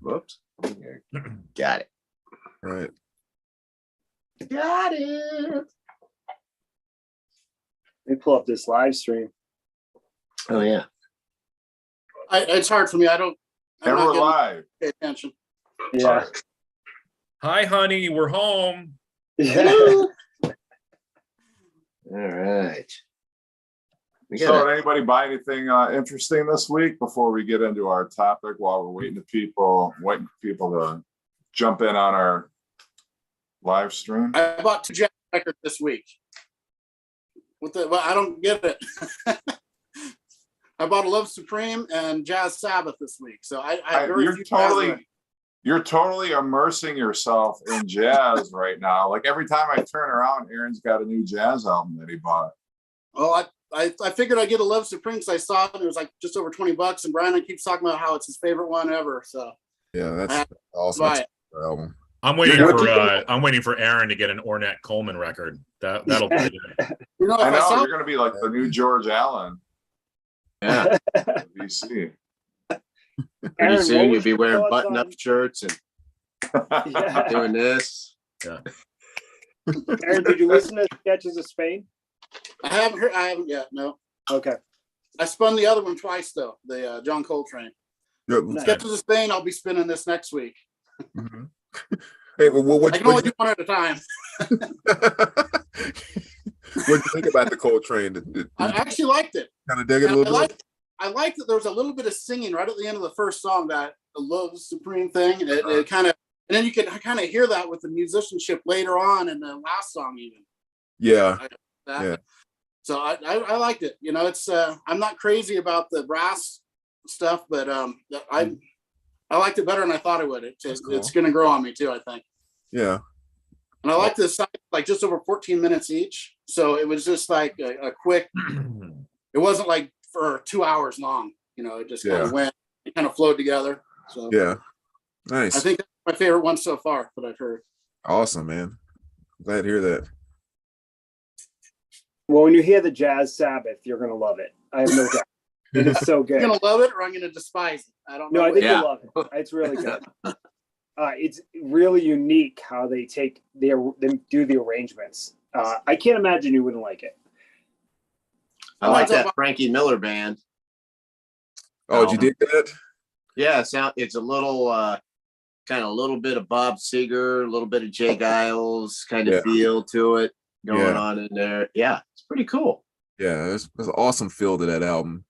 Whoops. Got it. Right. Got it. Let me pull up this live stream. Oh yeah. It's hard for me. I'm And not we're getting live. pay attention. Yeah. Hi, honey. We're home. Yeah. All right. So did anybody buy anything interesting this week before we get into our topic while we're waiting for people to jump in on our live stream? I bought 2 jazz records this week. Well, I don't get it. I bought a Love Supreme and Jazz Sabbath this week. So You're totally immersing yourself in jazz right now. Like every time I turn around, Aaron's got a new jazz album that he bought. Well, I figured I'd get a Love Supreme because I saw it and it was like just over $20. And Brian keeps talking about how it's his favorite one ever. So yeah, that's awesome. That's a album. I'm waiting for Aaron to get an Ornette Coleman record. That'll be it. I know you're going to be like the new George Allen. Yeah. VC. Pretty soon you'll be wearing button-up shirts and doing this. Yeah. Aaron, did you listen to Sketches of Spain? I haven't yet. No. Okay. I spun the other one twice though. The John Coltrane. Nice. Sketches of Spain. I'll be spinning this next week. Mm-hmm. Hey, I can only do one at a time. What do you think about the Coltrane? I actually liked it. Kind of dig it a little bit. I liked that there was a little bit of singing right at the end of the first song, that Love Supreme thing. And it kind of, and then you can kind of hear that with the musicianship later on in the last song even. Yeah. Yeah. So I liked it. You know, it's I'm not crazy about the brass stuff, but I liked it better than I thought it would. It's going to grow on me too, I think. Yeah. And I like this, like just over 14 minutes each. So it was just like a quick, it wasn't like for 2 hours long, you know, it just kind of went, it kind of flowed together. So yeah. Nice. I think that's my favorite one so far that I've heard. Awesome, man. Glad to hear that. Well, when you hear the Jazz Sabbath, you're going to love it. I have no doubt. It is so good. I'm going to love it or I'm going to despise it. I don't know. No, I think you'll love it. It's really good. It's really unique how they do the arrangements. I can't imagine you wouldn't like it. I like that Frankie Miller band. Oh, did you dig that? Yeah, it's a little kind of a little bit of Bob Seger, a little bit of Jay Giles kind of feel to it going on in there. Yeah, it's pretty cool. Yeah, there's an awesome feel to that album.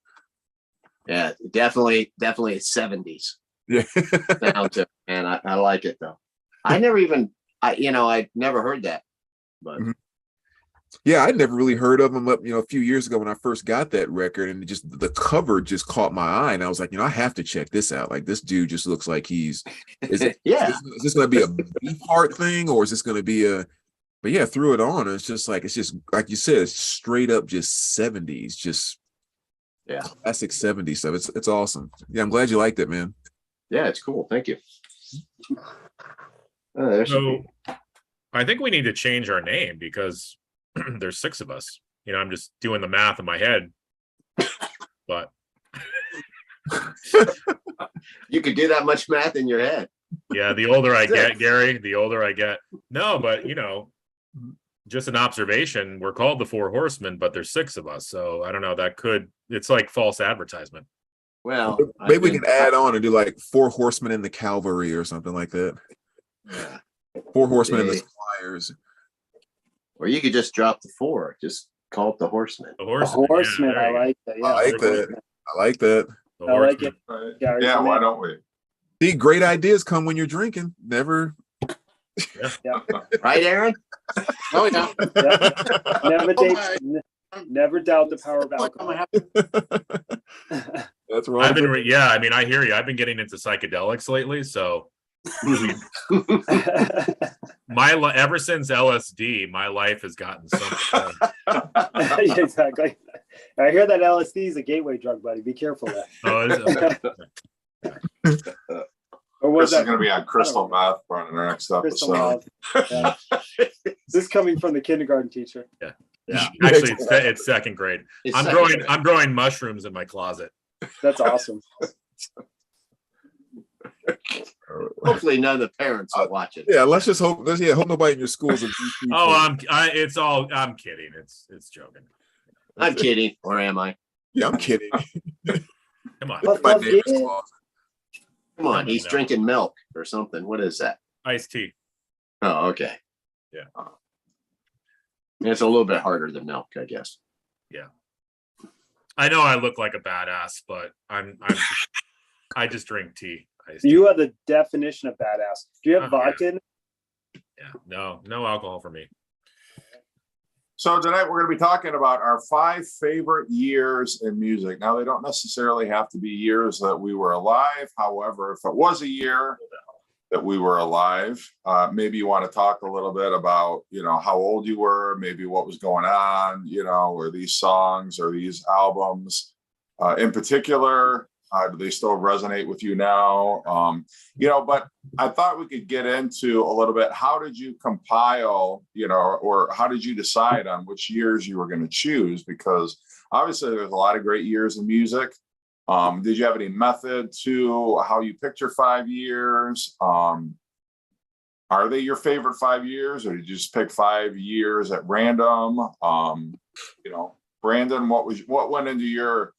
Yeah, definitely a 70s. Yeah. sound to it, man. I like it though. I never heard that. But yeah, I'd never really heard of him up, a few years ago when I first got that record, and just the cover just caught my eye, and I was like, I have to check this out. Like, this dude just looks like is this going to be a beef heart thing, or is this going to be but yeah, threw it on. It's just like you said, it's straight up just 70s, just classic 70s stuff. It's awesome. Yeah, I'm glad you liked it, man. Yeah, it's cool. Thank you. So I think we need to change our name because there's 6 of us. I'm just doing the math in my head, but you could do that much math in your head. Yeah, the older I get, Gary, the older I get. No, but just an observation. We're called the 4 Horsemen, but there's 6 of us. So I don't know. It's like false advertisement. Well, maybe we can add on and do like 4 Horsemen in the Cavalry or something like that. Yeah. 4 Horsemen in the Squires. Or you could just drop the 4. Just call it the Horsemen. The Horsemen. Horsemen. I like that. Yeah. I like that. I like it. Yeah, why don't we? See, great ideas come when you're drinking. Never. Yeah. Right, Aaron? Oh, yeah. Never doubt the power of alcohol. That's right. I hear you. I've been getting into psychedelics lately, so ever since LSD, my life has gotten so much better. Exactly. I hear that LSD is a gateway drug, buddy. Be careful of that. Chris is going to be on crystal meth for the next episode. Yeah. This is coming from the kindergarten teacher. Yeah. Actually, it's 2nd grade. I'm growing mushrooms in my closet. That's awesome. Hopefully none of the parents are watching. Yeah, let's just hope. Hope nobody in your schools. Oh, I'm kidding. It's joking. I'm kidding, or am I? Yeah, I'm kidding. Come on, But My love neighbor's it. closet. Come on, he's No. drinking milk or something. What is that? iced tea. Oh, okay. Yeah. It's a little bit harder than milk, I guess. I know I look like a badass, but I just drink tea. Iced tea. You are the definition of badass. Do you have Oh, yeah. vodka? Yeah, no alcohol for me. So tonight we're going to be talking about our 5 favorite years in music. Now, they don't necessarily have to be years that we were alive. However, if it was a year that we were alive, maybe you want to talk a little bit about, how old you were, maybe what was going on, or these songs or these albums in particular. Do they still resonate with you now? But I thought we could get into a little bit. How did you compile, or how did you decide on which years you were going to choose? Because obviously there's a lot of great years in music. Did you have any method to how you picked your 5 years? Are they your favorite 5 years, or did you just pick 5 years at random? Brandon, what went into your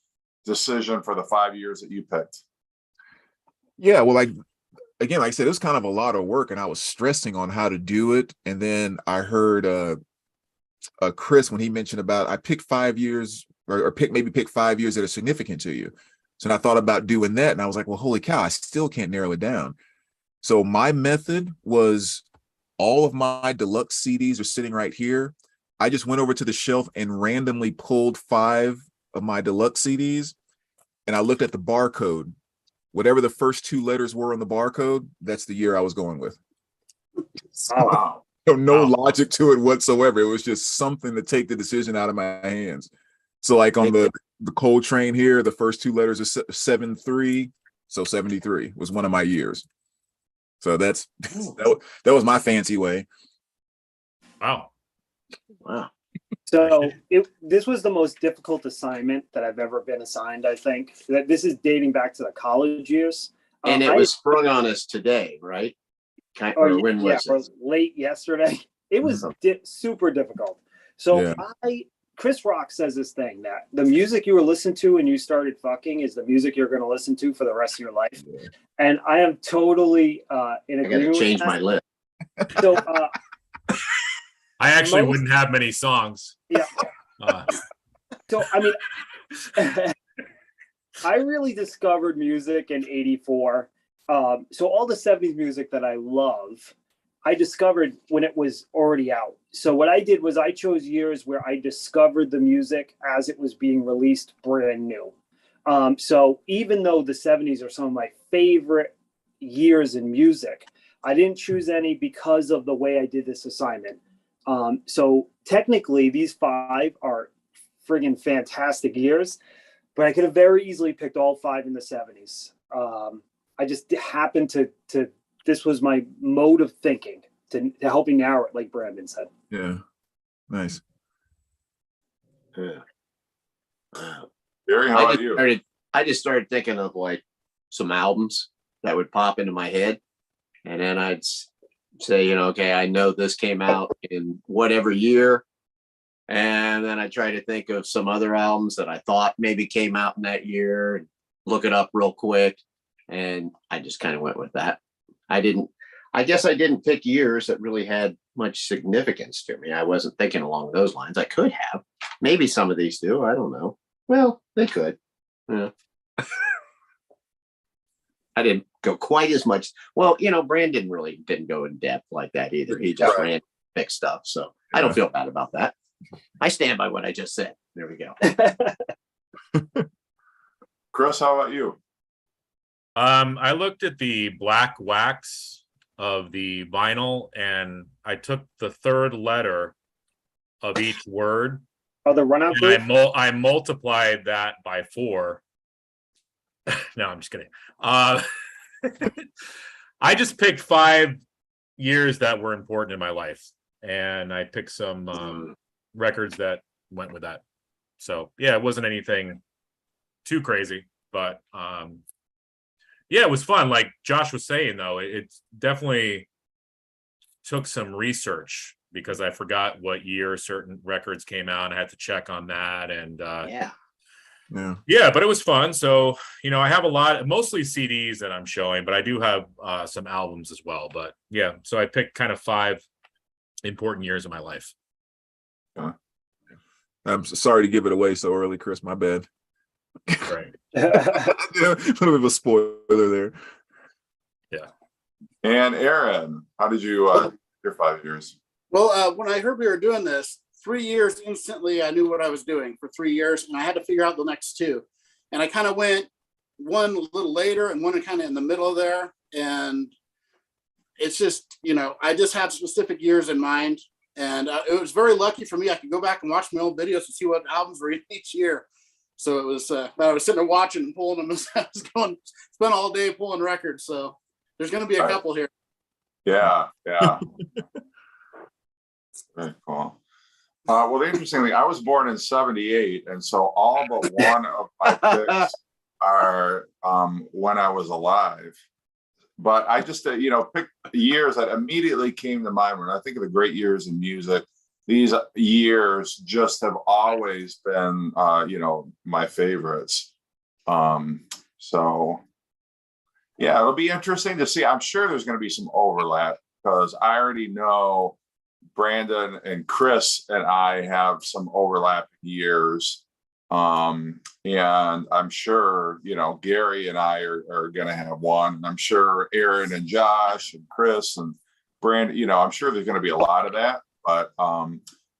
decision for the 5 years that you picked? Yeah, well, like I said, it was kind of a lot of work, and I was stressing on how to do it. And then I heard Chris, when he mentioned about I picked 5 years, or pick 5 years that are significant to you. So I thought about doing that, and I was like, well, holy cow, I still can't narrow it down. So my method was, all of my deluxe CDs are sitting right here. I just went over to the shelf and randomly pulled 5 of my deluxe CDs, and I looked at the barcode. Whatever the first 2 letters were on the barcode, that's the year I was going with. Wow. So no logic to it whatsoever. It was just something to take the decision out of my hands. So like on the Coltrane here, the first 2 letters are 7-3, so 73 was one of my years. So that was my fancy way. Wow. So this was the most difficult assignment that I've ever been assigned. I think that this is dating back to the college years. And it was sprung on us today, right? When was it? Late yesterday. It was super difficult. So Chris Rock says this thing that the music you were listening to when you started fucking is the music you're going to listen to for the rest of your life. Yeah. And I am totally in agreement. I got to change my list. So I actually wouldn't have many songs. Yeah. So, I mean, I really discovered music in '84. So all the 70s music that I love, I discovered when it was already out. So what I did was I chose years where I discovered the music as it was being released brand new. So even though the 70s are some of my favorite years in music, I didn't choose any because of the way I did this assignment. So technically these 5 are friggin' fantastic years, but I could have very easily picked all 5 in the 70s. I just happened to this was my mode of thinking to help me narrow it, like Brandon said. Yeah. Nice. Yeah. Gary, how about you? I just started thinking of like some albums that would pop into my head. And then I'd say, okay, I know this came out in whatever year. And then I try to think of some other albums that I thought maybe came out in that year and look it up real quick. And I just kind of went with that. I guess I didn't pick years that really had much significance to me. I wasn't thinking along those lines. I could have. Maybe some of these do. I don't know. Well, they could. Yeah. I didn't go quite as much. Well, Brandon really didn't go in depth like that either. He just ran pick stuff. So I don't feel bad about that. I stand by what I just said. There we go. Chris, how about you? I looked at the black wax of the vinyl, and I took the 3rd letter of each word. Oh, the run out. I multiplied that by 4. No, I'm just kidding. I just picked 5 years that were important in my life, and I picked some records that went with that. So yeah, it wasn't anything too crazy, but Yeah, it was fun. Like Josh was saying, though, it definitely took some research because I forgot what year certain records came out. I had to check on that. And but it was fun. So, I have a lot, mostly CDs that I'm showing, but I do have some albums as well. But yeah, so I picked kind of 5 important years of my life. I'm sorry to give it away so early, Chris. My bad. Right. A little bit of a spoiler there. Yeah. And Aaron, how did you your 5 years? Well, when I heard we were doing this, 3 years instantly, I knew what I was doing for 3 years, and I had to figure out the next 2. And I kind of went one a little later and one kind of in the middle there. And it's just, I just had specific years in mind. And it was very lucky for me. I could go back and watch my old videos to see what albums were in each year. So it was, I was sitting there watching and pulling them. I was going, spent all day pulling records. So there's going to be a couple here. Yeah. Very cool. Well, interestingly, I was born in 78, and so all but one of my picks are when I was alive. But I just, picked years that immediately came to mind when I think of the great years in music. These years just have always been, my favorites. So, yeah, it'll be interesting to see. I'm sure there's going to be some overlap because I already know Brandon and Chris and I have some overlapping years. And I'm sure, Gary and I are going to have one. And I'm sure Aaron and Josh and Chris and Brandon, I'm sure there's going to be a lot of that. But,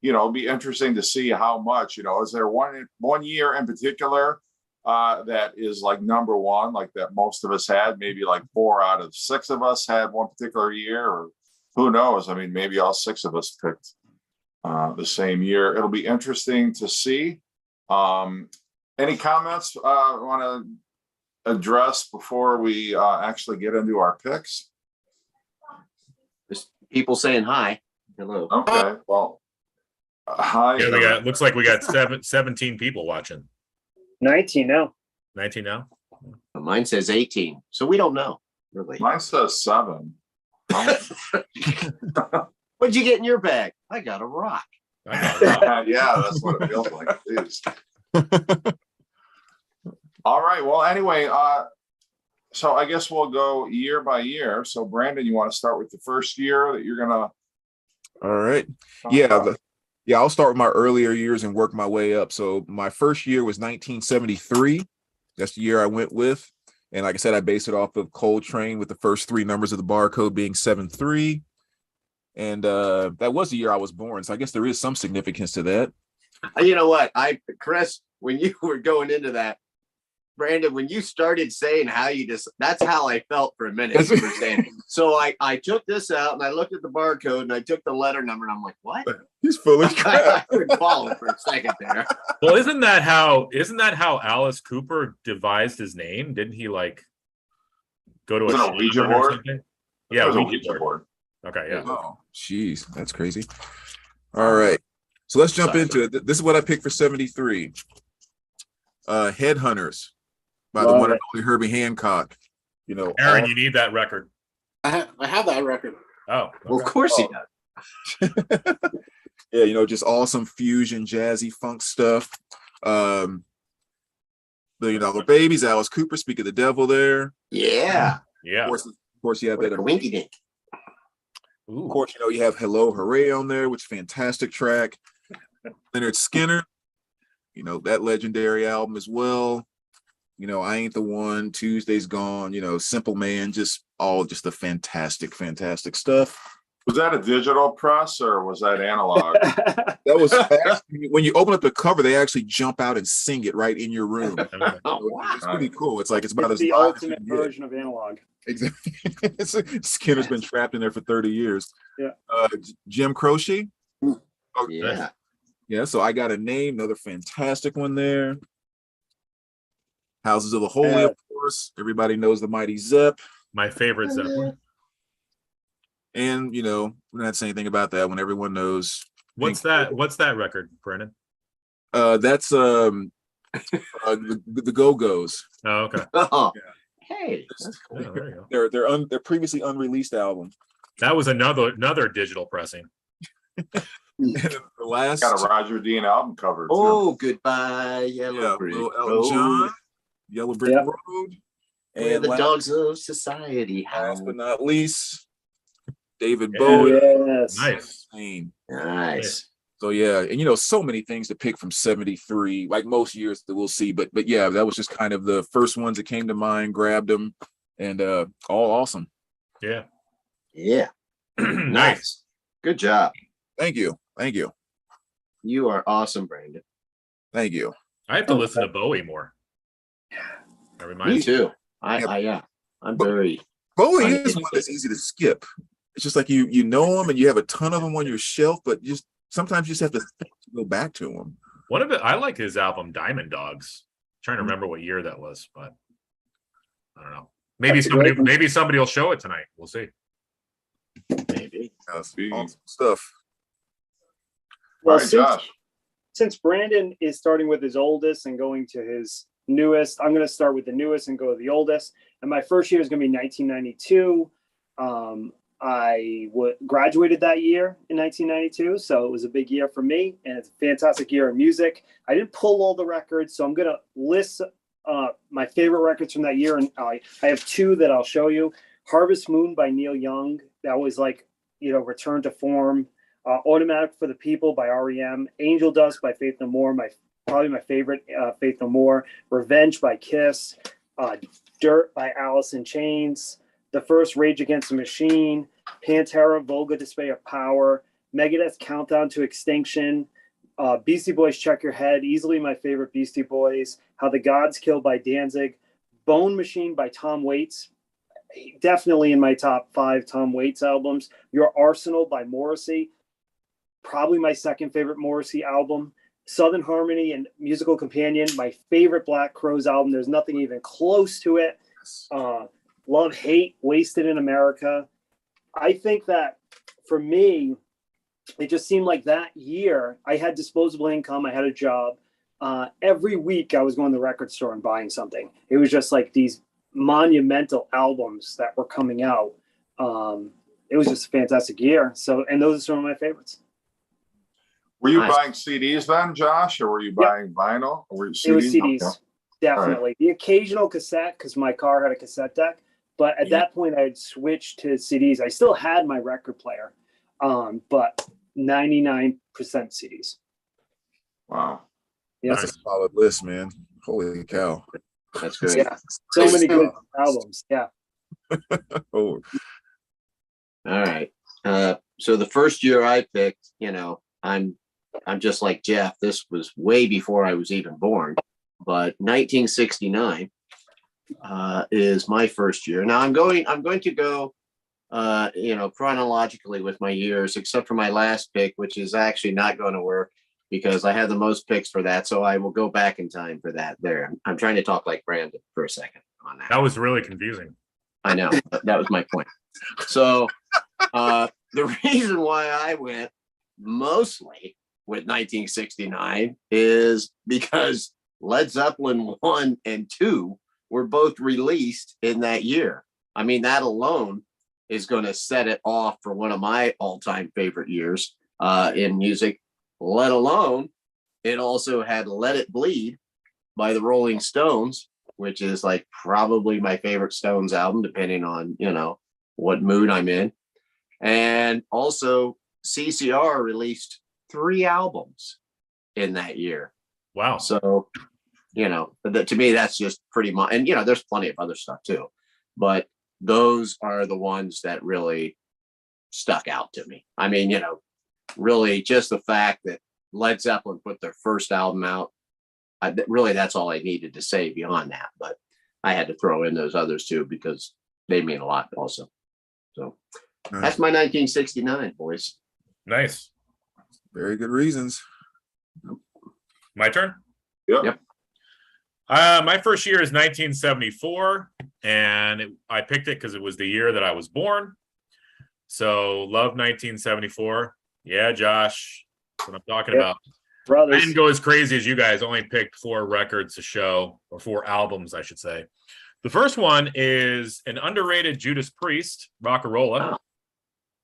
it'll be interesting to see how much, is there one year in particular that is like number one, like that most of us had, maybe like 4 out of 6 of us had one particular year, or who knows? I mean, maybe all 6 of us picked the same year. It'll be interesting to see. Any comments want to address before we actually get into our picks? Just people saying hi. Hello. Okay. Well, hi. Yeah, looks like we got 17 people watching. 19 now. 19 now? Mine says 18. So we don't know, really. Mine says 7. What'd you get in your bag? I got a rock. Yeah, that's what it feels like. Jeez. All right. Well, anyway, so I guess we'll go year by year. So Brandon, you want to start with the first year that you're gonna? All right. Yeah. I'll start with my earlier years and work my way up. So my first year was 1973. That's the year I went with. And like I said, I based it off of Coltrane with the first 3 numbers of the barcode being 7-3. And that was the year I was born. So I guess there is some significance to that. You know what? Chris, when you were going into that, Brandon, when you started saying how that's how I felt for a minute. You were saying. So I took this out and I looked at the barcode and I took the letter number and I'm like, what? He's full of crap. I couldn't follow for a second there. Well, isn't that how Alice Cooper devised his name? Didn't he go to a Ouija board or something? Yeah, a Ouija board. Okay, yeah. Oh, jeez, that's crazy. All right. So let's jump into it. This is what I picked for 73. Headhunters by the one and only Herbie Hancock. Aaron, you need that record. I have that record. Oh, okay. Well, of course he does. Yeah, just awesome fusion, jazzy funk stuff. $1 Million Babies, Alice Cooper, Speak of the Devil there. Yeah. Yeah. Of course you have that. Winky dink. Of course, you have Hello Hooray on there, which is a fantastic track. Leonard Skinner, that legendary album as well. I Ain't the One, Tuesday's Gone, Simple Man, just the fantastic stuff. Was that a digital press or was that analog? That was fast. When you open up the cover, they actually jump out and sing it right in your room. It's pretty cool. It's about the ultimate version of analog. Exactly. Skinner's been trapped in there for 30 years. Yeah. Jim Croce. Oh, yeah. Yeah, so I Got a Name, another fantastic one there. Houses of the Holy, of course. Everybody knows the Mighty Zepp. My favorite Zeppelin. And we're not saying anything about that when everyone knows. What's that record, Brennan? That's the Go-Go's. Oh, okay. Oh, Hey, that's cool. Yeah, there you go. They're previously unreleased album. That was another digital pressing. And then the last Got a Roger Dean album cover. Too. Oh, goodbye, Yellow Brick little Elton Road, John, Yellow Brick Yep. Road, where and the dogs of society last howl. but not least, David Yeah. Bowie. Yes. Nice. Nice. So yeah, and so many things to pick from '73, like most years that we'll see. But yeah, that was just kind of the first ones that came to mind. Grabbed them, and all awesome. Yeah. Yeah. Nice. Good job. Thank you. You are awesome, Brandon. Thank you. I have to listen to Bowie more. That reminds Me me. too. I'm very. Bowie I'm is one that's easy to skip. It's just like you know them and you have a ton of them on your shelf, but just sometimes you just have to go back to them. I like his album Diamond Dogs. Trying to remember what year that was, but I don't know. Maybe somebody will show it tonight. We'll see. Maybe. Awesome stuff. Well, All right, Josh. since Brandon is starting with his oldest and going to his newest, I'm going to start with the newest and go to the oldest. And my first year is going to be 1992. I graduated that year in 1992, so it was a big year for me, and it's a fantastic year of music. I didn't pull all the records, so I'm going to list my favorite records from that year, and I have two that I'll show you. Harvest Moon by Neil Young. That was like, Return to Form. Automatic for the People by REM. Angel Dust by Faith No More. Probably my favorite, Faith No More. Revenge by Kiss. Dirt by Alice in Chains. The First, Rage Against the Machine. Pantera, Volga, Display of Power. Megadeth, Countdown to Extinction. Beastie Boys, Check Your Head. Easily my favorite Beastie Boys. How the Gods Kill by Danzig. Bone Machine by Tom Waits. Definitely in my top 5 Tom Waits albums. Your Arsenal by Morrissey. Probably my second favorite Morrissey album. Southern Harmony and Musical Companion, my favorite Black Crowes album. There's nothing even close to it. Love, Hate, Wasted in America. I think that for me, it just seemed like that year I had disposable income. I had a job. Every week I was going to the record store and buying something. It was just like these monumental albums that were coming out. It was just a fantastic year. So, and those are some of my favorites. Were you buying CDs then, Josh, or were you buying vinyl? Or were you CDs? It was CDs, Okay. definitely. Right. The occasional cassette, because my car had a cassette deck. But at that point, I had switched to CDs. I still had my record player, but 99% CDs. Wow. Yeah. That's a solid list, man. Holy cow. That's great. Yeah. So many good albums. Yeah. Oh. All right. So the first year I picked, I'm just like Jeff. This was way before I was even born, but 1969 is my first year. Now I'm going to go, chronologically with my years, except for my last pick, which is actually not going to work because I had the most picks for that. So I will go back in time for that. There, I'm trying to talk like Brandon for a second on that. That was really confusing. I know, but that was my point. So the reason why I went mostly with 1969 is because Led Zeppelin 1 and 2 were both released in that year. I mean, that alone is going to set it off for one of my all-time favorite years in music, let alone it also had Let It Bleed by the Rolling Stones, which is like probably my favorite Stones album, depending on, what mood I'm in. And also CCR released 3 albums in that year. Wow. So, to me, that's just pretty much, and, there's plenty of other stuff too, but those are the ones that really stuck out to me. I mean, really just the fact that Led Zeppelin put their first album out, really, that's all I needed to say beyond that, but I had to throw in those others too, because they mean a lot also. So that's my 1969, boys. Nice. Very good reasons. My turn? Yep. My first year is 1974, and I picked it because it was the year that I was born. So love 1974. Yeah, Josh, that's what I'm talking about. Brothers. I didn't go as crazy as you guys. Only picked 4 records to show, or 4 albums, I should say. The first one is an underrated Judas Priest, Rockarola.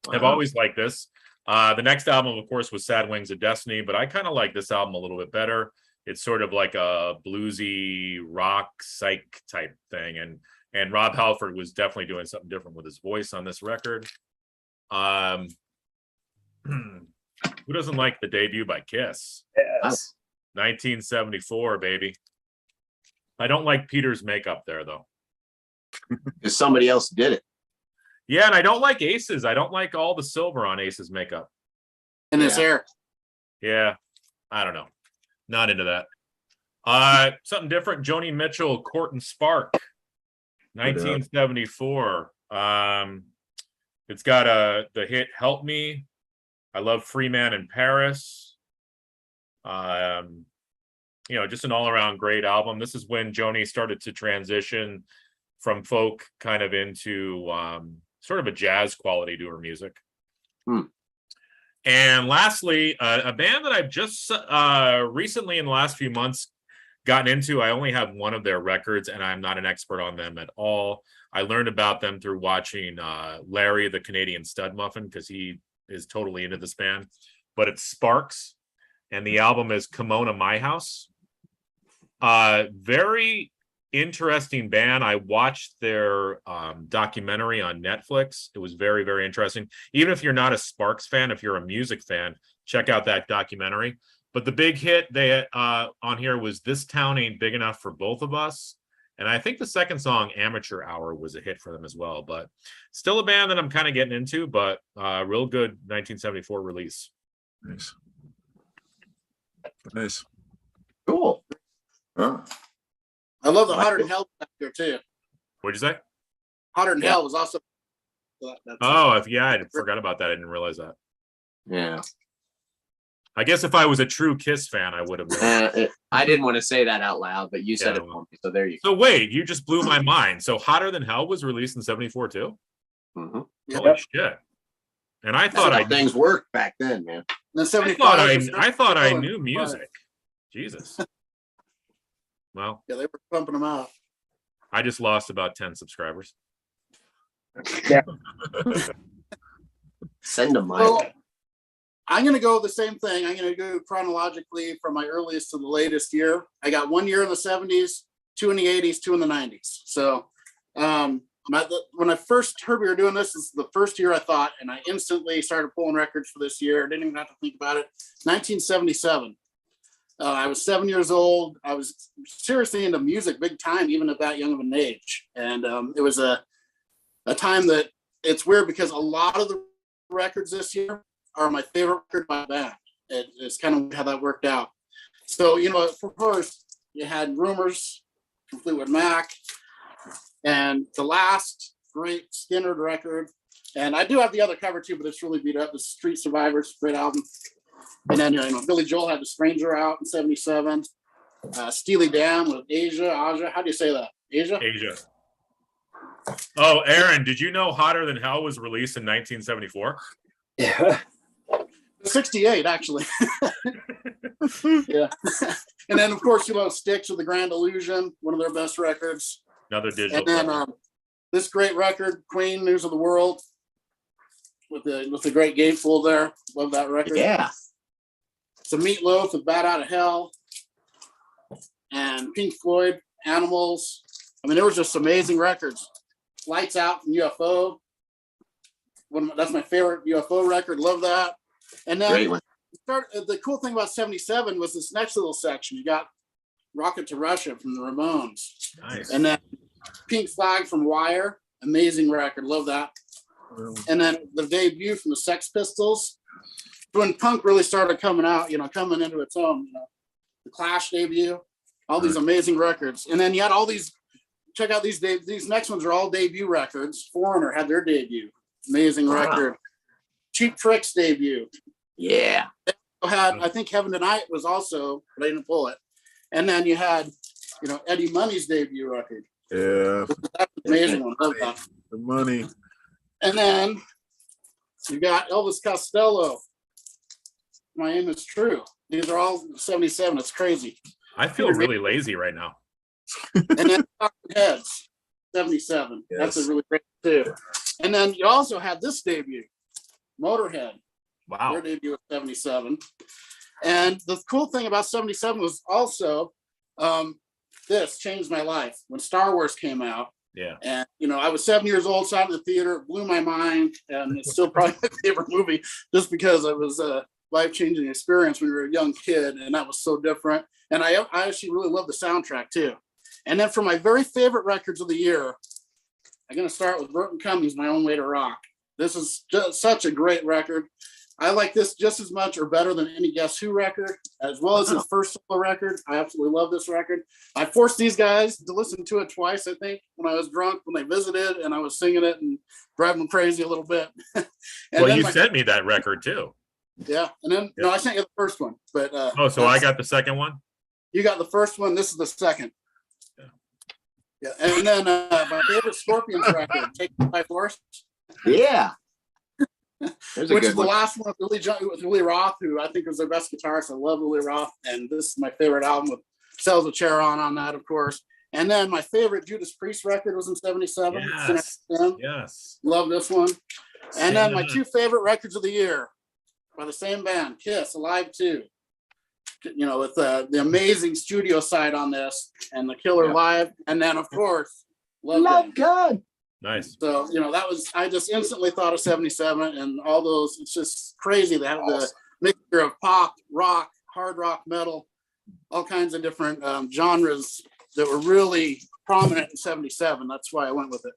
I've always liked this. The next album, of course, was Sad Wings of Destiny, but I kind of like this album a little bit better. It's sort of like a bluesy rock psych type thing, and Rob Halford was definitely doing something different with his voice on this record. Who doesn't like the debut by Kiss? Yes. 1974, baby. I don't like Peter's makeup there, though. Because somebody else did it. Yeah, and I don't like Ace's. I don't like all the silver on Ace's makeup. In his hair. Yeah, I don't know. Not into that. Something different. Joni Mitchell, Court and Spark, 1974. It's got the hit "Help Me." I love "Free Man in Paris." Just an all-around great album. This is when Joni started to transition from folk kind of into sort of a jazz quality to her music. And lastly, a band that I've just recently in the last few months gotten into. I only have one of their records, and I'm not an expert on them at all. I learned about them through watching Larry, the Canadian Stud Muffin, because he is totally into this band. But it's Sparks, and the album is Kimona My House. Very interesting band. I watched their documentary on Netflix. It was very, very interesting. Even if you're not a Sparks fan, if you're a music fan, check out that documentary. But the big hit they on here was "This Town Ain't Big Enough for Both of Us." And I think the second song, "Amateur Hour," was a hit for them as well. But still a band that I'm kind of getting into, but real good 1974 release. Nice. Cool. Huh? I love the Hotter Than Hell back there too. What'd you say? Hotter Than Hell was also. Yeah, I forgot about that. I didn't realize that. Yeah. I guess if I was a true Kiss fan, I would have. I didn't want to say that out loud, but you said Yeah, it for me. So there you So wait, you just blew my mind. So "Hotter Than Hell" was released in 74 too? go. Mm-hmm. Holy shit. And I thought things worked back then, man. Then I 75. thought I knew music. Jesus. Well, Yeah, they were pumping them out. I just lost about 10 subscribers. Send them my Well, way. I'm going to go the same thing. I'm going to go chronologically from my earliest to the latest year. I got 1 year in the 70s, 2 in the 80s, 2 in the 90s. So when I first heard we were doing this is the first year I thought, and I instantly started pulling records for this year. I didn't even have to think about it. 1977. I was 7 years old. I was seriously into music big time, even at that young of an age. And it was a time that it's weird because a lot of the records this year are my favorite record by a band. It's kind of how that worked out. So, for first, you had Rumors from Fleetwood Mac, and the last great Skinner record. And I do have the other cover too, but it's really beat up. The Street Survivors, great album. And then, Billy Joel had The Stranger out in 77. Steely Dan with Asia. How do you say that? Asia? Oh, Aaron, did you know "Hotter Than Hell" was released in 1974? Yeah. 68, actually. Yeah. And then, of course, Styx with The Grand Illusion, one of their best records. Another digital. And then this great record, Queen, News of the World, with the great Gatefold there. Love that record. Yeah. Some Meatloaf with Bat Out of Hell, and Pink Floyd, Animals. I mean, there was just amazing records. Lights Out from UFO. That's my favorite UFO record. Love that. And then Great one. The cool thing about 77 was this next little section. You got Rocket to Russia from the Ramones. Nice. And then Pink Flag from Wire. Amazing record. Love that. And then the debut from the Sex Pistols. When punk really started coming out, coming into its own, the Clash debut, all these amazing records. And then you had all these, check out these next ones are all debut records. Foreigner had their debut. Amazing record. Cheap Trick's debut. Yeah. I think Heaven Tonight was also, but I didn't pull it. And then you had, Eddie Money's debut record. Yeah. That's an amazing one. Love that. The money. And then you got Elvis Costello. My Aim Is True. These are all 77. It's crazy. I feel really lazy right now. And then Talking Heads. '77. Yes. That's a really great too. And then you also had this debut, Motorhead. Wow. Their debut was '77. And the cool thing about '77 was also this changed my life when Star Wars came out. Yeah. And I was 7 years old, saw it in the theater, it blew my mind, and it's still probably my favorite movie, just because it was a life-changing experience when you were a young kid, and that was so different. And I actually really love the soundtrack too. And then for my very favorite records of the year, I'm going to start with Burton Cummings' "My Own Way to Rock." This is just such a great record. I like this just as much or better than any Guess Who record, as well as his first solo record. I absolutely love this record. I forced these guys to listen to it twice, I think, when I was drunk, when they visited, and I was singing it and driving them crazy a little bit. Well, you sent me that record too. Yeah, and then no, I sent you the first one, but so I got the second one. You got the first one. This is the second. Yeah, and then my favorite Scorpions record, "Taken by Force." Yeah. Which is the last one with Willie Roth, who I think was their best guitarist. I love Willie Roth, and this is my favorite album with Cells of Charon on that, of course. And then my favorite Judas Priest record was in '77. Yes. Love this one. And then my two favorite records of the year by the same band, Kiss, Alive 2. With the amazing studio side on this and the killer live. And then, of course, Love Gun. Nice. So, I just instantly thought of '77 and all those. It's just crazy to have the mixture of pop, rock, hard rock, metal, all kinds of different genres that were really prominent in '77. That's why I went with it.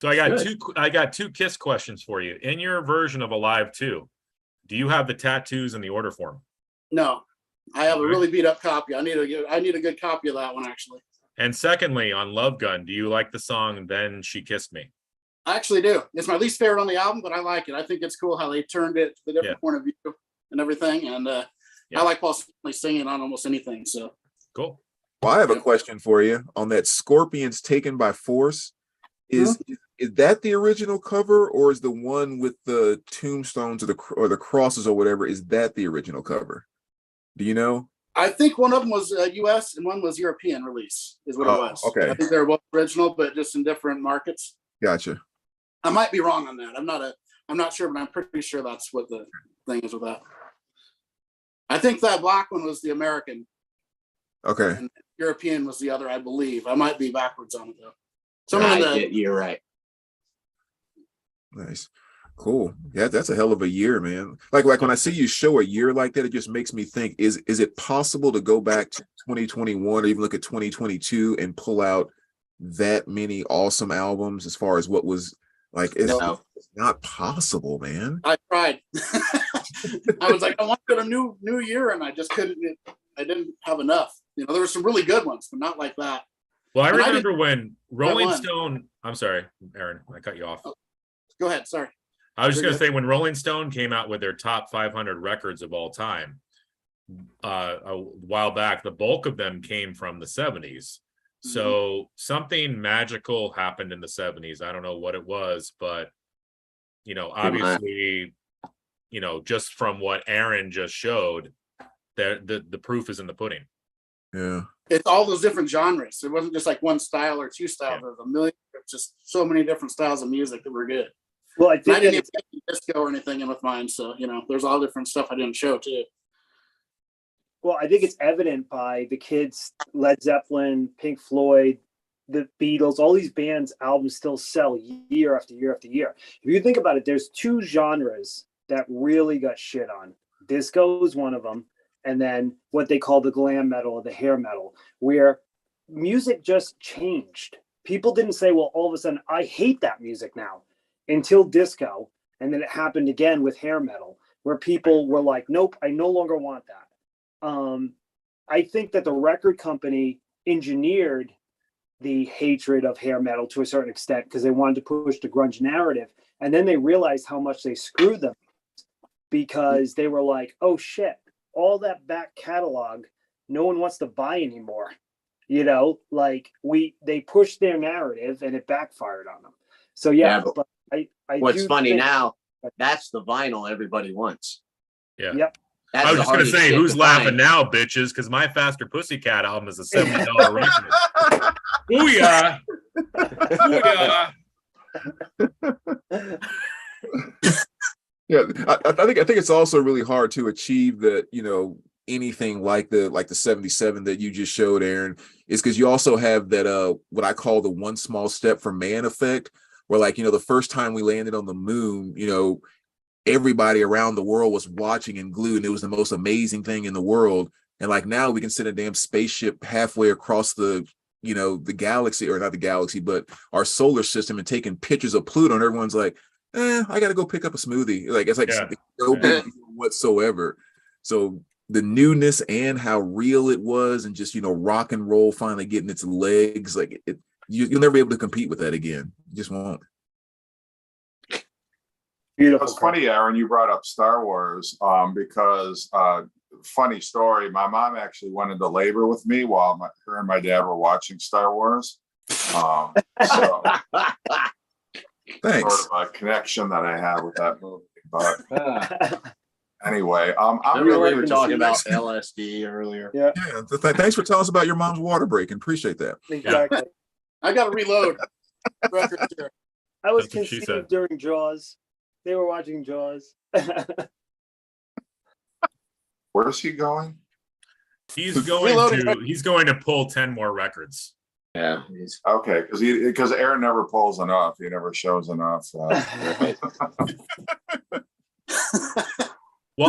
So I got two Kiss questions for you. In your version of Alive 2, do you have the tattoos in the order form? No, I have a really beat up copy. I need a good copy of that one, actually. And secondly, on Love Gun, do you like the song "Then She Kissed Me"? I actually do. It's my least favorite on the album, but I like it. I think it's cool how they turned it to the different point of view and everything. And I like Paul Stanley singing on almost anything. So cool. Well, I have a question for you on that Scorpions "Taken by Force." Is that the original cover, or is the one with the tombstones or the crosses or whatever? Is that the original cover? Do you know? I think one of them was U.S. and one was European release, is what it was. Okay. I think they're both original, but just in different markets. Gotcha. I might be wrong on that. I'm not sure, but I'm pretty sure that's what the thing is with that. I think that black one was the American. Okay. And European was the other, I believe. I might be backwards on it though. You're right. Nice. Cool. Yeah, that's a hell of a year, man. Like when I see you show a year like that, it just makes me think, is it possible to go back to 2021 or even look at 2022 and pull out that many awesome albums as far as what was like? It's not possible, man. I tried. I was like, I want to go to new year, and I just couldn't. I didn't have enough. There were some really good ones, but not like that. Well, I remember when Rolling Stone. I'm sorry, Aaron, I cut you off. Go ahead. Sorry. I was just going to say, when Rolling Stone came out with their top 500 records of all time a while back, the bulk of them came from the 70s. So something magical happened in the 70s. I don't know what it was, but obviously, just from what Aaron just showed, that the proof is in the pudding. Yeah. It's all those different genres. It wasn't just like one style or two styles. There was a million, just so many different styles of music that were good. Well, I didn't even get disco or anything in with mine, so there's all different stuff I didn't show too. Well, I think it's evident by the kids, Led Zeppelin, Pink Floyd, the Beatles, all these bands' albums still sell year after year after year. If you think about it, there's two genres that really got shit on. Disco is one of them, and then what they call the glam metal or the hair metal, where music just changed. People didn't say, well, all of a sudden, I hate that music now. Until disco, and then it happened again with hair metal, where people were like, nope, I no longer want that. I think that the record company engineered the hatred of hair metal to a certain extent because they wanted to push the grunge narrative, and then they realized how much they screwed them because they were like, oh shit, all that back catalog no one wants to buy anymore. They pushed their narrative and it backfired on them. So but what's funny now, that's the vinyl everybody wants. Yeah. Yep. That's I was just going to say, who's laughing find. now, bitches? Because my Faster Pussycat album is a $70 record. Booyah! Booyah. Yeah, I think it's also really hard to achieve that, anything like the 77 that you just showed, Aaron, is because you also have that what I call the one small step for man effect, where the first time we landed on the moon, everybody around the world was watching and glued, and it was the most amazing thing in the world. And now we can send a damn spaceship halfway across the galaxy, or not the galaxy, but our solar system, and taking pictures of Pluto, and everyone's like, I gotta go pick up a smoothie. It's no big deal whatsoever. So the newness and how real it was, and just rock and roll finally getting its legs, you'll never be able to compete with that again. You just won't. Beautiful. It's funny, Aaron, you brought up Star Wars, because funny story, my mom actually went into labor with me while her and my dad were watching Star Wars. So Thanks. sort of a connection that I have with that movie. But anyway, I'm we really were talking about LSD earlier. Yeah. Thanks for telling us about your mom's water break, and appreciate that. Exactly. I got to reload records here. I was That's what she said. conceived during Jaws. They were watching Jaws. Where's he going? He's going to pull 10 more records. Yeah. Okay, because Aaron never pulls enough. He never shows enough. Well,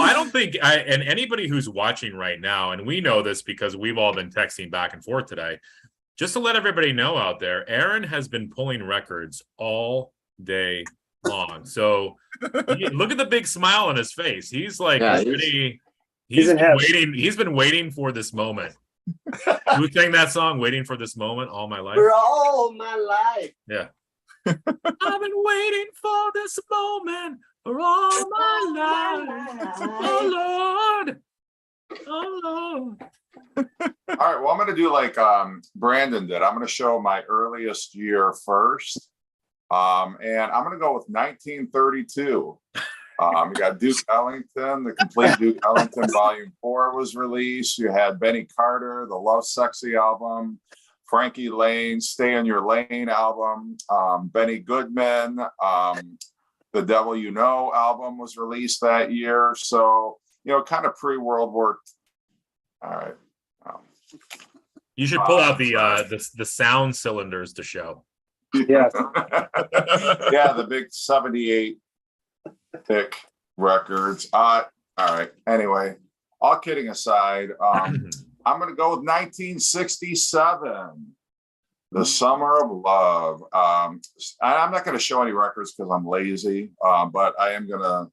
I don't think and anybody who's watching right now, and we know this because we've all been texting back and forth today, just to let everybody know out there, Aaron has been pulling records all day long. So look at the big smile on his face. He's ready. He's been waiting for this moment. Who sang that song, Waiting for This Moment, all my life? For all my life. Yeah. I've been waiting for this moment for all my life. Oh, Lord. Oh, Lord. All right, well, I'm going to do like Brandon did. I'm going to show my earliest year first. And I'm going to go with 1932. You got Duke Ellington, the complete Duke Ellington Volume 4 was released. You had Benny Carter, the Love Sexy album, Frankie Lane, Stay in Your Lane album, Benny Goodman, the Devil You Know album was released that year. So, kind of pre-World War. All right. You should pull out the sound cylinders to show. Yeah. Yeah, the big 78 thick records. All right. Anyway, all kidding aside, I'm going to go with 1967, The Summer of Love. I'm not going to show any records because I'm lazy, but I am going to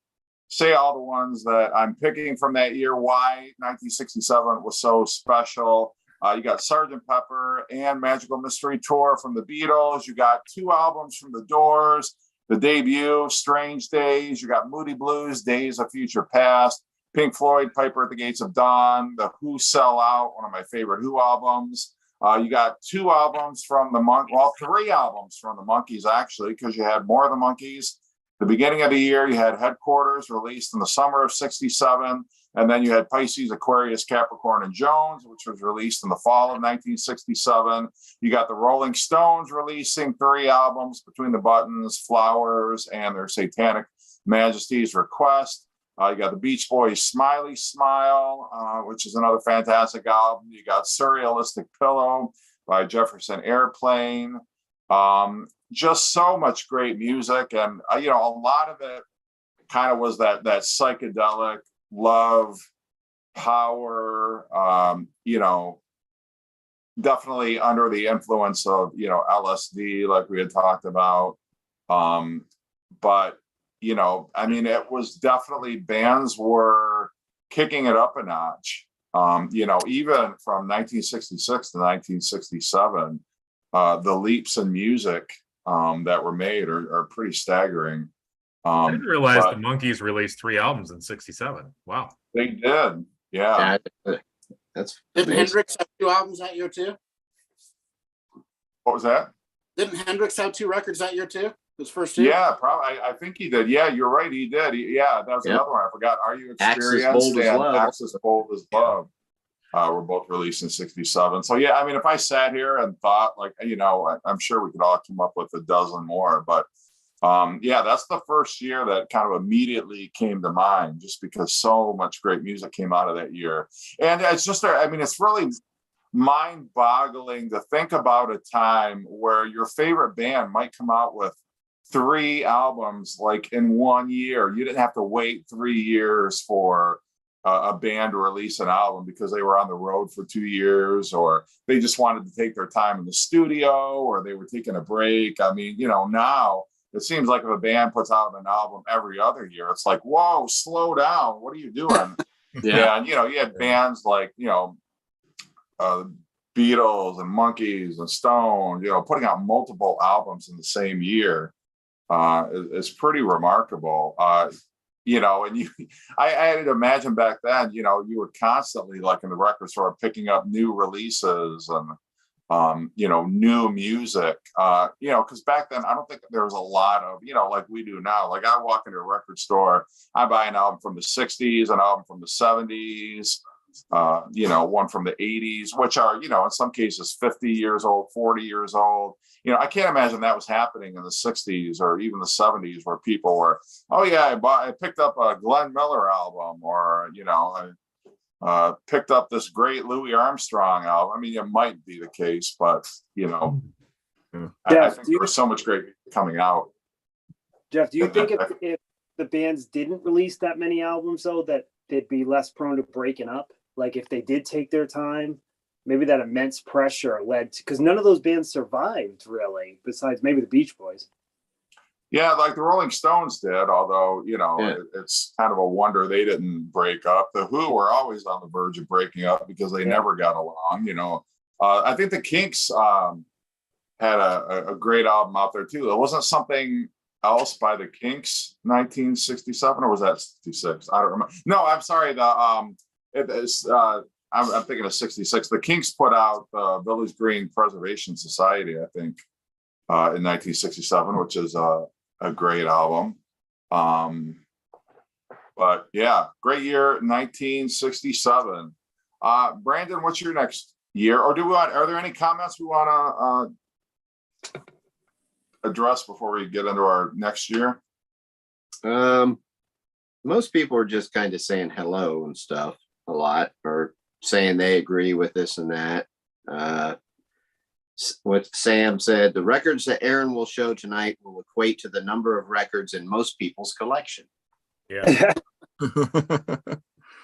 say all the ones that I'm picking from that year, why 1967 was so special. You got Sgt. Pepper and Magical Mystery Tour from the Beatles. You got 2 albums from the Doors. The debut, Strange Days. You got Moody Blues, Days of Future Past. Pink Floyd, Piper at the Gates of Dawn. The Who, Sell Out, one of my favorite Who albums. You got 2 albums from the Monkees. 3 albums from the Monkees, actually, because you had more of the Monkees. The beginning of the year, you had Headquarters, released in the summer of 67. And then you had Pisces, Aquarius, Capricorn, and Jones, which was released in the fall of 1967. You got the Rolling Stones releasing 3 albums, Between the Buttons, Flowers, and Their Satanic Majesty's Request. You got the Beach Boys' Smiley Smile, which is another fantastic album. You got Surrealistic Pillow by Jefferson Airplane. Just so much great music. And, a lot of it kind of was that psychedelic love, power, definitely under the influence of, LSD, like we had talked about. But, it was definitely, bands were kicking it up a notch. Even from 1966 to 1967, the leaps in music that were made are pretty staggering. I didn't realize the Monkees released 3 albums in 67. Wow. They did. Yeah. That's Didn't Hendrix have 2 albums that year too? What was that? Didn't Hendrix have 2 records that year too? His first 2? Yeah, probably. I think he did. Yeah, you're right. He did. That was another one I forgot. Are You Axis Experienced? Bold as And Love. Axis Bold as Love. were both released in 67. So yeah, I mean, if I sat here and thought like, I'm sure we could all come up with a dozen more, but yeah, that's the first year that kind of immediately came to mind, just because so much great music came out of that year. And it's just, I mean, it's really mind-boggling to think about a time where your favorite band might come out with 3 albums like in 1 year. You didn't have to wait 3 years for a band to release an album because they were on the road for 2 years, or they just wanted to take their time in the studio, or they were taking a break. I mean, now it seems like if a band puts out an album every other year, it's like, whoa, slow down. What are you doing? Yeah. And, you had bands like, Beatles and Monkees and Stones, putting out multiple albums in the same year is pretty remarkable. And I had to imagine back then, you were constantly like in the record store picking up new releases and, new music, because back then I don't think there was a lot of, like we do now. Like I walk into a record store, I buy an album from the 60s, an album from the 70s, one from the 80s, which are, in some cases 50 years old, 40 years old. I can't imagine that was happening in the 60s or even the 70s, where people were, oh yeah, I picked up a Glenn Miller album, or, I picked up this great Louis Armstrong album. I mean, it might be the case, but, I think there was so much great coming out. Jeff, do you think if the bands didn't release that many albums, though, that they'd be less prone to breaking up? Like if they did take their time, maybe that immense pressure led to, because none of those bands survived really, besides maybe the Beach Boys. Yeah, like the Rolling Stones did, although, it's kind of a wonder they didn't break up. The Who were always on the verge of breaking up because they never got along, I think the Kinks had a great album out there too. There wasn't something else by the Kinks 1967, or was that 66? I don't remember. No, I'm sorry. I'm thinking of 66. The Kinks put out Village Green Preservation Society, I think, in 1967, which is a great album. But yeah, great year, 1967. Brandon, what's your next year? Or are there any comments we want to address before we get into our next year? Most people are just kind of saying hello and stuff a lot, or saying they agree with this and that. What Sam said, the records that Aaron will show tonight will equate to the number of records in most people's collection. Yeah.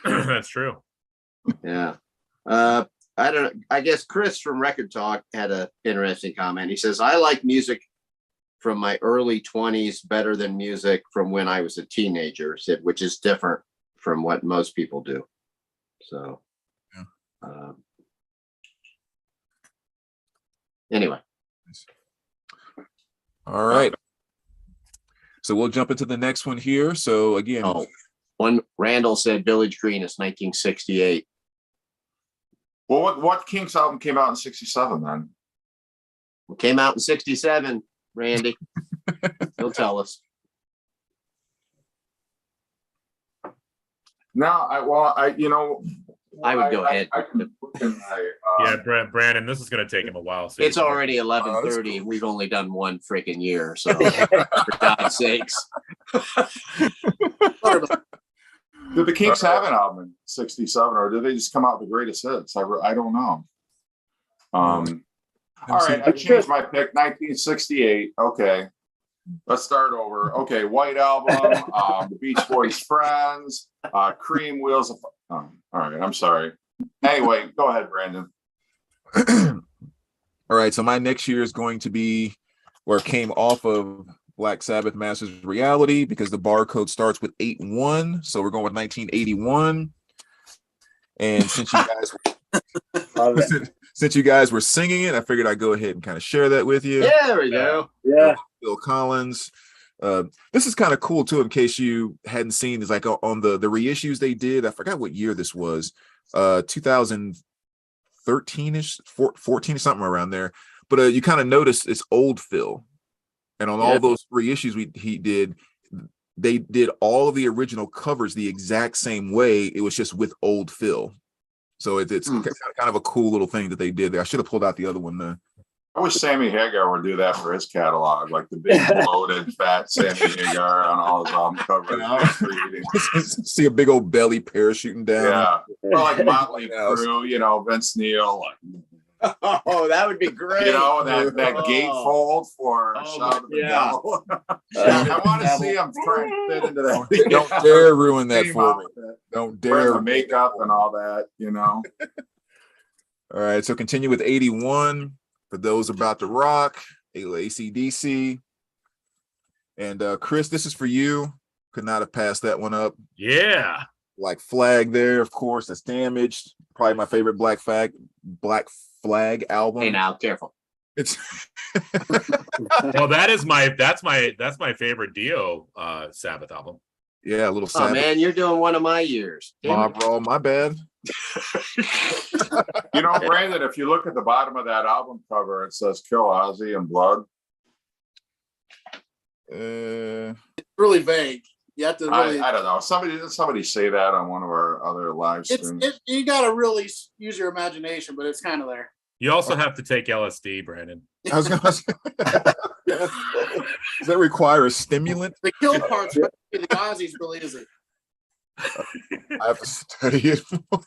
That's true. Yeah. I guess Chris from Record Talk had an interesting comment. He says, I like music from my early 20s better than music from when I was a teenager, which is different from what most people do. So, anyway. All right. So we'll jump into the next one here. So again, one Randall said Village Green is 1968. Well, what Kinks album came out in 67 then? It came out in 67, Randy. He'll tell us. No, I would go ahead. Yeah, Brandon, this is going to take him a while. So it's already 11:30. Cool. We've only done one freaking year, so for God's sakes. Did the Kinks have an album in 67, or did they just come out with the greatest hits? I don't know. All right, I changed my pick. 1968. Okay, let's start over. Okay, White Album, the Beach Boys' Friends, Cream, Wheels of. All right, I'm sorry. Anyway, go ahead, Brandon. All right, so my next year is going to be where it came off of Black Sabbath Masters of Reality, because the barcode starts with 8-1. So we're going with 1981. And since you guys were singing it, I figured I'd go ahead and kind of share that with you. Yeah, there we go. Yeah. Phil Collins. This is kind of cool too, in case you hadn't seen. It's like on the reissues they did. I forgot what year this was. 2013ish, 14 something around there. But you kind of notice it's old Phil. And on all those reissues he did, they did all of the original covers the exact same way. It was just with old Phil. So it's kind of a cool little thing that they did there. I should have pulled out the other one though. I wish Sammy Hagar would do that for his catalog, like the big bloated fat Sammy Hagar on all his album covers. See a big old belly parachuting down. Yeah, or like Motley Crue, Vince Neil. Oh, that would be great. That gatefold for Shout of the Devil. I want to see him try and fit into that. Don't dare ruin that for me. Don't dare. The makeup and all that, All right, so continue with 81 for those about to rock, AC/DC. And Chris, this is for you. Could not have passed that one up. Yeah. Like Flag there, of course, that's Damaged. Probably my favorite Black Flag album. Hey, now, careful. It's Well, that's my favorite Dio Sabbath album. Yeah, a little Sabbath. Oh man, you're doing one of my years. Mob Raw, my bad. Brandon, if you look at the bottom of that album cover, it says Kill Ozzy in blood. It's really vague. You have to really. I don't know. Somebody say that on one of our other live streams. You got to really use your imagination, but it's kind of there. You also have to take LSD, Brandon. I was gonna say, does that require a stimulant? The kill part's the Ozzy's really isn't. I have to study it more.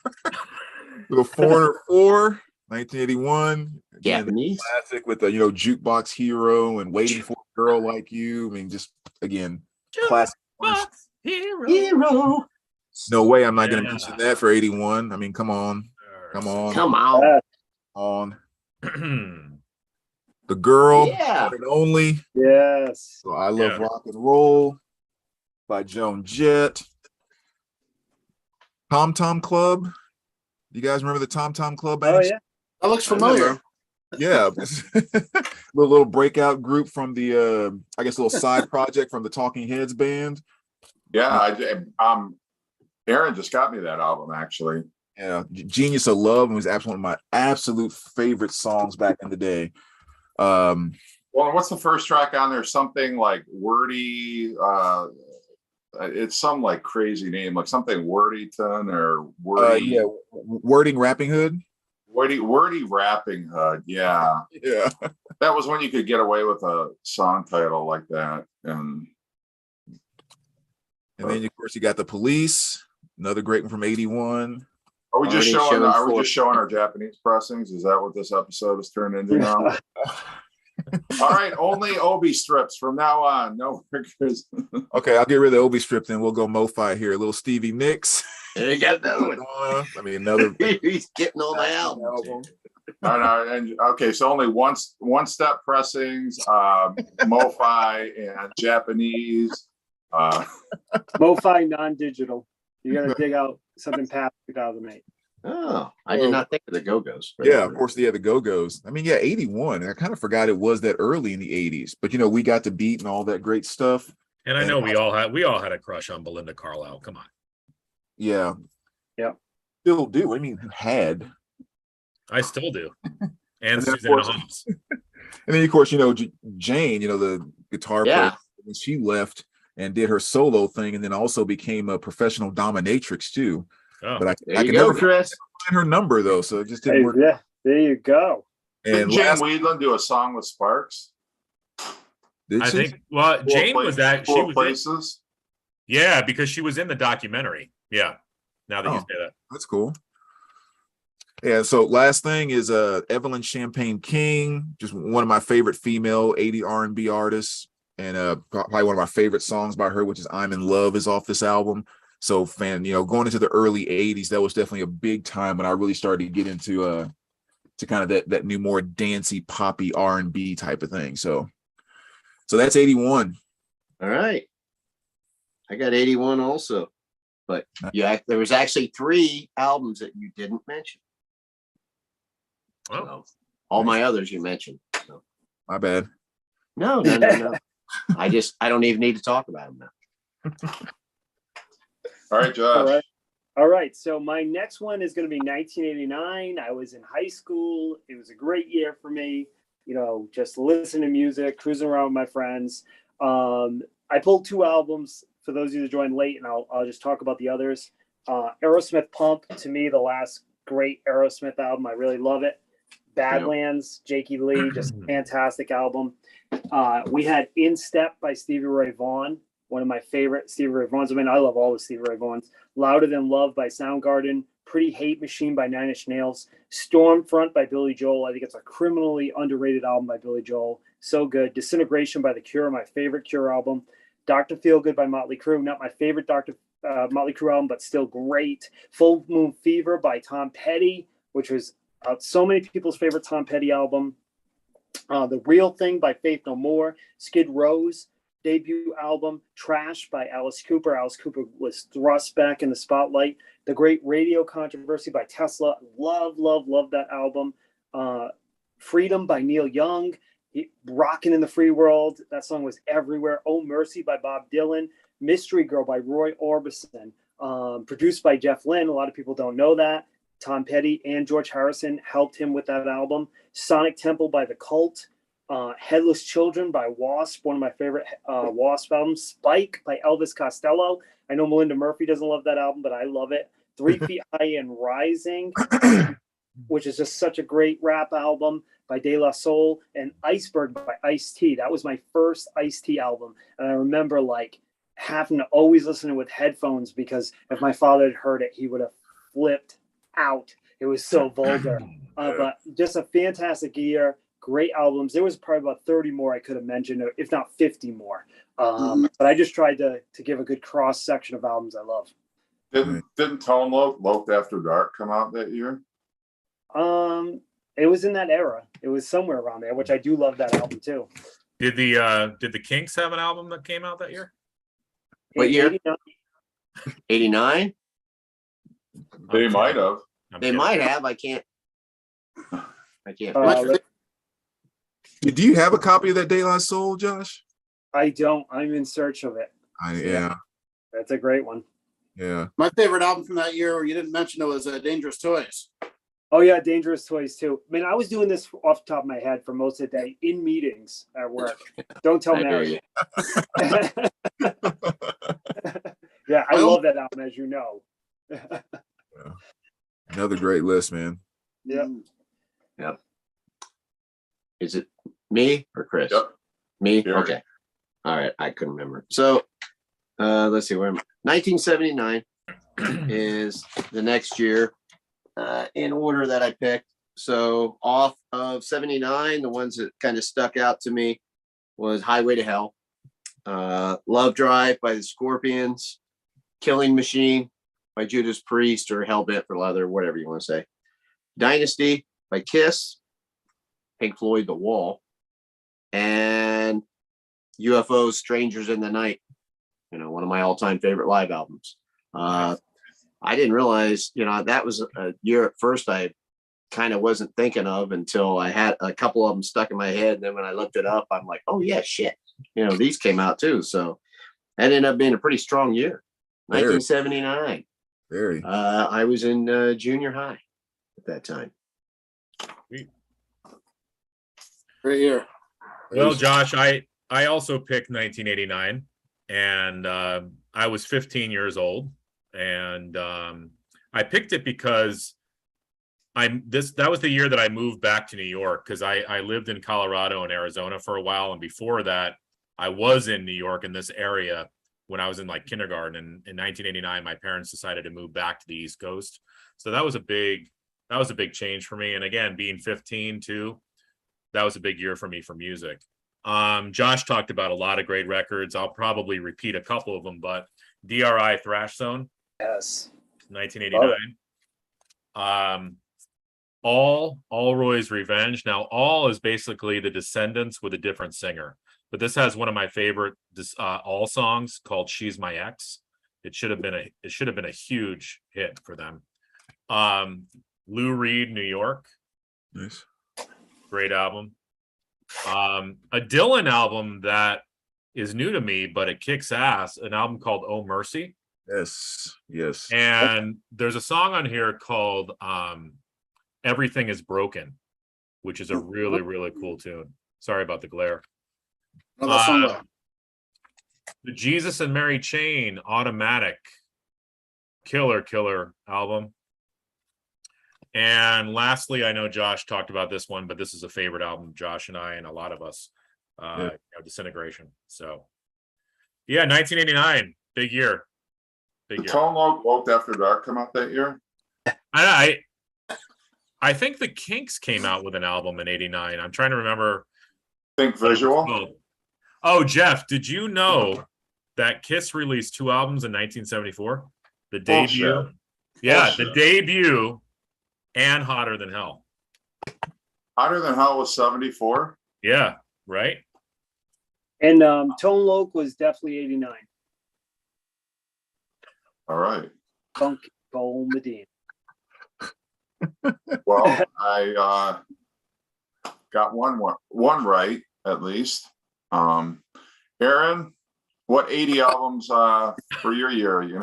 Little Foreigner 4, 1981. Japanese classic with the Jukebox Hero and Waiting for a Girl Like You. I mean, just again, classic. Hero. No way I'm not going to mention that for 81. I mean, come on. The Girl, One and Only. Yes. So I Love Rock and Roll by Joan Jett. Tom Tom Club. You guys remember the Tom Tom Club? Oh yeah, that looks familiar. Yeah, little breakout group from the I guess a little side project from the Talking Heads band. Yeah, Aaron just got me that album actually. Yeah, Genius of Love was one of my absolute favorite songs back in the day. Well, what's the first track on there? Something like Wordy. It's some like crazy name, like something Wordyton or Wordy. Wording Rapping Hood. Wordy Rapping Hood. Yeah. That was when you could get away with a song title like that, and then of course you got The Police, another great one from 81. Are we just showing our Japanese pressings? Is that what this episode has turned into now? All right, only Obi strips from now on. No records. Okay, I'll get rid of the Obi strip, then we'll go Mo-Fi here. A little Stevie Nicks. There you got another one. I mean, another. He's getting on the album. No, and okay, so only one step pressings, Mo-Fi and Japanese. Mo-Fi non-digital. You got to dig out something past 2008. Oh, I did not think of the Go-Go's. Yeah, of course, the Go-Go's. I mean, 81. I kind of forgot it was that early in the 80s. But we got the beat and all that great stuff. And I know we all had a crush on Belinda Carlisle. Come on. Yeah. Yeah. Still do. I mean, had. I still do. And Susanna Holmes. And then of course, Jane, the guitar player, when she left and did her solo thing, and then also became a professional dominatrix too. Oh, but I can never find her number though, so it just didn't work. Yeah, there you go. And Jane Weedland do a song with Sparks? I think. Well, Jane was that she was places. Yeah, because she was in the documentary. Yeah. Now that you say that, that's cool. Yeah. So last thing is Evelyn Champagne King, just one of my favorite female 80 R&B artists, and probably one of my favorite songs by her, which is "I'm in Love," is off this album. So, going into the early 80s, that was definitely a big time when I really started to get into to kind of that new, more dancey, poppy R&B type of thing. So that's 81. All right. I got 81 also. But there was actually 3 albums that you didn't mention. Oh. So, all my others you mentioned. So. My bad. No. I don't even need to talk about them now. All right, Josh. All right. So my next one is going to be 1989. I was in high school. It was a great year for me. Just listening to music, cruising around with my friends. I pulled 2 albums for those of you that joined late, and I'll just talk about the others. Aerosmith Pump, to me, the last great Aerosmith album. I really love it. Badlands, Jakey Lee, just fantastic album. We had In Step by Stevie Ray Vaughan, one of my favorite Stevie Ray Vaughans. I mean, I love all the Stevie Ray Vaughans. Louder Than Love by Soundgarden, Pretty Hate Machine by Nine Inch Nails, Stormfront by Billy Joel. I think it's a criminally underrated album by Billy Joel. So good. Disintegration by The Cure, my favorite Cure album. Dr. Feelgood by Motley Crue, not my favorite Motley Crue album, but still great. Full Moon Fever by Tom Petty, which was so many people's favorite Tom Petty album. The Real Thing by Faith No More. Skid Row's debut album. Trash by Alice Cooper. Alice Cooper was thrust back in the spotlight. The Great Radio Controversy by Tesla. Love that album. Freedom by Neil Young. Rockin' in the Free World. That song was everywhere. Oh Mercy by Bob Dylan. Mystery Girl by Roy Orbison. Produced by Jeff Lynne. A lot of people don't know that. Tom Petty and George Harrison helped him with that album. Sonic Temple by The Cult. Headless Children by Wasp, one of my favorite Wasp albums. Spike by Elvis Costello. I know Melinda Murphy doesn't love that album, but I love it. 3 Feet High and Rising, which is just such a great rap album by De La Soul. And Iceberg by Ice-T. That was my first Ice-T album. And I remember like having to always listen with headphones because if my father had heard it, he would have flipped out. It was so vulgar. But just a fantastic year. Great albums. There was probably about 30 more I could have mentioned, if not 50 more. But I just tried to give a good cross section of albums I love. Didn't Tone Loc After Dark come out that year? It was in that era. It was somewhere around there, which I do love that album too. Did the Kinks have an album that came out that year? What year? 89? They might have. They might have. I can't. Do you have a copy of that De La Soul, Josh? I don't. I'm in search of it. Yeah. That's a great one. Yeah. My favorite album from that year, you didn't mention it, was Dangerous Toys. Oh yeah, Dangerous Toys too. I mean, I was doing this off the top of my head for most of the day in meetings at work. Don't tell Mary. Yeah, I love that album, as you know. Yeah. Another great list, man. Yep. Yep. Is it me or Chris? Yep. Me? Sure. Okay. All right. I couldn't remember. So let's see. Where am I? 1979 is the next year in order that I picked. So off of 79, the ones that kind of stuck out to me was Highway to Hell, Love Drive by the Scorpions, Killing Machine by Judas Priest or Hellbent for Leather, whatever you want to say, Dynasty by Kiss, Pink Floyd, The Wall, and UFO's Strangers in the Night, one of my all-time favorite live albums. I didn't realize, that was a year at first I kind of wasn't thinking of until I had a couple of them stuck in my head. And then when I looked it up, I'm like, oh yeah, shit. These came out too. So that ended up being a pretty strong year. 1979. Very. I was in junior high at that time. Great year. Well, Josh, I also picked 1989, and I was 15 years old, and I picked it because that was the year that I moved back to New York, because I lived in Colorado and Arizona for a while, and before that, I was in New York in this area when I was in like kindergarten. And in 1989, my parents decided to move back to the East Coast, so that was a big change for me. And again, being 15 too, that was a big year for me for music. Josh talked about a lot of great records. I'll probably repeat a couple of them, but DRI Thrash Zone. Yes. 1989. Allroy's Revenge. Now, All is basically the Descendants with a different singer, but this has one of my favorite All songs called She's My Ex. It should have been a huge hit for them. Lou Reed, New York. Nice. Great album. A Dylan album that is new to me, but it kicks ass. An album called Oh Mercy. Yes. And there's a song on here called Everything Is Broken, which is a really, really cool tune. Sorry about the glare. The Jesus and Mary Chain Automatic killer album. And lastly, I know Josh talked about this one, but this is a favorite album, Josh and I, and a lot of us, Disintegration. So yeah, 1989, big year. Big year. Tone Loc Woke After Dark come out that year? I think the Kinks came out with an album in '89. I'm trying to remember. Think Visual? Oh, Jeff, did you know that Kiss released 2 albums in 1974? The debut. Bullshit. Yeah, Bullshit. the debut and Hotter Than Hell. Hotter Than Hell was 74? Yeah, right? And Tone Loc was definitely 89. All right. Funky Cole Medina. Well, I got one right at least. Aaron, what 80 albums for your year are you?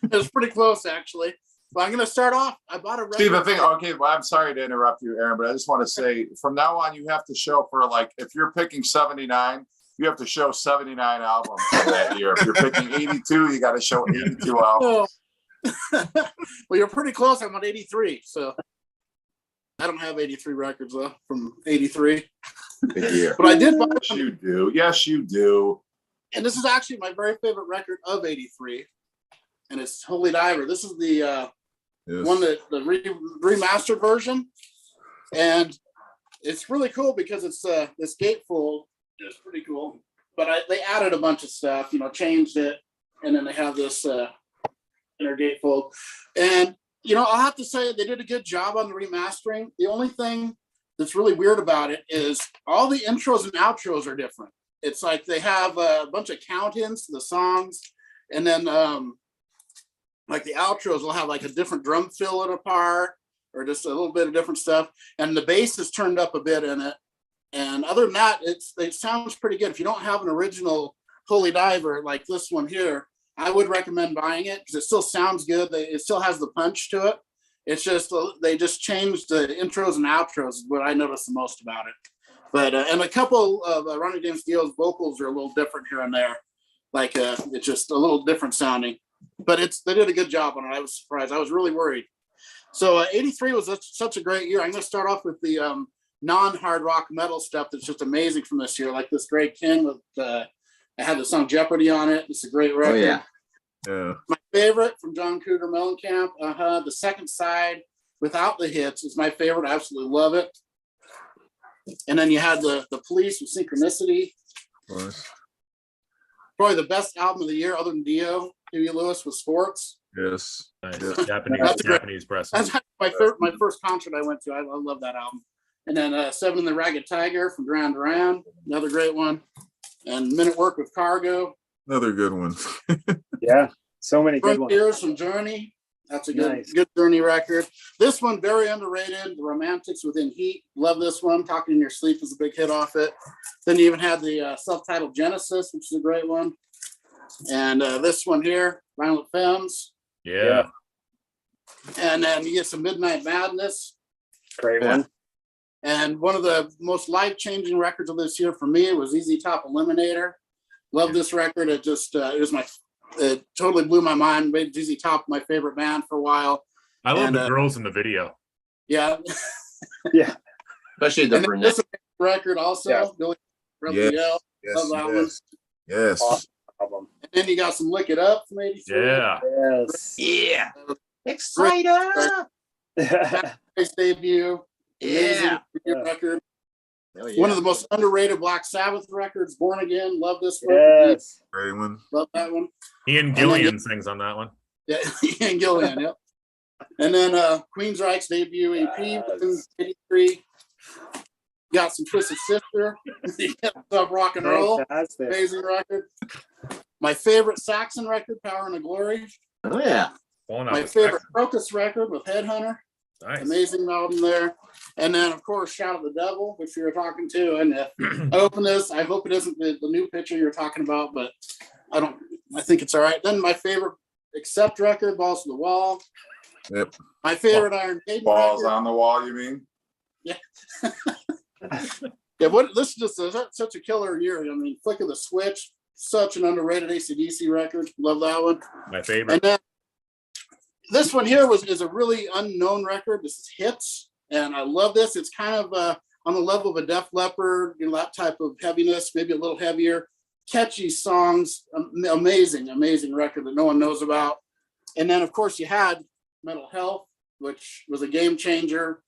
It was pretty close, actually. Well, I'm going to start off. I bought a record. See, the thing, okay, well, I'm sorry to interrupt you, Aaron, but I just want to say from now on, you have to show for like, if you're picking 79, you have to show 79 albums for that year. If you're picking 82, you got to show 82 albums. Well, you're pretty close. I'm on 83. So I don't have 83 records though from 83. Big year. But I did buy Yes, you do. Yes, you do. and this is actually my very favorite record of 83. And it's Holy Diver. This is the one that the remastered version. And it's really cool because it's this gatefold is pretty cool. But they added a bunch of stuff, changed it, and then they have this inner gatefold. And I'll have to say they did a good job on the remastering. The only thing that's really weird about it is all the intros and outros are different. It's like they have a bunch of count-ins to the songs, and then like the outros will have like a different drum fill in a part, or just a little bit of different stuff. And the bass is turned up a bit in it. And other than that, it sounds pretty good. If you don't have an original Holy Diver like this one here, I would recommend buying it because it still sounds good. It still has the punch to it. It's just they just changed the intros and outros is what I noticed the most about it. But and a couple of Ronnie James Dio's vocals are a little different here and there. Like it's just a little different sounding. But they did a good job on it. I was surprised. I was really worried. So 83 was such a great year. I'm going to start off with the non-hard rock metal stuff that's just amazing from this year, like this Great King with I had the song Jeopardy on it. It's a great record. Oh, Yeah. My favorite from John Cougar Mellencamp, the second side without the hits is my favorite. I absolutely love it. And then you had the Police with Synchronicity. Nice. Probably the best album of the year other than Dio, Huey Lewis with Sports. Yes. Nice. Yeah. Japanese press. That's my first concert I went to. I love that album. And then Seven in the Ragged Tiger from Duran Duran, another great one. And Minute Work with Cargo. Another good one. Yeah, so many good ones. Frontiers from Journey. That's a good Nice. good Journey record. This one, very underrated. The Romantics Within Heat. Love this one. Talking in Your Sleep is a big hit off it. Then you even had the self-titled Genesis, which is a great one. And this one here, Violent Femmes. Yeah. And then you get some Midnight Madness. Great one. And one of the most life-changing records of this year for me was ZZ Top Eliminator. Love this record. It just it totally blew my mind. Made ZZ Top my favorite band for a while. I love the girls in the video. Yeah. Yeah. Especially the brunette. This record also. Yeah. Billy Yes. Yell. Yes. Love that one. Yes. Awesome album. And then you got some Lick It Up from 83. Yeah. Yes. Yeah. Exciter. His debut. Yeah. Amazing record. Oh, yeah. One of the most underrated Black Sabbath records, Born Again. Love this record. Yes. Great one. Love that one. Ian Gillian sings on that one. Yeah, Ian Gillian, yep. And then Queensryche's debut EP in 83. Got some Twisted Sister. Love Rock and Roll. Fantastic. Amazing record. My favorite Saxon record, Power and the Glory. Oh, yeah. Pulling out My the favorite Crocus record with Headhunter. Nice. Amazing album there. And then, of course, Shout at the Devil, which you were talking to. And I open this. I hope it isn't the new picture you're talking about, but I think it's all right. Then my favorite Accept record, Balls to the Wall. Yep. My favorite Iron Maiden Balls record. on the wall, you mean? Yeah. This is just such a killer year. I mean, Flick of the Switch, such an underrated AC/DC record. Love that one. My favorite. And then this one here is a really unknown record. This is Hits, and I love this. It's kind of on the level of a Def Leppard, that type of heaviness, maybe a little heavier, catchy songs, amazing record that no one knows about. And then, of course, you had Mental Health, which was a game changer,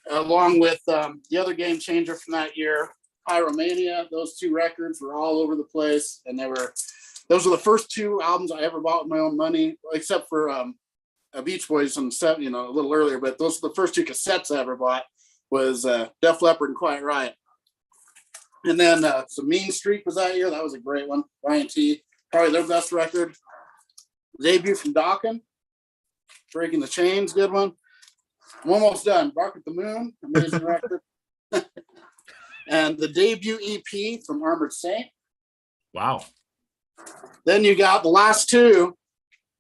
along with the other game changer from that year, Pyromania. Those two records were all over the place, and those were the first two albums I ever bought with my own money, except for Beach Boys on a little earlier. But those are the first two cassettes I ever bought. Was Def Leppard and Quiet Riot. And then some Mean Streak was that year. That was a great one. Ryan T, probably their best record. Debut from Dokken, Breaking the Chains, good one. I'm almost done. Bark at the Moon, amazing record. And the debut EP from Armored Saint. Wow. Then you got the last two,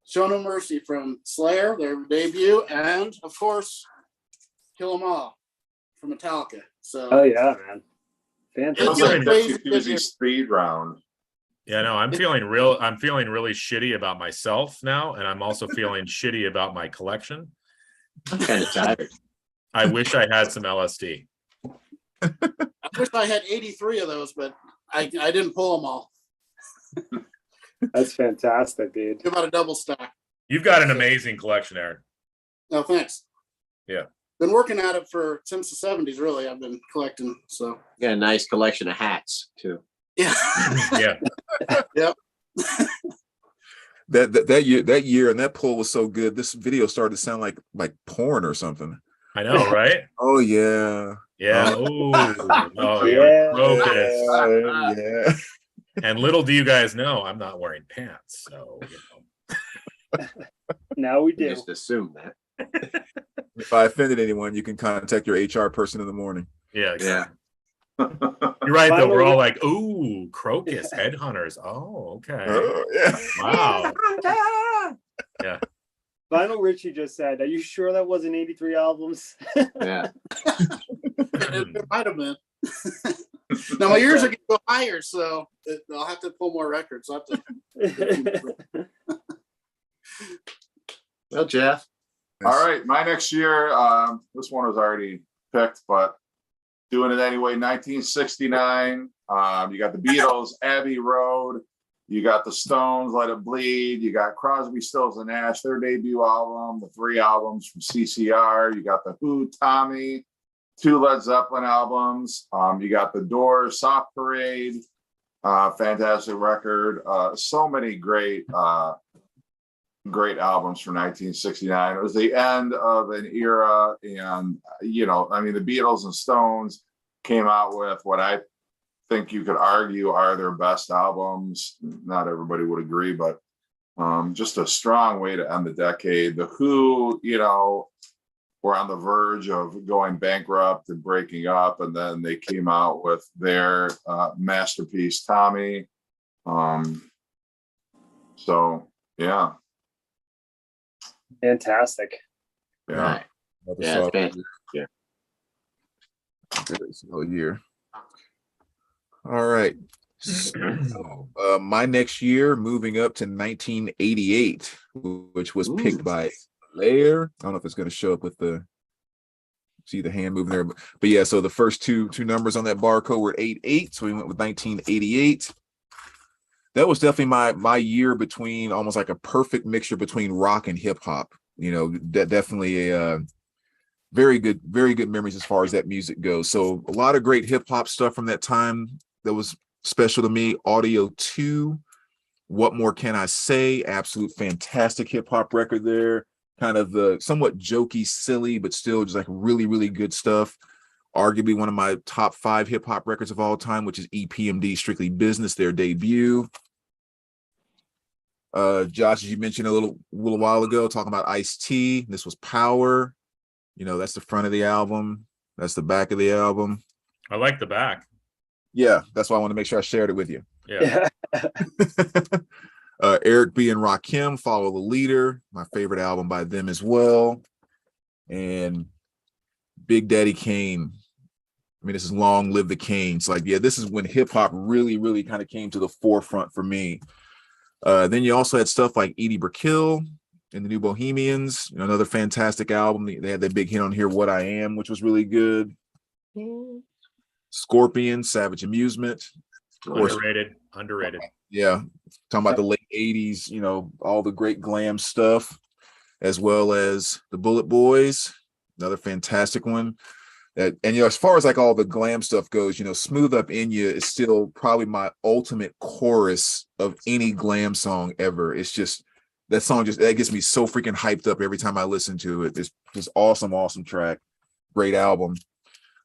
Show No Mercy from Slayer, their debut, and of course, Kill 'Em All from Metallica. So, Oh yeah, man, It was fantastic. like Jacuzzi speed round. Yeah, no, I'm feeling really shitty about myself now, and I'm also feeling shitty about my collection. I'm kind of tired. I wish I had some LSD. I wish I had 83 of those, but I didn't pull them all. That's fantastic, dude. About a double stack. You've got an amazing collection, Aaron. No, thanks. Yeah. Been working at it since the 70s, really. I've been collecting, so. Got a nice collection of hats too. Yeah. Yeah. Yep. That year and that poll was so good. This video started to sound like porn or something. I know, right? Oh yeah. Yeah. Oh Yeah. Focus. Yeah. And little do you guys know, I'm not wearing pants. So, Now we do. Just assume that. If I offended anyone, you can contact your HR person in the morning. Yeah. Exactly. Yeah. You're right, though. We're Finally- all like, ooh, crocus, headhunters. Oh, okay. Oh, yeah. Wow. Vinyl Richie just said, "Are you sure that wasn't 83 albums?" Yeah. It might have been. Now, my years are going to go higher, so I'll have to pull more records. I'll have to. Well, Jeff. All right, my next year, this one was already picked, but doing it anyway. 1969. You got the Beatles, Abbey Road. You got the Stones, Let It Bleed. You got Crosby, Stills and Nash, their debut album. The 3 albums from CCR. You got the Who, Tommy. 2 Led Zeppelin albums. You got the Doors, Soft Parade. Fantastic record. So many great albums from 1969. It was the end of an era, and the Beatles and Stones came out with what I think you could argue are their best albums. Not everybody would agree, but just a strong way to end the decade. The Who, were on the verge of going bankrupt and breaking up, and then they came out with their masterpiece, Tommy. So yeah. Fantastic. Yeah. Right. Yeah, it's been, yeah. All year. All right. So, my next year, moving up to 1988, which was picked by Lair. I don't know if it's going to show up with see the hand moving there, but yeah. So the first two numbers on that barcode were 88. So we went with 1988. That was definitely my year between, almost like a perfect mixture between rock and hip hop. Definitely a very good memories as far as that music goes. So a lot of great hip hop stuff from that time that was special to me. Audio 2, What More Can I Say? Absolute fantastic hip hop record there. Kind of the somewhat jokey, silly, but still just like really, really good stuff. Arguably one of my top 5 hip hop records of all time, which is EPMD Strictly Business, their debut. Josh, as you mentioned a little while ago, talking about Ice-T, this was Power. That's the front of the album. That's the back of the album. I like the back. Yeah, that's why I want to make sure I shared it with you. Yeah. Eric B. and Rakim, Follow the Leader, my favorite album by them as well. And Big Daddy Kane. This is Long Live the Canes. This is when hip hop really, really kind of came to the forefront for me. Then you also had stuff like Edie Brickell, and the New Bohemians, another fantastic album. They had that big hit on here, What I Am, which was really good. Scorpion, Savage Amusement. Of course, Underrated. yeah. Talking about the late 80s, all the great glam stuff, as well as the Bullet Boys, another fantastic one. And as far as like all the glam stuff goes, Smooth Up In Ya is still probably my ultimate chorus of any glam song ever. It's just that song that gets me so freaking hyped up every time I listen to it. It's just awesome track. Great album.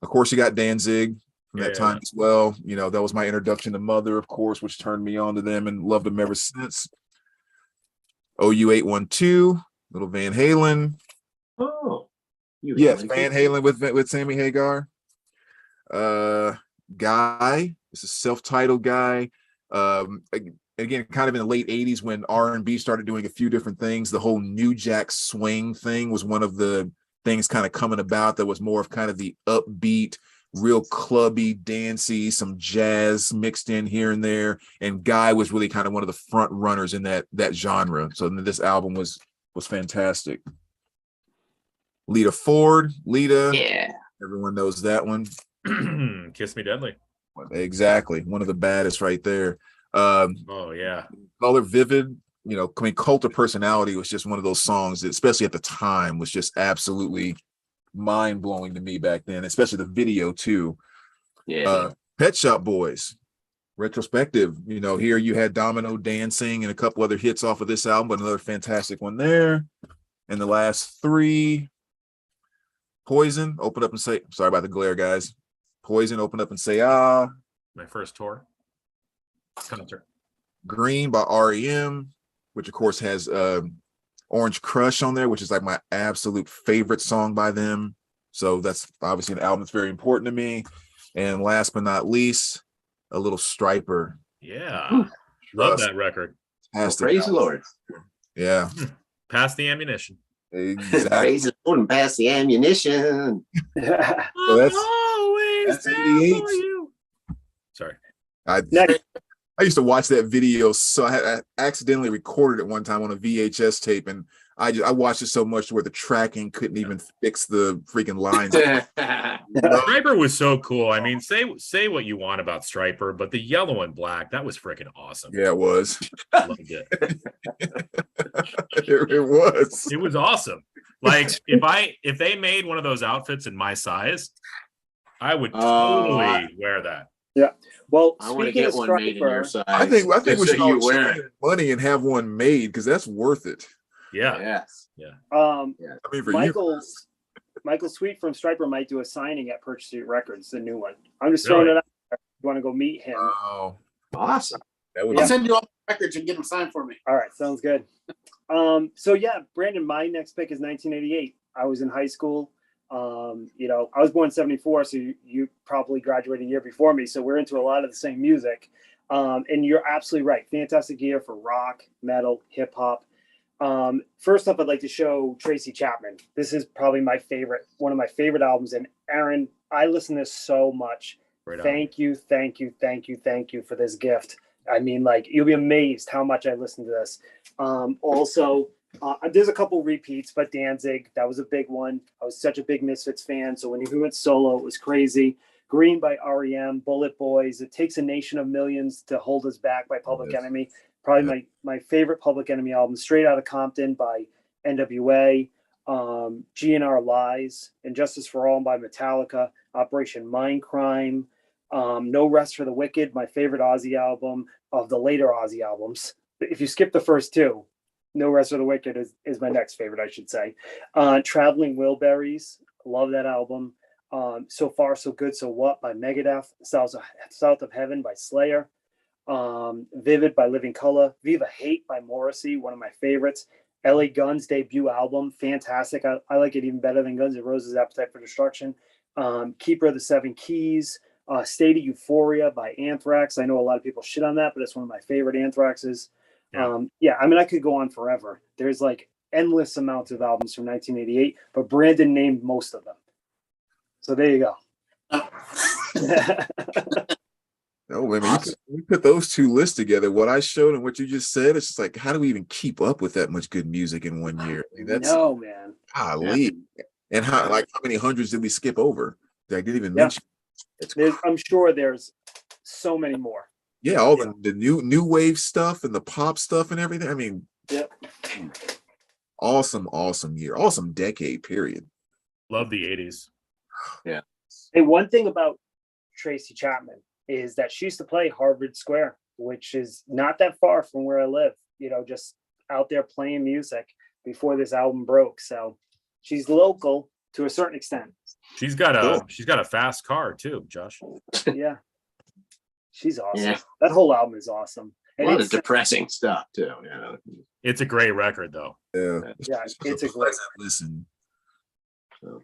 Of course, you got Danzig from that time as well. That was my introduction to Mother, of course, which turned me on to them and loved them ever since. OU812, little Van Halen. Oh. Yes, Van Halen with Sammy Hagar. Guy. It's a self-titled Guy. Again, kind of in the late 80s when R&B started doing a few different things. The whole New Jack Swing thing was one of the things kind of coming about that was more of kind of the upbeat, real clubby, dancey, some jazz mixed in here and there. And Guy was really kind of one of the front runners in that genre. So this album was fantastic. Lita Ford, Yeah. Everyone knows that one. Kiss Me Deadly. Exactly. One of the baddest right there. Oh yeah. Color Vivid, Cult of Personality was just one of those songs that, especially at the time, was just absolutely mind-blowing to me back then, especially the video too. Yeah. Pet Shop Boys, retrospective. Here you had Domino Dancing and a couple other hits off of this album, but another fantastic one there. And the last three, Poison, Open Up and Say, sorry about the glare, guys. Poison, Open Up and Say Ah. My first tour concert. Green by REM, which of course has Orange Crush on there, which is like my absolute favorite song by them. So that's obviously an album that's very important to me. And last but not least, a little Striper. Yeah. Love that record. Praise the Lord. Yeah. Pass the ammunition. Exactly. Praise the Lord and pass the ammunition. So that's 88. Sorry. I used to watch that video, so I accidentally recorded it one time on a VHS tape, and I watched it so much where the tracking couldn't even fix the freaking lines. Striper was so cool. I mean, say what you want about Striper, but the yellow and black, that was freaking awesome. Yeah, it was. Loved it. It was. It was awesome. Like if they made one of those outfits in my size, I would totally wear that. Yeah. Well, I want to get one made in your size. I think we should all wear spend money and have one made because that's worth it. Yeah. Yes. Yeah. I mean, for Michael Sweet from Striper might do a signing at Purchase Street Records, the new one. I'm just throwing it out there. You want to go meet him? Oh, awesome. I'll send you all the records and get them signed for me. All right, sounds good. So yeah, Brandon, my next pick is 1988. I was in high school. I was born in 74, so you probably graduated a year before me. So we're into a lot of the same music. And you're absolutely right. Fantastic year for rock, metal, hip hop. First up, I'd like to show Tracy Chapman. This is probably one of my favorite albums. And Aaron, I listen to this so much. Right on. Thank you for this gift. I mean, like, you'll be amazed how much I listen to this. Also, there's a couple repeats, but Danzig, that was a big one. I was such a big Misfits fan, so when he went solo, it was crazy. Green by REM, Bullet Boys, It Takes a Nation of Millions to Hold Us Back by Public Enemy. Probably my favorite Public Enemy album, Straight Outta Compton by NWA, GNR Lies, Injustice for All by Metallica, Operation Mindcrime, No Rest for the Wicked, my favorite Ozzy album of the later Ozzy albums. If you skip the first two, No Rest for the Wicked is my next favorite, I should say. Traveling Wilburys, love that album. So Far, So Good, So What by Megadeth, South of Heaven by Slayer, Vivid by Living Colour, Viva Hate by Morrissey, one of my favorites. LA Guns debut album, fantastic. I like it even better than Guns N' Roses' Appetite for Destruction. Keeper of the Seven Keys, State of Euphoria by Anthrax. I know a lot of people shit on that, but it's one of my favorite Anthraxes. I mean, I could go on forever. There's like endless amounts of albums from 1988, but Brandon named most of them. So there you go. Oh, man, Awesome. you put those two lists together, what I showed and what you just said, it's just like, how do we even keep up with that much good music in one year? I mean, that's No, man. golly. And how many hundreds did we skip over that I didn't even Yeah. mention? It's I'm sure there's so many more. yeah, all the new wave stuff and the pop stuff and everything. I mean, Yep. awesome year, awesome decade period. Love the 80s. Hey, one thing about Tracy Chapman is that she used to play Harvard Square, which is not that far from where I live, just out there playing music before this album broke. So she's local to a certain extent. She's got a fast car too, Josh. Yeah. She's awesome. Yeah. That whole album is awesome. A And lot of depressing stuff too. It's a great record though. Yeah, yeah, it's a great pleasant listen. So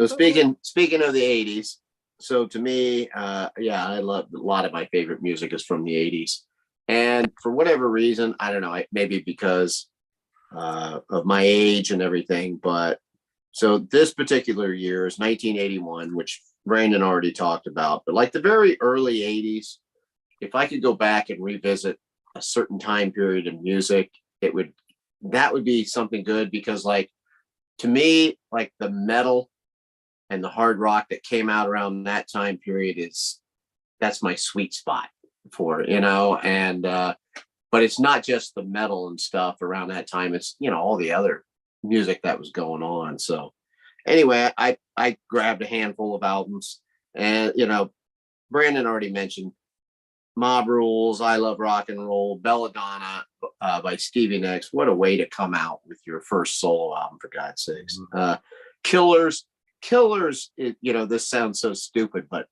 speaking of the 80s, so to me, I love a lot of my favorite music is from the 80s. And for whatever reason, I don't know, maybe because of my age and everything, but so this particular year is 1981, which Brandon already talked about, but like the very early 80s, if I could go back and revisit a certain time period in music, that would be something good, because like to me, like the metal and the hard rock that came out around that time period that's my sweet spot for, and but it's not just the metal and stuff around that time, it's all the other music that was going on. So anyway, I grabbed a handful of albums, and Brandon already mentioned Mob Rules, I Love Rock and Roll, Belladonna by Stevie Nicks. What a way to come out with your first solo album, for God's sakes. Killers, this sounds so stupid, but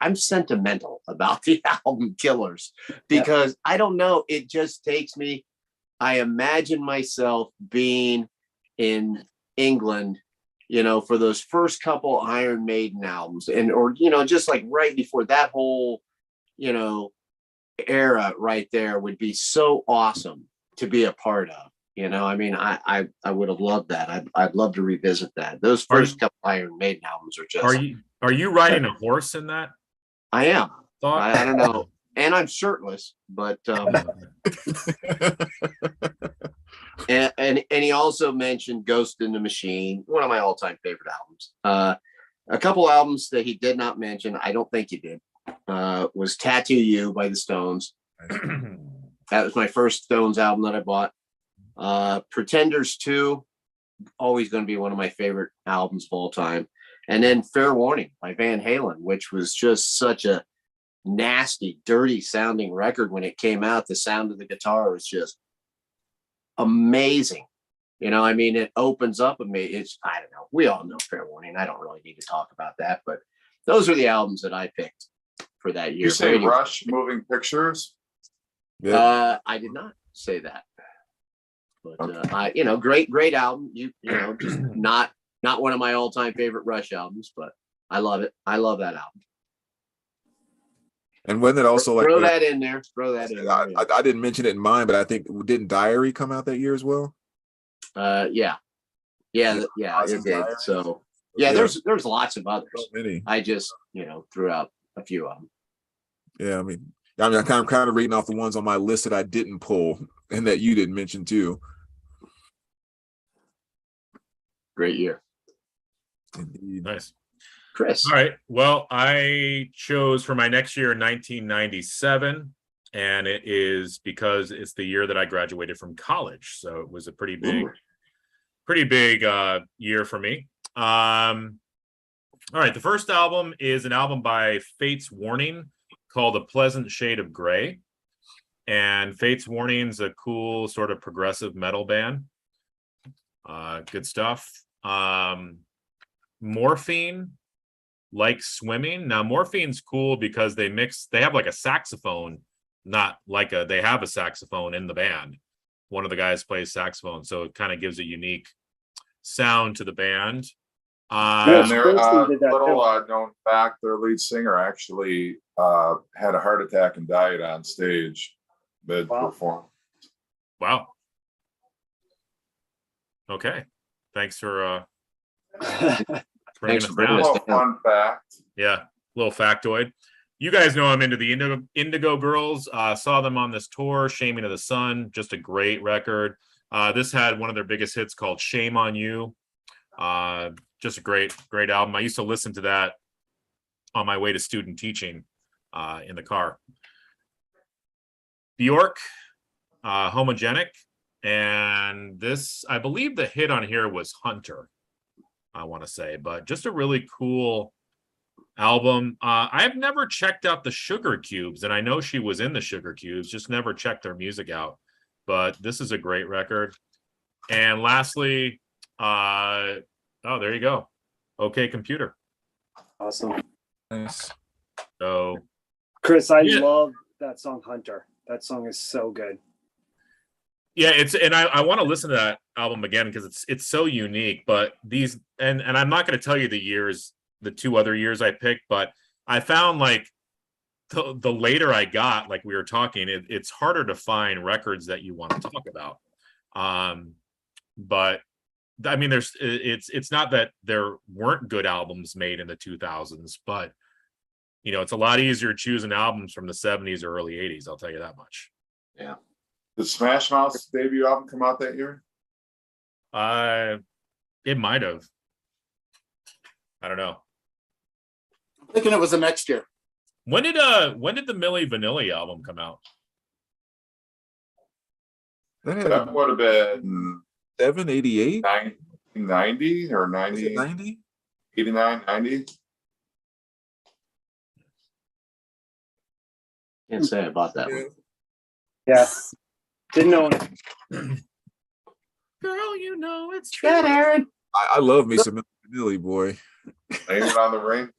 I'm sentimental about the album Killers, because I don't know, it just takes me, I imagine myself being in England, for those first couple Iron Maiden albums, or just like right before that whole, era right there would be so awesome to be a part of. I mean, I would have loved that. I'd love to revisit that. Those first couple Iron Maiden albums are just. Are you riding a horse in that? I am. Thought? I don't know, and I'm shirtless, but and he also mentioned Ghost in the Machine, one of my all-time favorite albums. A couple albums that he did not mention, I don't think he did, was Tattoo You by the Stones. That was my first Stones album that I bought. Pretenders 2, always going to be one of my favorite albums of all time. And then Fair Warning by Van Halen, which was just such a nasty, dirty sounding record when it came out. The sound of the guitar was just amazing. I mean, it opens up I don't know. We all know Fair Warning. I don't really need to talk about that, but those are the albums that I picked for that year. You say Rush Moving Pictures? I did not say that, but great album. Just not one of my all-time favorite Rush albums, but I love it. I love that album. And when it also throw that in there. I didn't mention it in mine, but I think didn't Diary come out that year as well? Yeah, it did. So there's lots of others. So many. I just threw out a few of them. Yeah, I mean, I'm kind of reading off the ones on my list that I didn't pull and that you didn't mention too. Great year. Indeed. Nice. Chris. All right. Well, I chose for my next year 1997, and it is because it's the year that I graduated from college. So it was a pretty big year for me. All right. The first album is an album by Fates Warning called A Pleasant Shade of Gray. And Fates Warning's a cool sort of progressive metal band. Good stuff. Morphine, Like Swimming. Now, Morphine's cool because they have like a saxophone, they have a saxophone in the band. One of the guys plays saxophone, so it kind of gives a unique sound to the band. And their little known fact, their lead singer actually had a heart attack and died on stage mid-performance. Wow. Okay. Thanks for Thanks for bringing us down. Fun fact. Yeah. little factoid. You guys know I'm into the Indigo Girls. Saw them on this tour, Shaming of the Sun. Just a great record. This had one of their biggest hits called Shame on You. Just a great album. I used to listen to that on my way to student teaching in the car. Bjork, Homogenic. And this, I believe the hit on here was Hunter, I want to say, but just a really cool album. I've never checked out the Sugar Cubes, and I know she was in the Sugar Cubes, just never checked their music out. But this is a great record. And lastly, oh, there you go. OK Computer. Awesome. Nice. So, Chris, I Yeah. love that song Hunter. That song is so good. yeah, I want to listen to that album again because it's so unique. But these and I'm not going to tell you the 2 other years I picked, but I found like the later I got, like we were talking, it's harder to find records that you want to talk about. But I mean, it's not that there weren't good albums made in the 2000s, but it's a lot easier choosing albums from the 70s or early 80s. I'll tell you that much. Yeah. Did Smash Mouth's debut album come out that year? It might have. I don't know. I'm thinking it was the next year. When did the Milli Vanilli album come out? That would have been 788, 90 or 90, 90. 89, 90. Can't say about that one. Yeah. Didn't know. Girl, it's true. Aaron. I love me some Millie, boy. Laying it on the ring.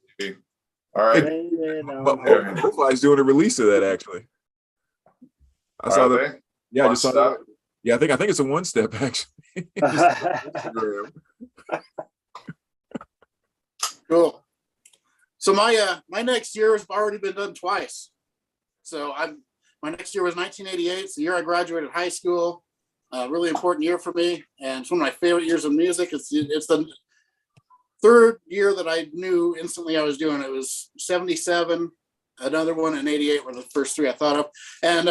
All right. But Butterfly's doing a release of that actually. I saw Are that. they? Yeah, I One just saw step? that. Yeah, I think it's a one step actually. Cool. So my next year has already been done twice. So my next year was 1988. It's the year I graduated high school. Really important year for me, and it's one of my favorite years of music. It's the third year that I knew instantly I was doing it. It was 77, another one, and 88 were the first 3 I thought of. And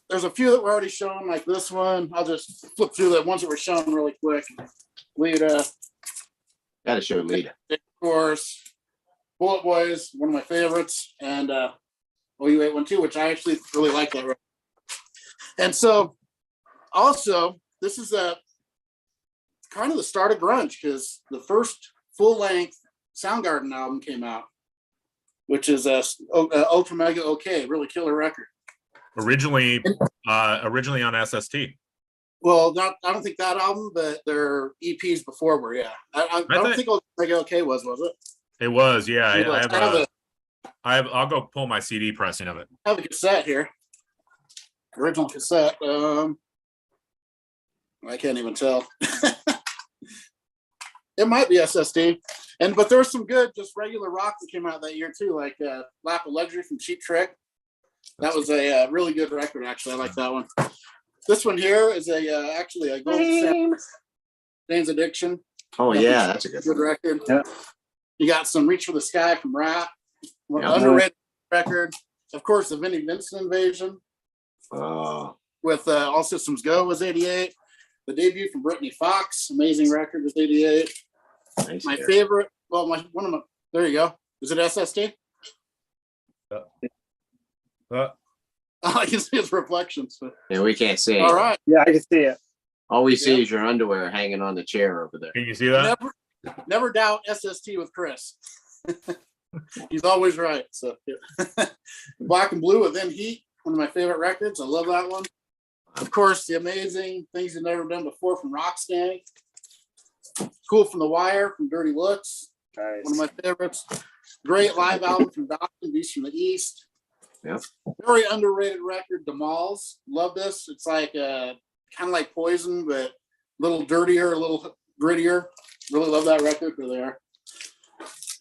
there's a few that were already shown, like this one. I'll just flip through the ones that were shown really quick. Lita, Gotta show Lita. of course, Bullet Boys, one of my favorites, and OU812, which I actually really like that record. And so, also, this is kind of the start of grunge, because the first full-length Soundgarden album came out, which is Ultra Mega OK, really killer record. Originally on SST. Well, I don't think that album, but their EPs before were, yeah. I don't think Ultra Mega OK was it? It was, yeah. It was. I'll go pull my CD pressing of it. I have a cassette here. Original cassette. I can't even tell. It might be SSD. But there was some good, just regular rock that came out that year too, like Lap of Luxury from Cheap Trick. That was a really good record, actually. I like that one. This one here is actually a gold Jane's Addiction. Oh yeah, that's a good one. record. Yeah. You got some Reach for the Sky from Rat. Yeah. Underrated record. Of course, the Vinnie Vincent Invasion Oh, with All Systems Go was 88. The debut from Brittany Fox, amazing record, was 88. nice. My favorite, well, there you go. Is it SSD? I can see its reflections. But, Yeah, we can't see. all right. Yeah, I can see it. All we see is your underwear hanging on the chair over there. Can you see that? Never doubt SST with Chris. He's always right. So yeah. Black and Blue with In Heat, one of my favorite records. I love that one. Of course, the amazing Things You've Never Done Before from Rocksteady. Cool from The Wire from Dirty Looks. Nice. One of my favorites. Great live album from Dawson, Beast from the East. Yep. Very underrated record, The Malls. Love this. It's like kind of like Poison, but a little dirtier, a little grittier. Really love that record for there.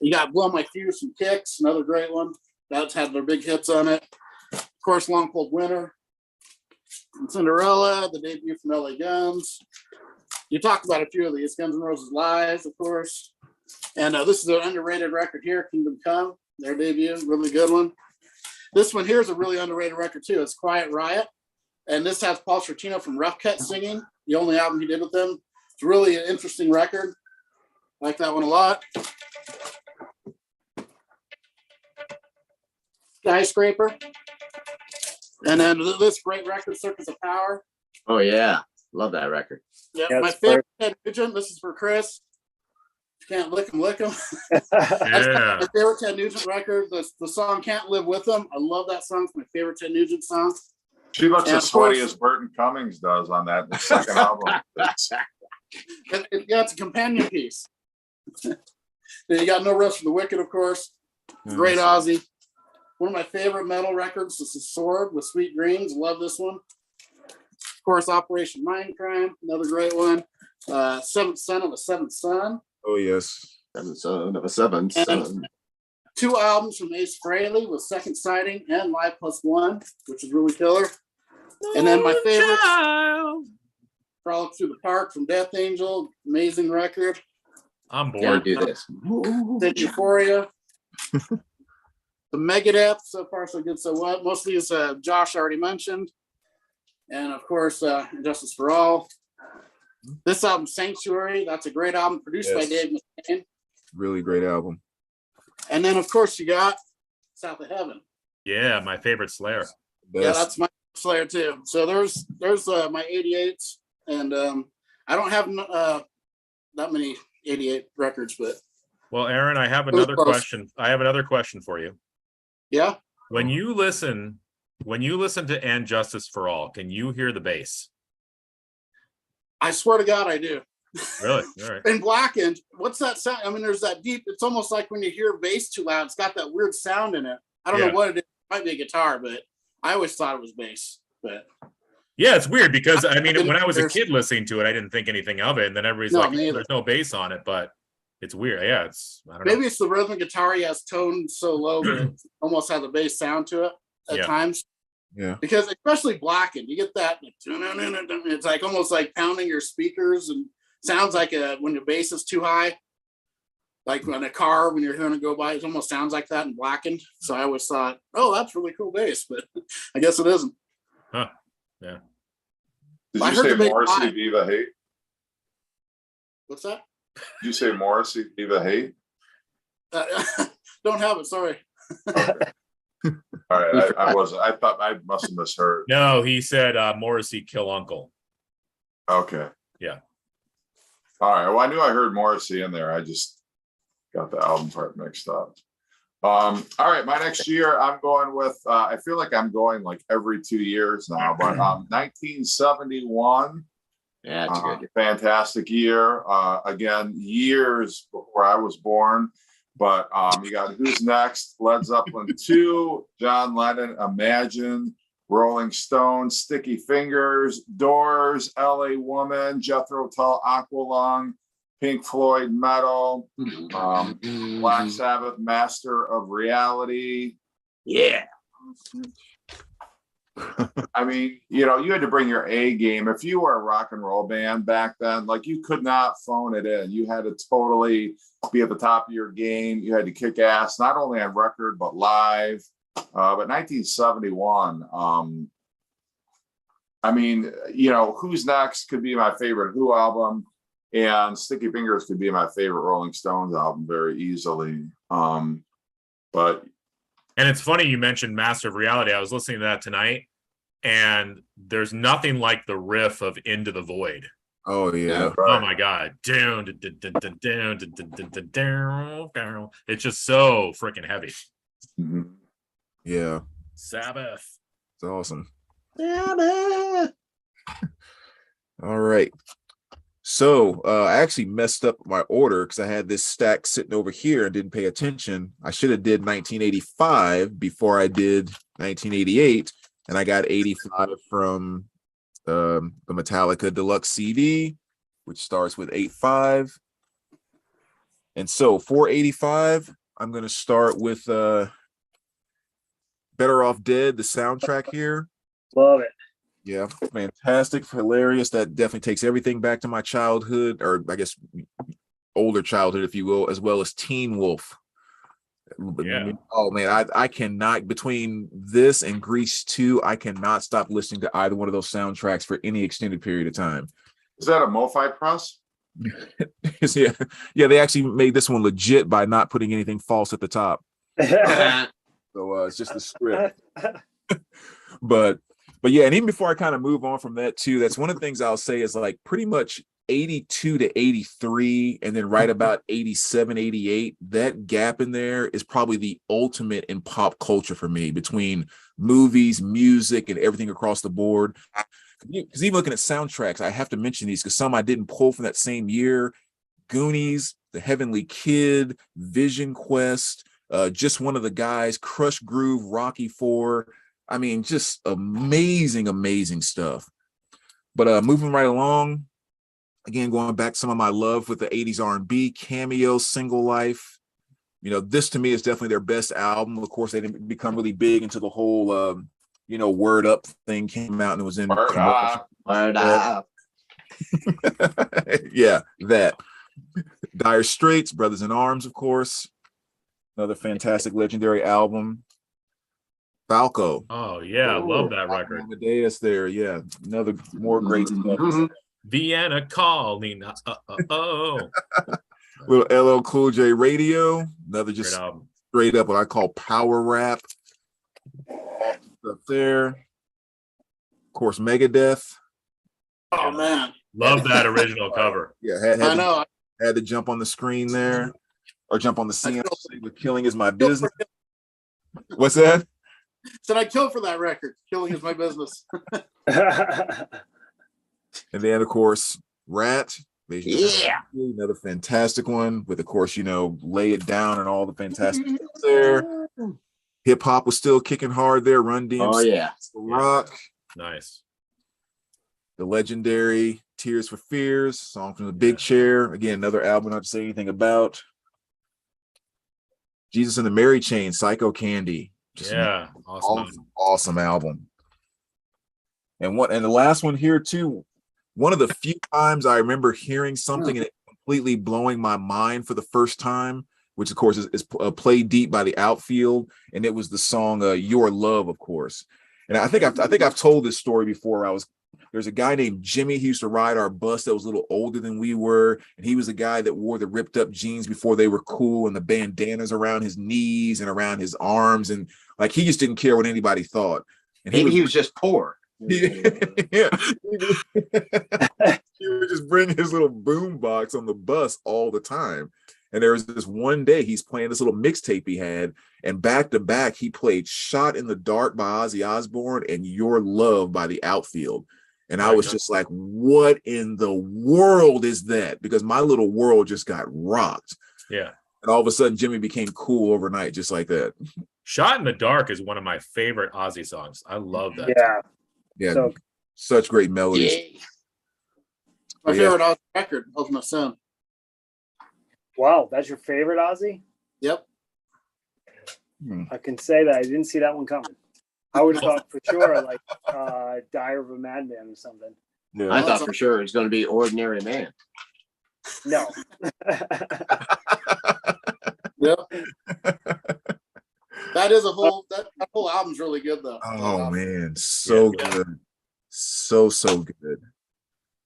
You got Blow My Fuse from Kicks, another great one. That's had their big hits on it. Of course, Long Cold Winter. And Cinderella, the debut from LA Guns. You talked about a few of these. Guns N' Roses Lies, of course. And this is an underrated record here, Kingdom Come. their debut, really good one. This one here is a really underrated record too. It's Quiet Riot. And this has Paul Sortino from Rough Cut singing, the only album he did with them. It's really an interesting record. I like that one a lot. Skyscraper. And then this great record, Circus of Power. Oh yeah, love that record. Yeah, Yeah, my it's favorite Ted Nugent. This is for Chris. You can't lick him, lick him. Yeah. My favorite Ted Nugent record. The song "Can't Live with Them." I love that song. It's my favorite Ted Nugent song. She looks And as of sweaty course- as Burton Cummings does on that second album. Yeah, it's a companion piece. Then you got No Rest for the Wicked, of course. Great Ozzy. One of my favorite metal records is The Sword with Sweet Dreams. Love this one. Of course, Operation Mindcrime, another great one. Seventh Son of a Seventh Son. Oh yes. Seventh son of a seventh son. 2 albums from Ace Frehley with Second Sighting and Live Plus One, which is really killer. And then my favorite, Frolic Through the Park from Death Angel, amazing record. I'm Yeah, bored. do this. Then Euphoria. The Megadeth, so far so good, so what? Most of these Josh already mentioned. And of course, Justice for All. This album, Sanctuary, that's a great album produced by Yes. Dave Mustaine. Really great album. And then, of course, you got South of Heaven. Yeah, my favorite Slayer. Yeah, Best. that's my Slayer too. So there's my 88s, and I don't have that many 88 records, but Well, Aaron, I have Really another close. question. I have another question for you. yeah, When you listen to And Justice for All, can you hear the bass? I swear to God, I do. Really? All right. And Blackened, what's that sound? I mean, there's that deep. It's almost like when you hear bass too loud. It's got that weird sound in it. I don't Yeah. know what it is. It might be a guitar, but I always thought it was bass. But Yeah, it's weird because I mean, didn't- when I was a there's- kid listening to it, I didn't think anything of it, and then everybody's No, like, me "Oh, either. "There's no bass on it," but it's weird. Yeah, it's I don't know. maybe it's the rhythm guitar. He has toned so low, but it almost has a bass sound to it at Yeah. times. Yeah. Because especially Blackened, you get that. It's like almost like pounding your speakers, and sounds like when the bass is too high. Like when a car, when you're hearing it go by, it almost sounds like that in Blackened. So I always thought, oh, that's really cool bass, but I guess it isn't. Huh? Yeah. Did I you heard say the big Morrissey vibe. Viva Hate? What's that? Did you say Morrissey Viva Hate? Don't have it. Sorry. All right, I wasn't. I thought I must have misheard. No, he said Morrissey kill Uncle. Okay. Yeah. All right. Well, I knew I heard Morrissey in there. I just got the album part mixed up. All right. My next year, I'm going with. I feel like I'm going like every 2 years now, but 1971. Yeah, it's good. Fantastic year. Again, years before I was born. But you got Who's Next, Led Zeppelin 2, John Lennon, Imagine, Rolling Stones, Sticky Fingers, Doors, LA Woman, Jethro Tull, Aqualung, Pink Floyd, Metal, Black Sabbath, Master of Reality. Yeah. I mean, you know, you had to bring your A game. If you were a rock and roll band back then, like you could not phone it in. You had to totally be at the top of your game. You had to kick ass, not only on record, but live. But 1971, I mean, you know, Who's Next could be my favorite Who album, and Sticky Fingers could be my favorite Rolling Stones album very easily. But And it's funny you mentioned Master of Reality. I was listening to that tonight, and there's nothing like the riff of Into the Void. Oh yeah. Oh my god. Down, down, down, down, down, down, down. It's just so freaking heavy. mhm. Yeah. Sabbath. It's awesome. All right. So I actually messed up my order because I had this stack sitting over here and didn't pay attention. I should have did 1985 before I did 1988, and I got 85 from the Metallica Deluxe CD, which starts with 85. And so for 85, I'm going to start with Better Off Dead, the soundtrack here. Love it. Yeah, fantastic, hilarious. That definitely takes everything back to my childhood, or I guess older childhood, if you will, as well as Teen Wolf. Yeah. Oh man, I cannot, between this and Grease 2, I cannot stop listening to either one of those soundtracks for any extended period of time. Is that a MoFi press? Yeah, yeah, they actually made this one legit by not putting anything false at the top. So it's just the script. but yeah, and even before I kind of move on from that too, that's one of the things I'll say is like pretty much 82 to 83 and then right about 87, 88, that gap in there is probably the ultimate in pop culture for me, between movies, music, and everything across the board. Because even looking at soundtracks, I have to mention these because some I didn't pull from that same year: Goonies, The Heavenly Kid, Vision Quest, Just One of the Guys, Crush Groove, Rocky 4. I mean, just amazing stuff. But moving right along, again, going back to some of my love with the 80s R&B, Cameo, Single Life. You know, this to me is definitely their best album. Of course, they didn't become really big until the whole, Word Up thing came out and it was in Word commercial. Up. Yeah, that. Dire Straits, Brothers in Arms, of course. Another fantastic, legendary album. Falco. Oh yeah, love that record. Amadeus there, yeah. Another more great stuff. Vienna calling. Oh. Little LL Cool J Radio. Another just Great album. straight up what I call power rap. Up there. Of course, Megadeth. Oh man, Love that original cover. Yeah, I know. had to jump on the screen there, or jump on the scene with "Killing Is My Business." What's that? Said I killed for that record. Killing is my business. And then, of course, Rat. Yeah. Another fantastic one with, of course, Lay It Down and all the fantastic stuff there. Hip hop was still kicking hard there. Run DMC. Oh yeah. Rock. Nice. The legendary Tears for Fears, song from the Big Chair. Again, another album not to say anything about. Jesus and the Mary Chain, Psycho Candy. Just Yeah. awesome album. And the last one here too. One of the few times I remember hearing something and it completely blowing my mind for the first time, which of course is Play Deep by the Outfield, and it was the song Your Love, of course. And I think I've told this story before. There's a guy named Jimmy. He used to ride our bus that was a little older than we were, and he was a guy that wore the ripped up jeans before they were cool, and the bandanas around his knees and around his arms, and like he just didn't care what anybody thought. And Maybe he was just poor. Yeah. He would just bring his little boom box on the bus all the time. And there was this one day he's playing this little mixtape he had, and back to back he played Shot in the Dark by Ozzy Osbourne and Your Love by the Outfield. And I was just like, what in the world is that? Because my little world just got rocked. Yeah. And all of a sudden Jimmy became cool overnight, just like that. Shot in the Dark is one of my favorite Ozzy songs. I love that. Yeah. Yeah. So, such great melodies. Yeah. My favorite Ozzy record, Ultimate Sin. wow, that's your favorite Ozzy? Yep. I can say that I didn't see that one coming. I would have thought for sure like Dire of a Madman or something. Yeah. I thought for sure it was going to be Ordinary Man. No. Yep. That whole album's really good though. Oh man, so good. So good.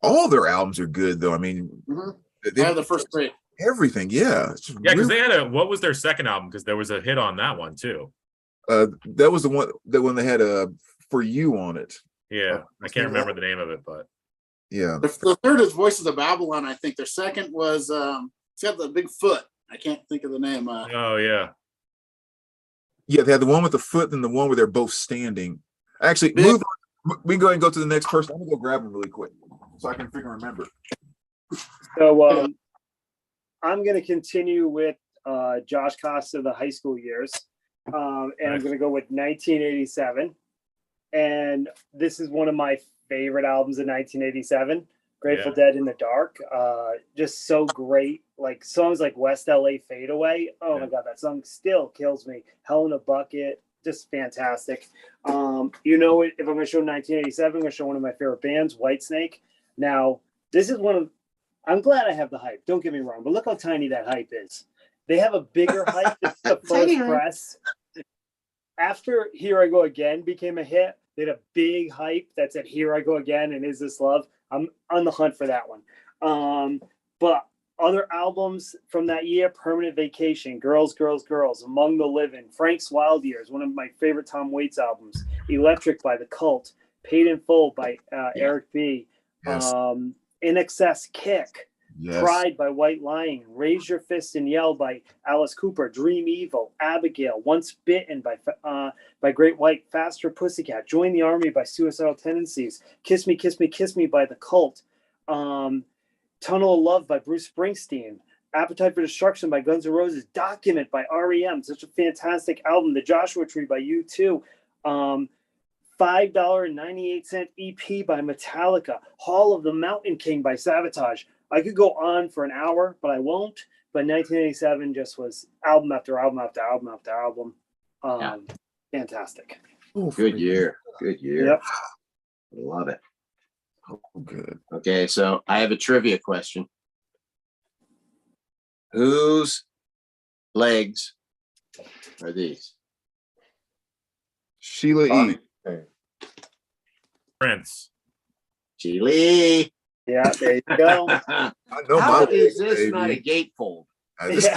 All their albums are good though. I mean, I have the first three. Everything, yeah. Because they had what was their second album? Because there was a hit on that one too. That was the one they had For You on it. Yeah, I can't remember the name of it, but yeah. The third is Voices of Babylon, I think. Their second was it's got the big foot. I can't think of the name. Oh yeah. Yeah, they had the one with the foot and the one where they're both standing. Actually, move on. We can go ahead and go to the next person. I'm gonna go grab them really quick so I can freaking remember. So I'm going to continue with Josh Costa, the high school years, and I'm going to go with 1987. And this is one of my favorite albums of 1987, Grateful Dead in the Dark. Just so great. Like songs like West LA Fade Away. Oh my God, that song still kills me. Hell in a Bucket. Just fantastic. If I'm going to show 1987, I'm going to show one of my favorite bands, Whitesnake. Now, this is I'm glad I have the hype. Don't get me wrong, but look how tiny that hype is. They have a bigger hype than the first press. After Here I Go Again became a hit, they had a big hype that said Here I Go Again and Is This Love? I'm on the hunt for that one. But other albums from that year, Permanent Vacation, Girls, Girls, Girls, Among the Living, Frank's Wild Years, one of my favorite Tom Waits albums, Electric by The Cult, Paid in Full by Eric B. Yes. In Excess, Kick, Yes. Pride by White Lion, Raise Your Fist and Yell by Alice Cooper, Dream Evil, Abigail, Once Bitten by Great White, Faster Pussycat, Join the Army by Suicidal Tendencies, Kiss Me, Kiss Me, Kiss Me by The Cult, Tunnel of Love by Bruce Springsteen, Appetite for Destruction by Guns N' Roses, Document by REM, such a fantastic album, The Joshua Tree by U2, $5.98 EP by Metallica, Hall of the Mountain King by Sabotage. I could go on for an hour, but I won't. But 1987 just was album after album after album after album. Fantastic. Oh, Good year. Good year. Yep. Love it. Oh, good. Okay, so I have a trivia question. Whose legs are these? Sheila E. Prince. Chile. Yeah, there you go. I know How my is legs, this not a baby. gatefold? I just-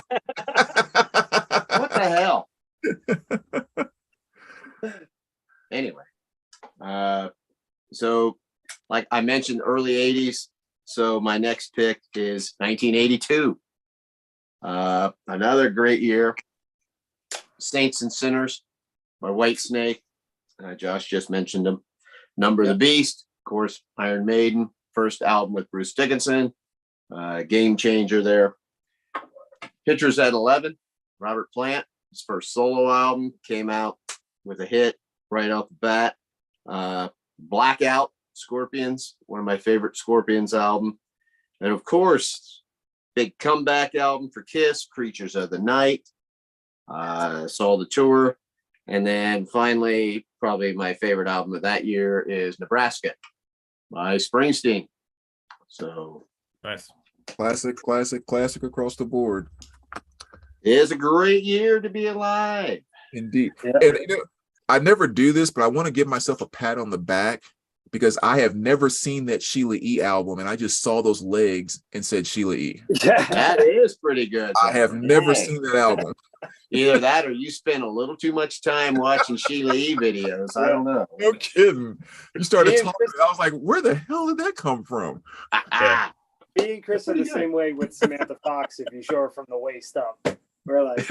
What the hell? Anyway, so like I mentioned, early 80s. So my next pick is 1982. Another great year. Saints and Sinners by Whitesnake. Josh just mentioned them. Number of the Beast, of course, Iron Maiden. First album with Bruce Dickinson. Game changer there. Pictures at 11. Robert Plant, his first solo album, came out with a hit right off the bat. Blackout, Scorpions, one of my favorite Scorpions album. And of course, big comeback album for Kiss, Creatures of the Night. Saw the tour. And then finally, probably my favorite album of that year is Nebraska by Springsteen. So Nice. Classic across the board. it is a great year to be alive. Indeed. Yeah. And you know, I never do this, but I want to give myself a pat on the back because I have never seen that Sheila E. album, and I just saw those legs and said Sheila E. That is pretty good. I have never Hey, seen that album. either that or you spend a little too much time watching Sheila E. videos. I don't know. No kidding. You started Yeah, talking, I was like, where the hell did that come from? Yeah. Me and Chris are the Pretty good. same way with Samantha Fox if you show her from the waist up. We're like,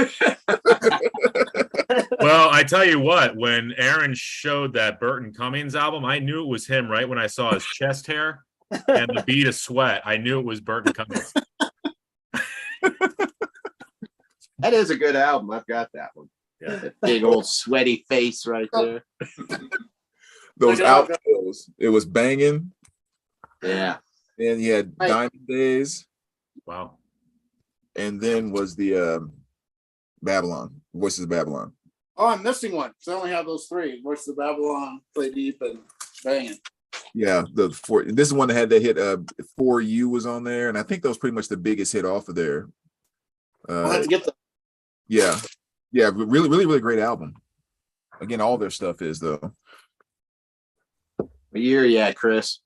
Well, I tell you what, when Aaron showed that Burton Cummings album, I knew it was him right when I saw his chest hair and the bead of sweat. I knew it was Burton Cummings. That is a good album. I've got that one. Yeah. That big old sweaty face right there. Those I know. outros, it was banging. Yeah. And you had Right. Diamond Days, Wow. and then was the Babylon, Voices of Babylon. Oh, I'm missing one. So I only have those three. Voice of Babylon, Play Deep, and Banging. Yeah, this is one that had that hit. For You was on there, and I think that was pretty much the biggest hit off of there. I'll have to get the Yeah, really great album. Again, all their stuff is though. What year you at, Chris?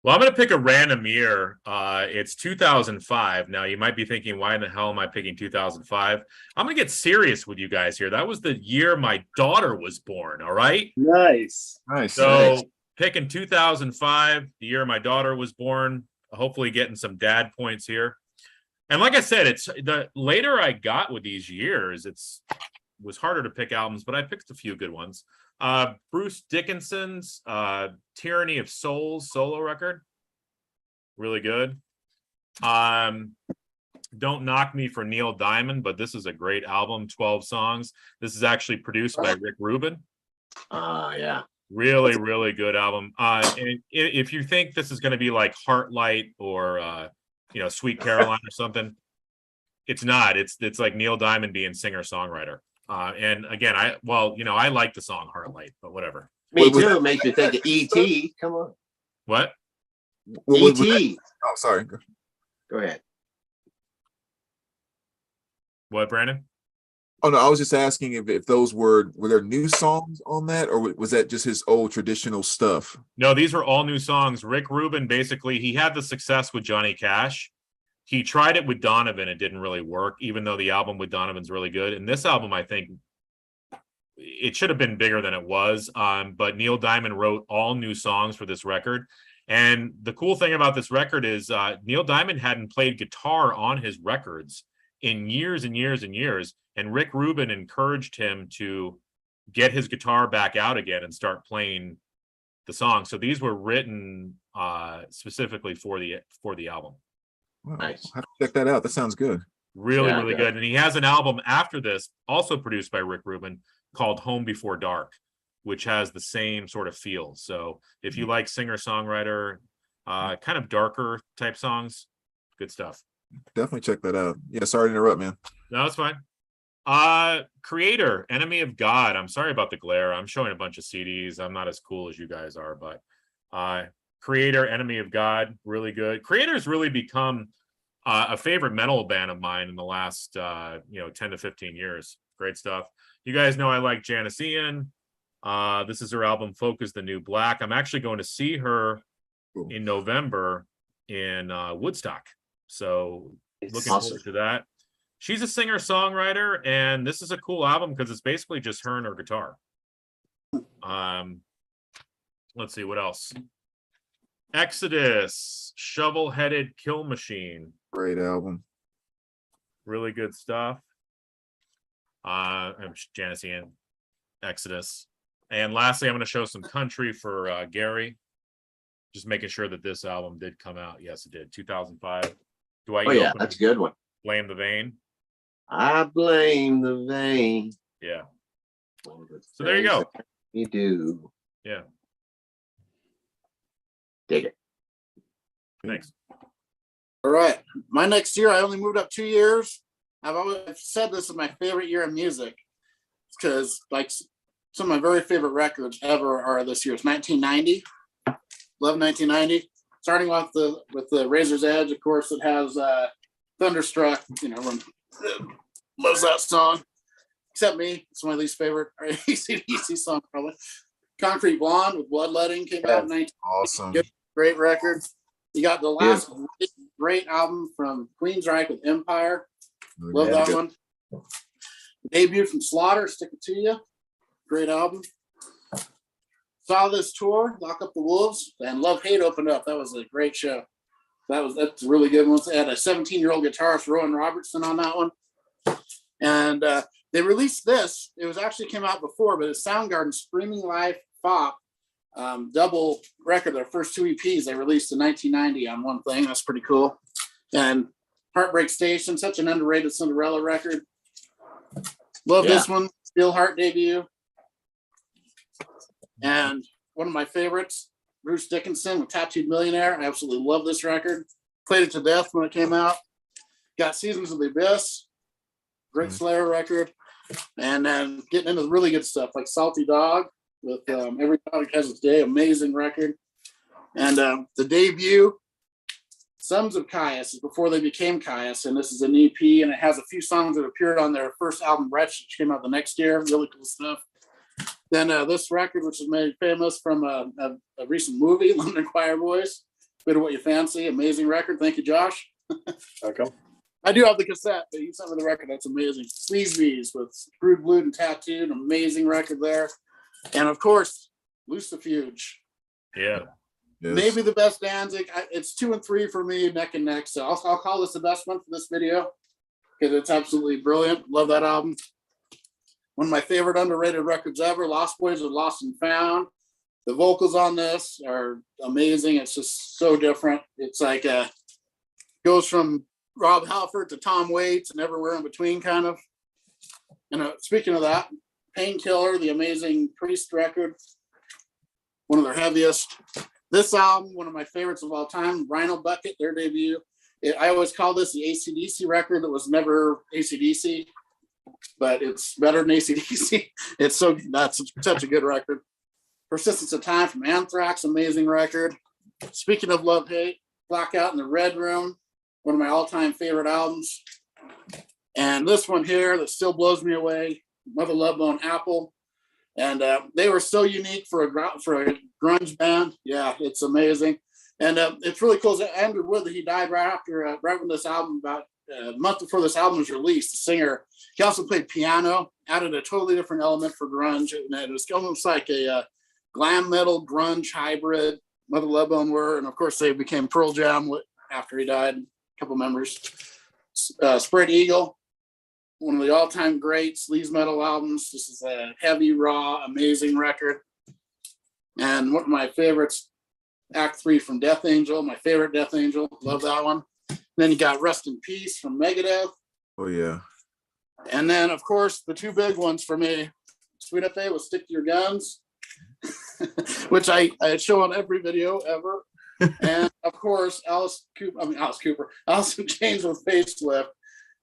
Well, I'm going to pick a random year. It's 2005. Now, you might be thinking, why in the hell am I picking 2005? I'm going to get serious with you guys here. That was the year my daughter was born, all right? nice. Nice. So, picking 2005, the year my daughter was born, hopefully getting some dad points here. And like I said, it's the later I got with these years, it was harder to pick albums, but I picked a few good ones. Bruce Dickinson's Tyranny of Souls solo record, really good. Don't knock me for Neil Diamond, but this is a great album, 12 songs. This is actually produced by Rick Rubin. Yeah. Really good album. And if you think this is going to be like Heartlight or Sweet Caroline or something, it's not. It's like Neil Diamond being singer-songwriter. And again, I like the song Heartlight, but whatever. Me too. It makes me think of E.T. Come on. What? E.T. Oh, sorry. Go ahead. What, Brandon? Oh no, I was just asking if those were there new songs on that, or was that just his old traditional stuff? No, these were all new songs. Rick Rubin, basically, he had the success with Johnny Cash. He tried it with Donovan. It didn't really work, even though the album with Donovan's really good. And this album, I think, it should have been bigger than it was. But Neil Diamond wrote all new songs for this record. And the cool thing about this record is Neil Diamond hadn't played guitar on his records in years and years and years. And Rick Rubin encouraged him to get his guitar back out again and start playing the song. So these were written specifically for the album. Wow. Nice. I have to check that out. That sounds good. Really, Yeah, really yeah. good. And he has an album after this, also produced by Rick Rubin, called Home Before Dark, which has the same sort of feel. So if you like singer-songwriter, kind of darker type songs, good stuff. Definitely check that out. Yeah, sorry to interrupt, man. No, it's fine. Creator, Enemy of God. I'm sorry about the glare. I'm showing a bunch of CDs. I'm not as cool as you guys are, but Creator, Enemy of God, really good. Creator's really become a favorite metal band of mine in the last 10 to 15 years. Great stuff. You guys know I like Janice Ian. This is her album Focus the New Black. I'm actually going to see her in November in Woodstock. So looking forward to that. She's a singer-songwriter, and this is a cool album because it's basically just her and her guitar. Let's see what else. Exodus, Shovel-Headed Kill Machine. Great album. Really good stuff. Janice Ian, Exodus. And lastly, I'm going to show some country for Gary. Just making sure that this album did come out. Yes, it did. 2005. Dwight Oh yeah, Yoakam, that's a good one. Blame the Vein. I blame the vein. Yeah. So there you go. You do. Yeah. Dig it. Thanks. All right. My next year, I only moved up 2 years. I've always said this is my favorite year in music because, like, some of my very favorite records ever are this year. It's 1990. Love 1990. Starting off with the Razor's Edge, of course, it has Thunderstruck. When loves that song. Except me, it's my least favorite AC/DC song probably. Concrete Blonde with Bloodletting came out in 1990. Awesome. Great record. You got the last great album from Queensryche with Empire. Love that one. Debut from Slaughter, Stick It To You. Great album. Saw this tour, Lock Up the Wolves, and Love Hate opened up. That was a great show. That's a really good one. They had a 17-year-old guitarist, Rowan Robertson, on that one. And they released this. It was actually came out before, but it's Soundgarden Screaming Live Fop double record. Their first 2 EPs they released in 1990 on one thing. That's pretty cool. And Heartbreak Station, such an underrated Cinderella record. Love this one. Steel Heart debut. And one of my favorites, Bruce Dickinson with Tattooed Millionaire. I absolutely love this record. Played it to death when it came out. Got Seasons of the Abyss. Great Slayer record. And then getting into the really good stuff like Salty Dog with Every Dog Has Its Day. Amazing record. And the debut, Sons of Caius, is before they became Caius. And this is an EP, and it has a few songs that appeared on their first album, Wretch, which came out the next year. Really cool stuff. Then this record, which is made famous from a recent movie, London Choir Boys. Bit of What You Fancy. Amazing record. Thank you, Josh. Welcome. I do have the cassette, but you sent me the record. That's amazing. Sleazebees with Screwed, Blued, and Tattooed. Amazing record there. And of course, Lucifuge. Yeah. Yes. Maybe the best Danzig. It's 2 and 3 for me, neck and neck. So I'll call this the best one for this video because it's absolutely brilliant. Love that album. One of my favorite underrated records ever, Lost Boys with Lost and Found. The vocals on this are amazing. It's just so different. It's like goes from Rob Halford to Tom Waits and everywhere in between, kind of. And speaking of that, Painkiller, the amazing Priest record, one of their heaviest. This album, one of my favorites of all time, Rhino Bucket, their debut. I always call this the AC/DC record that was never AC/DC, but it's better than AC/DC. That's such a good record. Persistence of Time from Anthrax, amazing record. Speaking of Love Hate, Blackout in the Red Room, one of my all-time favorite albums. And this one here that still blows me away, Mother Love Bone Apple. And they were so unique for a grunge band. Yeah, it's amazing. And it's really cool. Andrew Wood, he died right after, right when this album, about a month before this album was released. The singer, he also played piano, added a totally different element for grunge. And it was almost like a glam metal grunge hybrid. Mother Love Bone were, and of course they became Pearl Jam after he died. A couple members. Spread Eagle, one of the all-time great sleaze metal albums. This is a heavy, raw, amazing record. And one of my favorites, Act 3 from Death Angel, my favorite Death Angel. Love that one. And then you got Rest in Peace from Megadeth. Oh, yeah. And then, of course, the two big ones for me, Sweet FA with Stick to Your Guns, which I show on every video ever. And, of course, Alice in Chains with Facelift,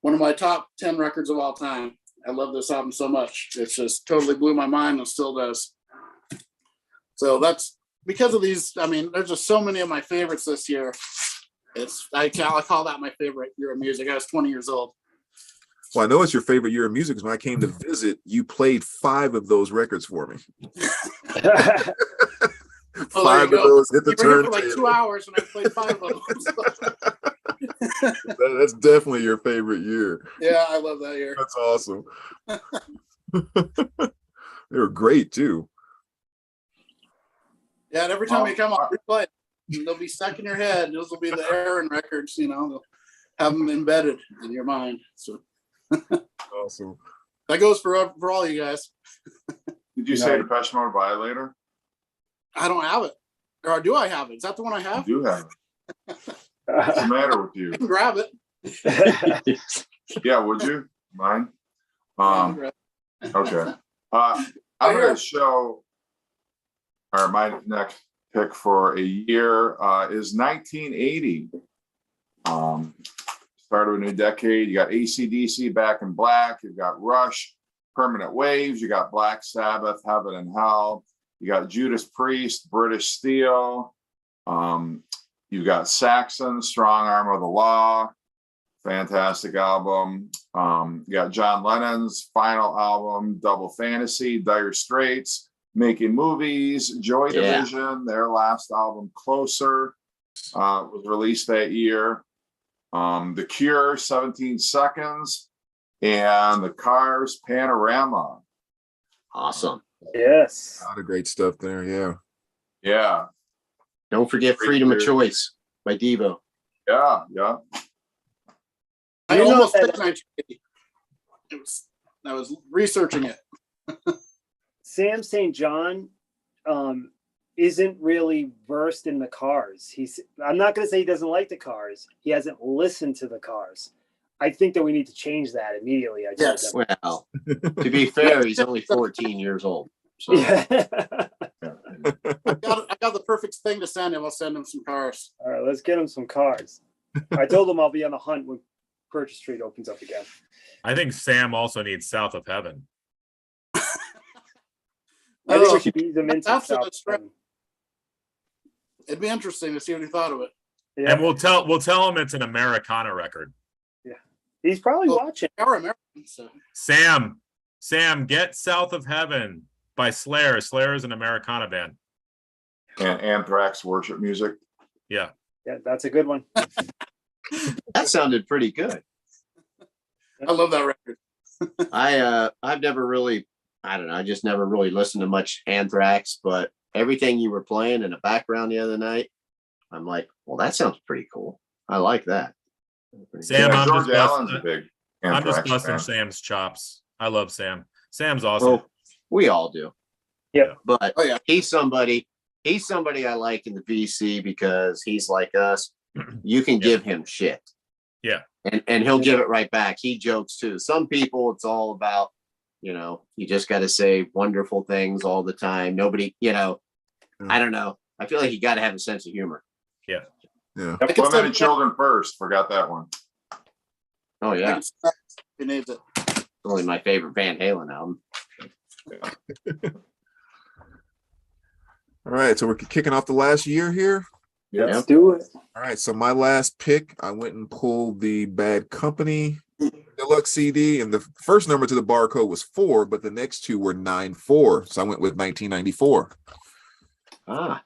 one of my top 10 records of all time. I love this album so much. It's just totally blew my mind and still does. So that's because of these. I mean, there's just so many of my favorites this year. I call that my favorite year of music. I was 20 years old. Well, I know it's your favorite year of music because when I came to visit, you played 5 of those records for me. 5 of those hit the turn. For like 2 hours, and I played 5 of them. That's definitely your favorite year. Yeah, I love that year. That's awesome. They were great too. Yeah, and every time you come on replay, they'll be stuck in your head. Those will be the Aaron records. They'll have them embedded in your mind. So awesome. That goes for all you guys. Did you say Depeche Mode Violator? I don't have it. Or do I have it? Is that the one I have? You do have it. What's the matter with you? I can grab it. Yeah, would you mind? Okay. I'm going to show, or my next pick for a year is 1980. Start of a new decade. You got AC/DC, Back in Black. You've got Rush, Permanent Waves. You got Black Sabbath, Heaven and Hell. You got Judas Priest, British Steel. You got Saxon, Strong Arm of the Law. Fantastic album. You got John Lennon's final album, Double Fantasy, Dire Straits, Making Movies, Joy Division, their last album, Closer, was released that year. The Cure, 17 Seconds, and the Cars, Panorama. Awesome. Yes. A lot of great stuff there. Yeah. Yeah. Don't forget Freedom of Choice by Devo. Yeah. I almost picked 1980. I was researching it. Sam St. John isn't really versed in the Cars. I'm not going to say he doesn't like the Cars. He hasn't listened to the Cars. I think that we need to change that immediately. Yes. Well, to be fair, he's only 14 years old. So. Yeah. I got the perfect thing to send him. I'll send him some Cars. All right, let's get him some Cars. I told him I'll be on the hunt when Purchase Street opens up again. I think Sam also needs South of Heaven. I think we should ease him into That's South of right. Heaven. It'd be interesting to see what he thought of it. Yeah. And we'll tell him it's an Americana record. He's probably watching. Our Americans. So. Sam, get South of Heaven by Slayer. Slayer is an Americana band. And Anthrax worship music. Yeah, that's a good one. That sounded pretty good. I love that record. I've never really, I don't know, I just never really listened to much Anthrax, but everything you were playing in the background the other night, I'm like, well, that sounds pretty cool. I like that. Sam, Yeah, I'm George just Allen's a busting, big I'm just Anthrax busting fan. Sam's chops. I love Sam. Sam's awesome. Well, we all do. Yeah. But Oh, yeah. he's somebody I like in the VC because he's like us. You can give him shit. Yeah. And he'll give it right back. He jokes too. Some people, it's all about, you just got to say wonderful things all the time. Nobody, I don't know. I feel like you got to have a sense of humor. Yeah. Yeah. Women and Children First. Forgot that one. Oh yeah. He names it. It's only my favorite Van Halen album. All right. So we're kicking off the last year here. Let's Yep. do it. All right. So my last pick, I went and pulled the Bad Company deluxe CD, and the first number to the barcode was 4, but the next two were 9-4. So I went with 1994. Ah,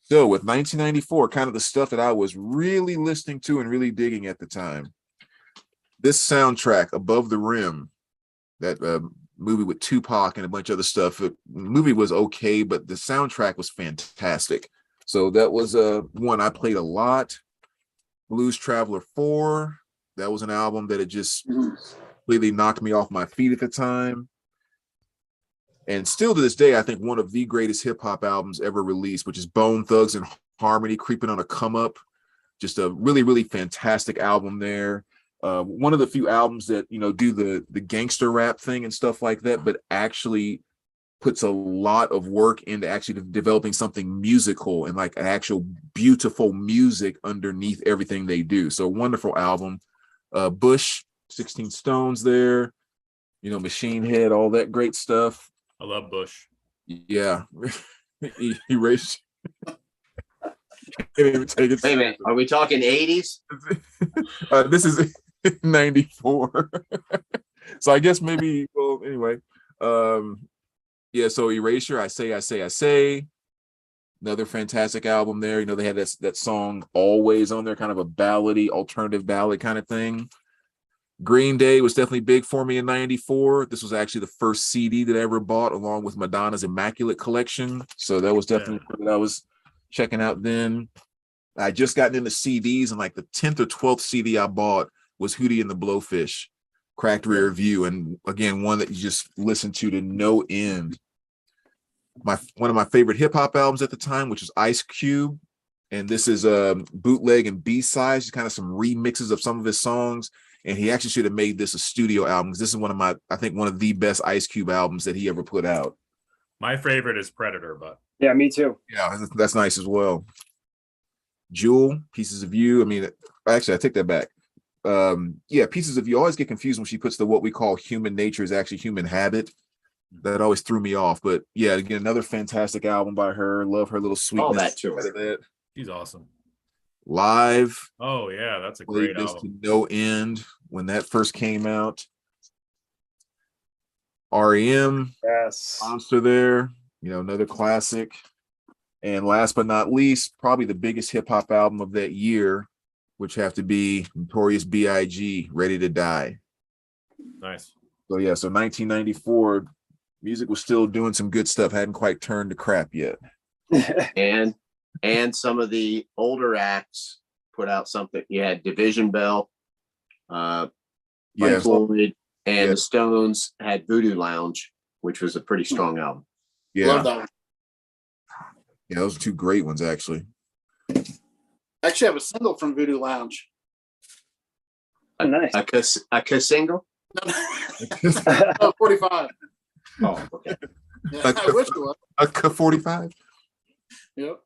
So with 1994, kind of the stuff that I was really listening to and really digging at the time. This soundtrack, Above the Rim, that movie with Tupac and a bunch of other stuff. The movie was okay, but the soundtrack was fantastic. So that was one I played a lot. Blues Traveler 4. That was an album that had just completely knocked me off my feet at the time. And still to this day, I think one of the greatest hip hop albums ever released, which is Bone Thugs and Harmony, Creeping on a Come Up. Just a really, really fantastic album there. One of the few albums that, you know, do the gangster rap thing and stuff like that, but actually puts a lot of work into actually developing something musical and like actual beautiful music underneath everything they do. So wonderful album. Bush, 16 Stones there, you know, Machine Head, all that great stuff. I love Bush. Yeah. Erase. Can't even take it. wait a minute. Are we talking 80s? This is 94. So I guess maybe, well, anyway. Yeah, so Erasure, I Say. Another fantastic album there. You know, they had that song Always on there, kind of a ballady, alternative ballad kind of thing. Green Day was definitely big for me in 94. This was actually the first CD that I ever bought, along with Madonna's Immaculate Collection. So that was definitely what I was checking out then. I just gotten into CDs, and like the 10th or 12th CD I bought was Hootie and the Blowfish, Cracked Rear View. And again, one that you just listen to no end. One of my favorite hip hop albums at the time, which is Ice Cube. And this is bootleg and B-sides, kind of some remixes of some of his songs. And he actually should have made this a studio album, because this is one of the best Ice Cube albums that he ever put out. My favorite is Predator, but Yeah, me too. Yeah, that's nice as well. Jewel, Pieces of You. I mean, actually, I take that back. Yeah, Pieces of You. I always get confused when she puts what we call human nature is actually human habit. That always threw me off. But yeah, again, another fantastic album by her. Love her little sweetness. All that to her. he's awesome. Live. Oh yeah, that's a Played great this album. to no end when that first came out. REM, Yes. Monster there, you know, another classic. And last but not least, probably the biggest hip hop album of that year, which have to be Notorious B.I.G. Ready to Die. Nice. So yeah, so 1994, music was still doing some good stuff, hadn't quite turned to crap yet. And some of the older acts put out something. You had Division Bell, Yeah, Floyd, and Yeah. the Stones had Voodoo Lounge, which was a pretty strong album. yeah, Love that one. yeah, those are two great ones actually. I actually have a single from Voodoo Lounge. Oh, nice. A single? Oh, 45. Oh, okay. Yeah, I wish it was. A 45. Yep.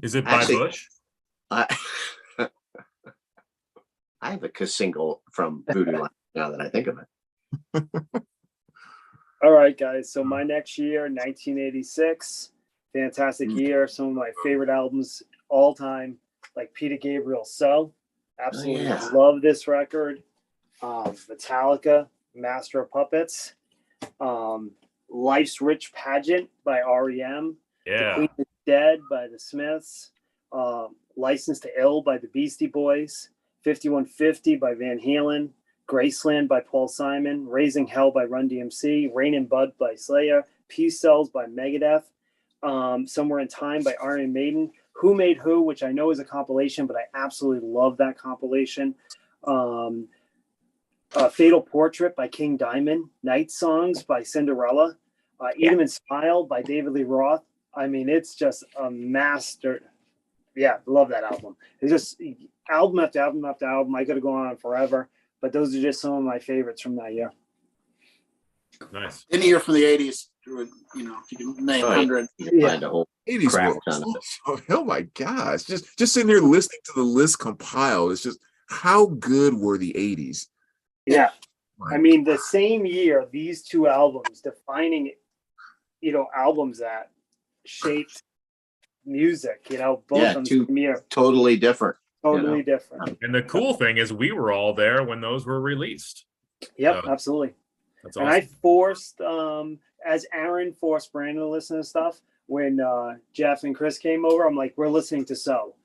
Is it by Actually- Bush? I I have a single from Voodoo Lounge now that I think of it. All right, guys. So my next year, 1986, fantastic year. Some of my favorite albums all time, like Peter Gabriel. So, absolutely yeah. love this record. Metallica, Master of Puppets, Life's Rich Pageant by REM, The Yeah. Queen is Dead by the Smiths, License to Ill by the Beastie Boys, 5150 by Van Halen, Graceland by Paul Simon, Raising Hell by Run DMC, Rain and Bud by Slayer, Peace Cells by Megadeth, Somewhere in Time by Iron Maiden, Who Made Who, which I know is a compilation, but I absolutely love that compilation. Fatal Portrait by King Diamond, Night Songs by Cinderella, Eat 'Em and Smile by David Lee Roth. I mean, it's just a master. Yeah, love that album. It's just album after album after album. I could have gone on forever, but those are just some of my favorites from that year. Nice. Any year from the 80s, you know, you can name Right. 100. You can Yeah. find a whole 80s crap were ton of it. oh my gosh, just sitting here listening to the list compiled, it's just how good were the 80s. Yeah. My I mean, the same year, these two albums defining, albums that shaped music, both Yeah, of them two- same year, Totally different. totally different. And the cool thing is we were all there when those were released. Yep, So, absolutely. that's And awesome. I forced, as Aaron forced Brandon to listen to stuff when Jeff and Chris came over. I'm like, we're listening to So.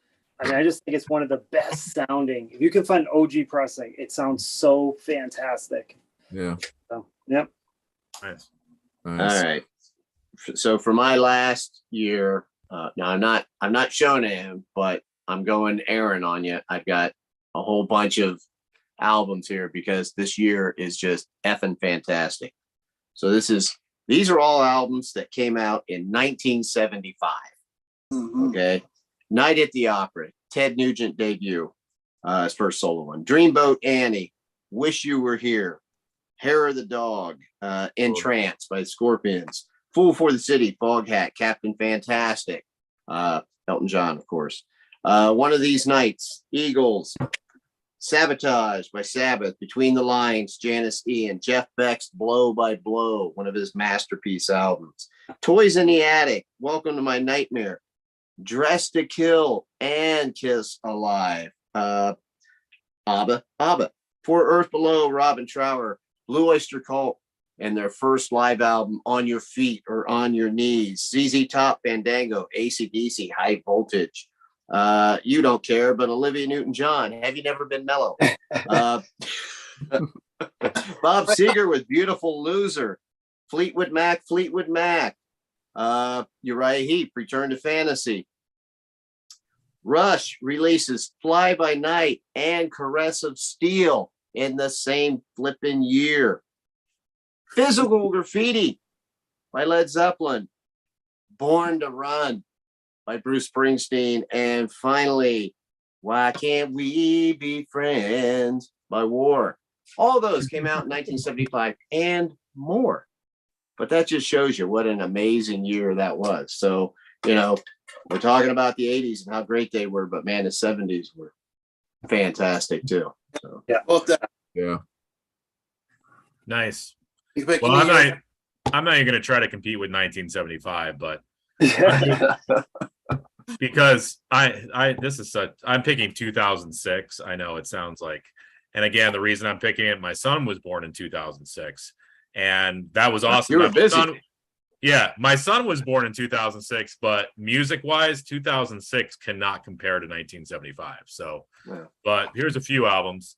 I mean, I just think it's one of the best sounding. If you can find OG pressing, it sounds so fantastic. Yeah. So, yep. Nice. Nice. All right. So for my last year, now I'm not showing him, but I'm going Aaron on you. I've got a whole bunch of albums here because this year is just effing fantastic. So these are all albums that came out in 1975. Mhm. Okay. Night at the Opera, Ted Nugent debut, his first solo one. Dreamboat Annie, Wish You Were Here, Hair of the Dog, Entranced by the Scorpions, Fool for the City, Foghat, Captain Fantastic, Elton John, of course. One of These Nights, Eagles, Sabotage by Sabbath, Between the Lines, Janice Ian, Jeff Beck's Blow by Blow, one of his masterpiece albums. Toys in the Attic, Welcome to My Nightmare, Dress to Kill, and Kiss Alive. ABBA, For Earth Below, Robin Trower, Blue Oyster Cult, and their first live album, On Your Feet or On Your Knees. ZZ Top, Fandango, AC/DC, High Voltage. You don't care, but Olivia Newton-John, Have You Never Been Mellow? Bob Seger with Beautiful Loser. Fleetwood Mac. Uriah Heep, Return to Fantasy. Rush releases Fly By Night and Caress of Steel in the same flipping year. Physical Graffiti by Led Zeppelin. Born to Run by Bruce Springsteen. And finally, Why Can't We Be Friends by War. All those came out in 1975 and more. But that just shows you what an amazing year that was. So, we're talking about the 80s and how great they were, but man, the 70s were fantastic too. So. Yeah. Both that. Yeah. Nice. You pick Well, any I'm not even going to try to compete with 1975, but Yeah. because I'm picking 2006. I know it sounds like, and again, the reason I'm picking it, my son was born in 2006, and that was awesome. You were My busy. son- yeah, my son was born in 2006, but music-wise, 2006 cannot compare to 1975. So, Yeah. but here's a few albums.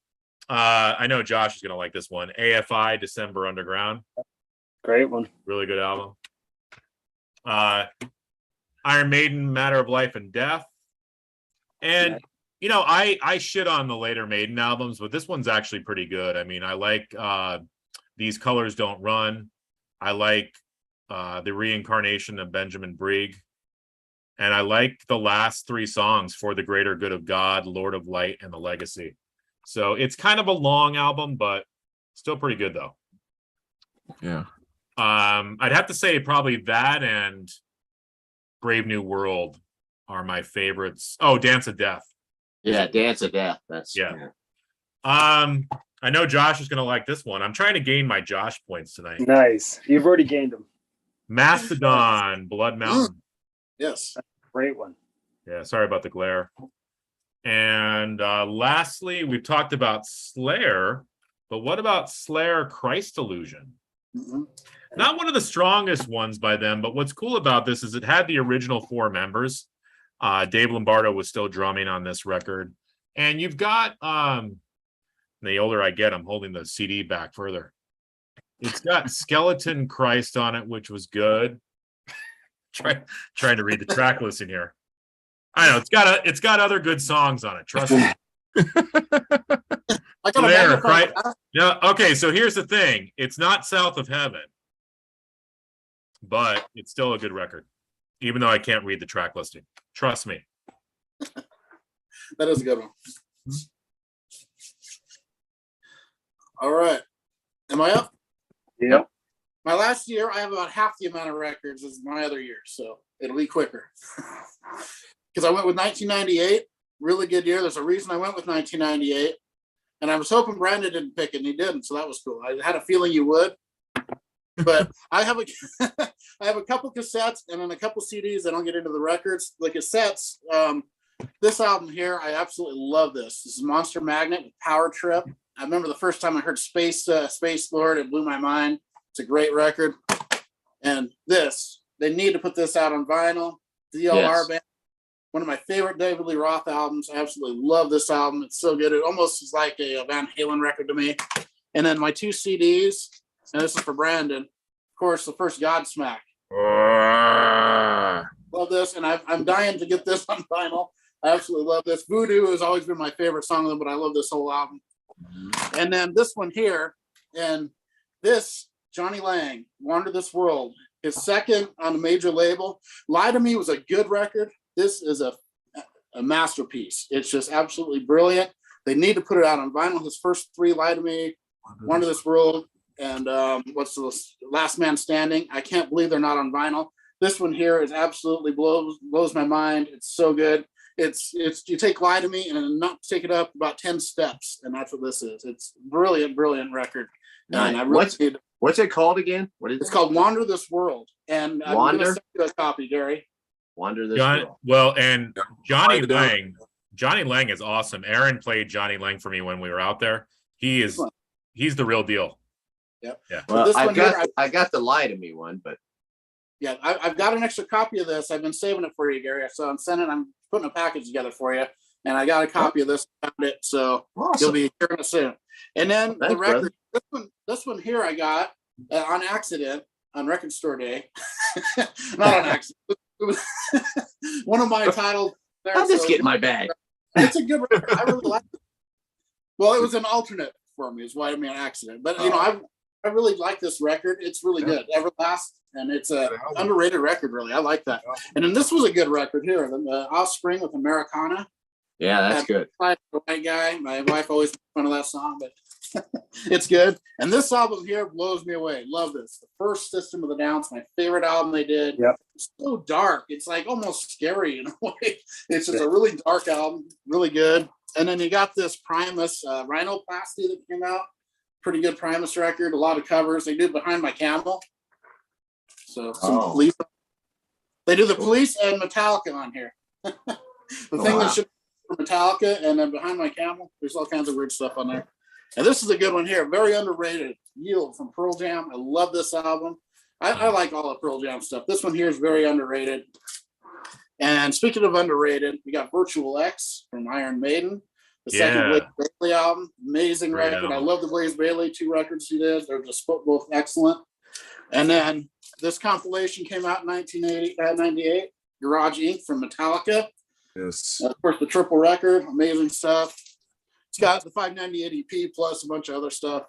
I know Josh is going to like this one. AFI, December Underground. Great one. Really good album. Iron Maiden, Matter of Life and Death. And, I shit on the later Maiden albums, but this one's actually pretty good. I mean, I like These Colors Don't Run. I like The Reincarnation of Benjamin Brigg. And I like the last three songs, For the Greater Good of God, Lord of Light, and The Legacy. So it's kind of a long album, but still pretty good, though. Yeah. I'd have to say probably that and Brave New World are my favorites. Oh, Dance of Death. Yeah, Dance of Death. That's Yeah. I know Josh is going to like this one. I'm trying to gain my Josh points tonight. Nice. You've already gained them. Mastodon, Blood Mountain. Yes. Great one. Yeah, sorry about the glare. And lastly, we've talked about Slayer, but what about Slayer Christ Illusion? Mhm. Not one of the strongest ones by them, but what's cool about this is it had the original four members. Dave Lombardo was still drumming on this record. And you've got, the older I get, I'm holding the CD back further. It's got Skeleton Christ on it, which was good. Trying to read the track listing here. I know it's got other good songs on it. Trust me. I got a Slayer, magnifying right? glass. Yeah. Okay. So here's the thing. It's not South of Heaven, but it's still a good record, even though I can't read the track listing. Trust me. That is a good one. All right. Am I up? Yep. My last year, I have about half the amount of records as my other year, so it'll be quicker. Because I went with 1998, really good year. There's a reason I went with 1998, and I was hoping Brandon didn't pick it, and he didn't, so that was cool. I had a feeling you would, but I have a couple cassettes and then a couple CDs. I don't get into the records. The cassettes, this album here, I absolutely love this. This is Monster Magnet with Power Trip. I remember the first time I heard Space Lord, it blew my mind. It's a great record. And they need to put this out on vinyl. DLR Band, one of my favorite David Lee Roth albums. I absolutely love this album. It's so good. It almost is like a Van Halen record to me. And then my 2 CDs, and this is for Brandon. Of course, the first Godsmack. Love this, and I'm dying to get this on vinyl. I absolutely love this. Voodoo has always been my favorite song of them, but I love this whole album. And then this one here, and this, Johnny Lang, Wander This World, his second on a major label. Lie to Me was a good record. This is a masterpiece. It's just absolutely brilliant. They need to put it out on vinyl. His first 3, Lie to Me, Wander This World, and what's the Last Man Standing. I can't believe they're not on vinyl. This one here is absolutely blows my mind. It's so good. It's you take Lie to Me and not take it up about 10 steps, and that's what this is. It's brilliant record. Nice. And I really What's it called again? It's called Wander This World. And I'm going to send you a copy, Gary. Wander This World. Well, and Johnny Lang is awesome. Aaron played Johnny Lang for me when we were out there. He's the real deal. Yep. Yeah. Well, I got the Lie to Me one, but yeah, I've got an extra copy of this. I've been saving it for you, Gary. So I'm putting a package together for you, and I got a copy of this. Found it, so you'll be hearing it soon. And then the record, this one here, I got on accident on Record Store Day. Not on accident. It was one of my titles. I'm just getting my bag. It's a good record. I really like it. Well, it was an alternate for me, is why I mean an accident. But I really like this record. It's really good. Everlast, and it's a underrated record, really. I like that. And then this was a good record here, the Offspring with Americana. Yeah, that's good. White guy. My wife always makes fun of that song, but it's good. And this album here blows me away. Love this. The first System of a Down, my favorite album they did. Yep. It's so dark. It's like almost scary in a way. It's just a really dark album, really good. And then you got this Primus Rhinoplasty that came out. Pretty good Primus record. A lot of covers. They do Behind My Camel. So some Police. They do the Police and Metallica on here. The thing that should be for Metallica, and then Behind My Camel. There's all kinds of weird stuff on there. And this is a good one here. Very underrated. Yield from Pearl Jam. I love this album. I like all the Pearl Jam stuff. This one here is very underrated. And speaking of underrated, we got Virtual X from Iron Maiden. The second Blaze Bailey album. Amazing record. I love the Blaze Bailey 2 records he did. They're just both excellent. And then this compilation came out in 1998. Garage Inc. from Metallica. Yes. Of course, the triple record. Amazing stuff. It's got the 598 EP plus a bunch of other stuff.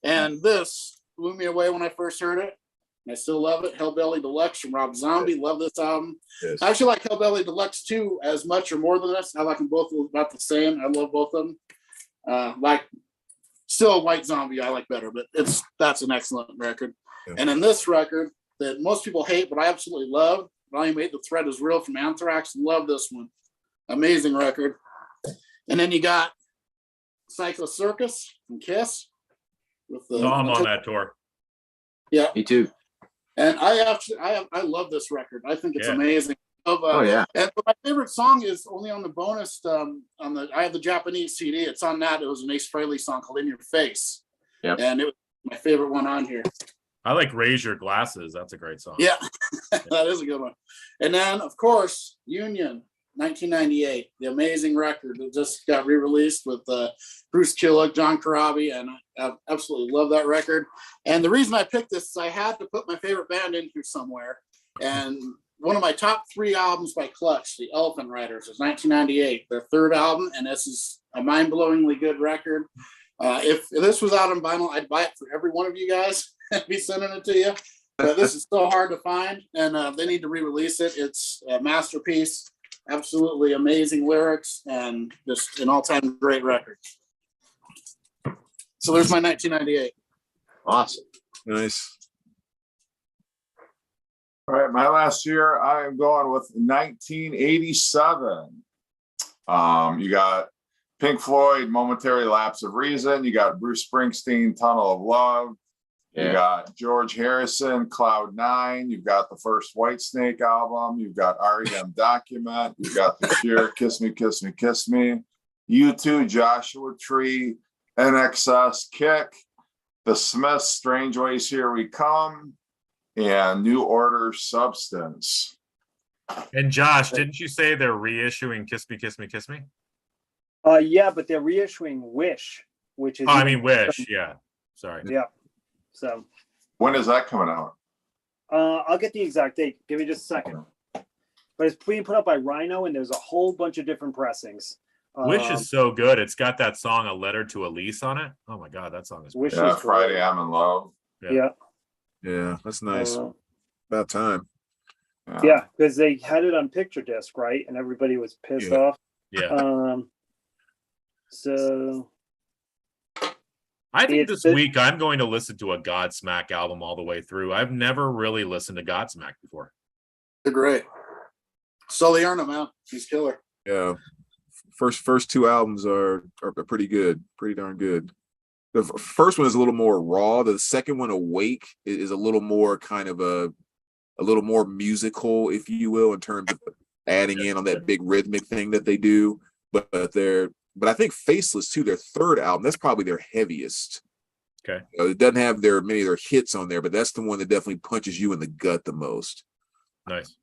And this blew me away when I first heard it. And I still love it. Hellbelly Deluxe from Rob Zombie. Love this album. Yes. I actually like Hellbelly Deluxe 2 as much or more than this. I like them both about the same. I love both of them. Still White Zombie I like better, but that's an excellent record. Yeah. And then this record that most people hate, but I absolutely love, Volume 8, The Threat Is Real from Anthrax. Love this one. Amazing record. And then you got Psycho Circus from Kiss. I'm on that tour. Yeah, me too. And I love this record. I think it's amazing. And my favorite song is only on the bonus. I have the Japanese CD. It's on that. It was an Ace Frehley song called "In Your Face." Yeah, and it was my favorite one on here. I like "Raise Your Glasses." That's a great song. Yeah, that is a good one. And then, of course, Union. 1998, the amazing record that just got re-released with Bruce Kulick, John Corabi, and I absolutely love that record. And the reason I picked this is I had to put my favorite band in here somewhere. And one of my top 3 albums by Clutch, the Elephant Riders, is 1998, their 3rd album, and this is a mind-blowingly good record. If this was out on vinyl, I'd buy it for every one of you guys and be sending it to you. But this is so hard to find, and they need to re-release it. It's a masterpiece. Absolutely amazing lyrics and just an all-time great record. So there's my 1998. Awesome. Nice. All right, my last year, I am going with 1987. You got Pink Floyd, Momentary Lapse of Reason. You got Bruce Springsteen, Tunnel of Love. Yeah. You got George Harrison, Cloud 9. You've got the first Whitesnake album. You've got REM Document. You've got The Cure, Kiss Me, Kiss Me, Kiss Me. U2, Joshua Tree, NXS, Kick, The Smiths, Strange Ways, Here We Come, and New Order, Substance. And Josh, didn't you say they're reissuing Kiss Me, Kiss Me, Kiss Me? Yeah, but they're reissuing Wish, which is. Oh, I mean Wish. Yeah. Sorry. Yeah. So. When is that coming out? I'll get the exact date. Give me just a second. But it's being put up by Rhino, and there's a whole bunch of different pressings. Wish is so good. It's got that song "A Letter to Elise" on it. Oh my god, that song is. Wish Yeah, is Friday great. I'm in Love. Yeah. Yeah, that's nice. About time. Yeah, because they had it on picture disc, right? And everybody was pissed off. Yeah. So I think this week I'm going to listen to a Godsmack album all the way through. I've never really listened to Godsmack before. They're great. Soliana, man, he's killer. Yeah, first two albums are pretty good, pretty darn good. The first one is a little more raw. The second one, Awake, is a little more kind of a little more musical, if you will, in terms of adding in on that big rhythmic thing that they do. But I think Faceless too, their third album, that's probably their heaviest. Okay. It doesn't have many of their hits on there, but that's the one that definitely punches you in the gut the most. Nice.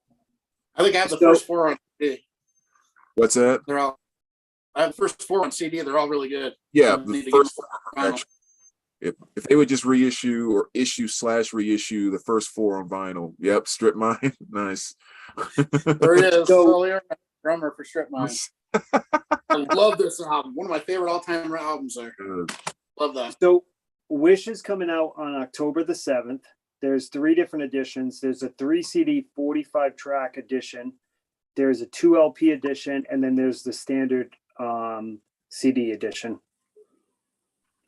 I think I have the first four on CD. What's that? I have the first four on CD. They're all really good. Yeah, the first four, actually, if they would just reissue or issue/reissue the first four on vinyl. Yep, Strip Mine. Nice. There he is. Solier, drummer for Strip Mine. I love this album. One of my favorite all-time albums there. Love that. So Wish is coming out on October the 7th. There's 3 different editions. There's a 3 CD 45 track edition. There's a 2 LP edition, and then there's the standard CD edition.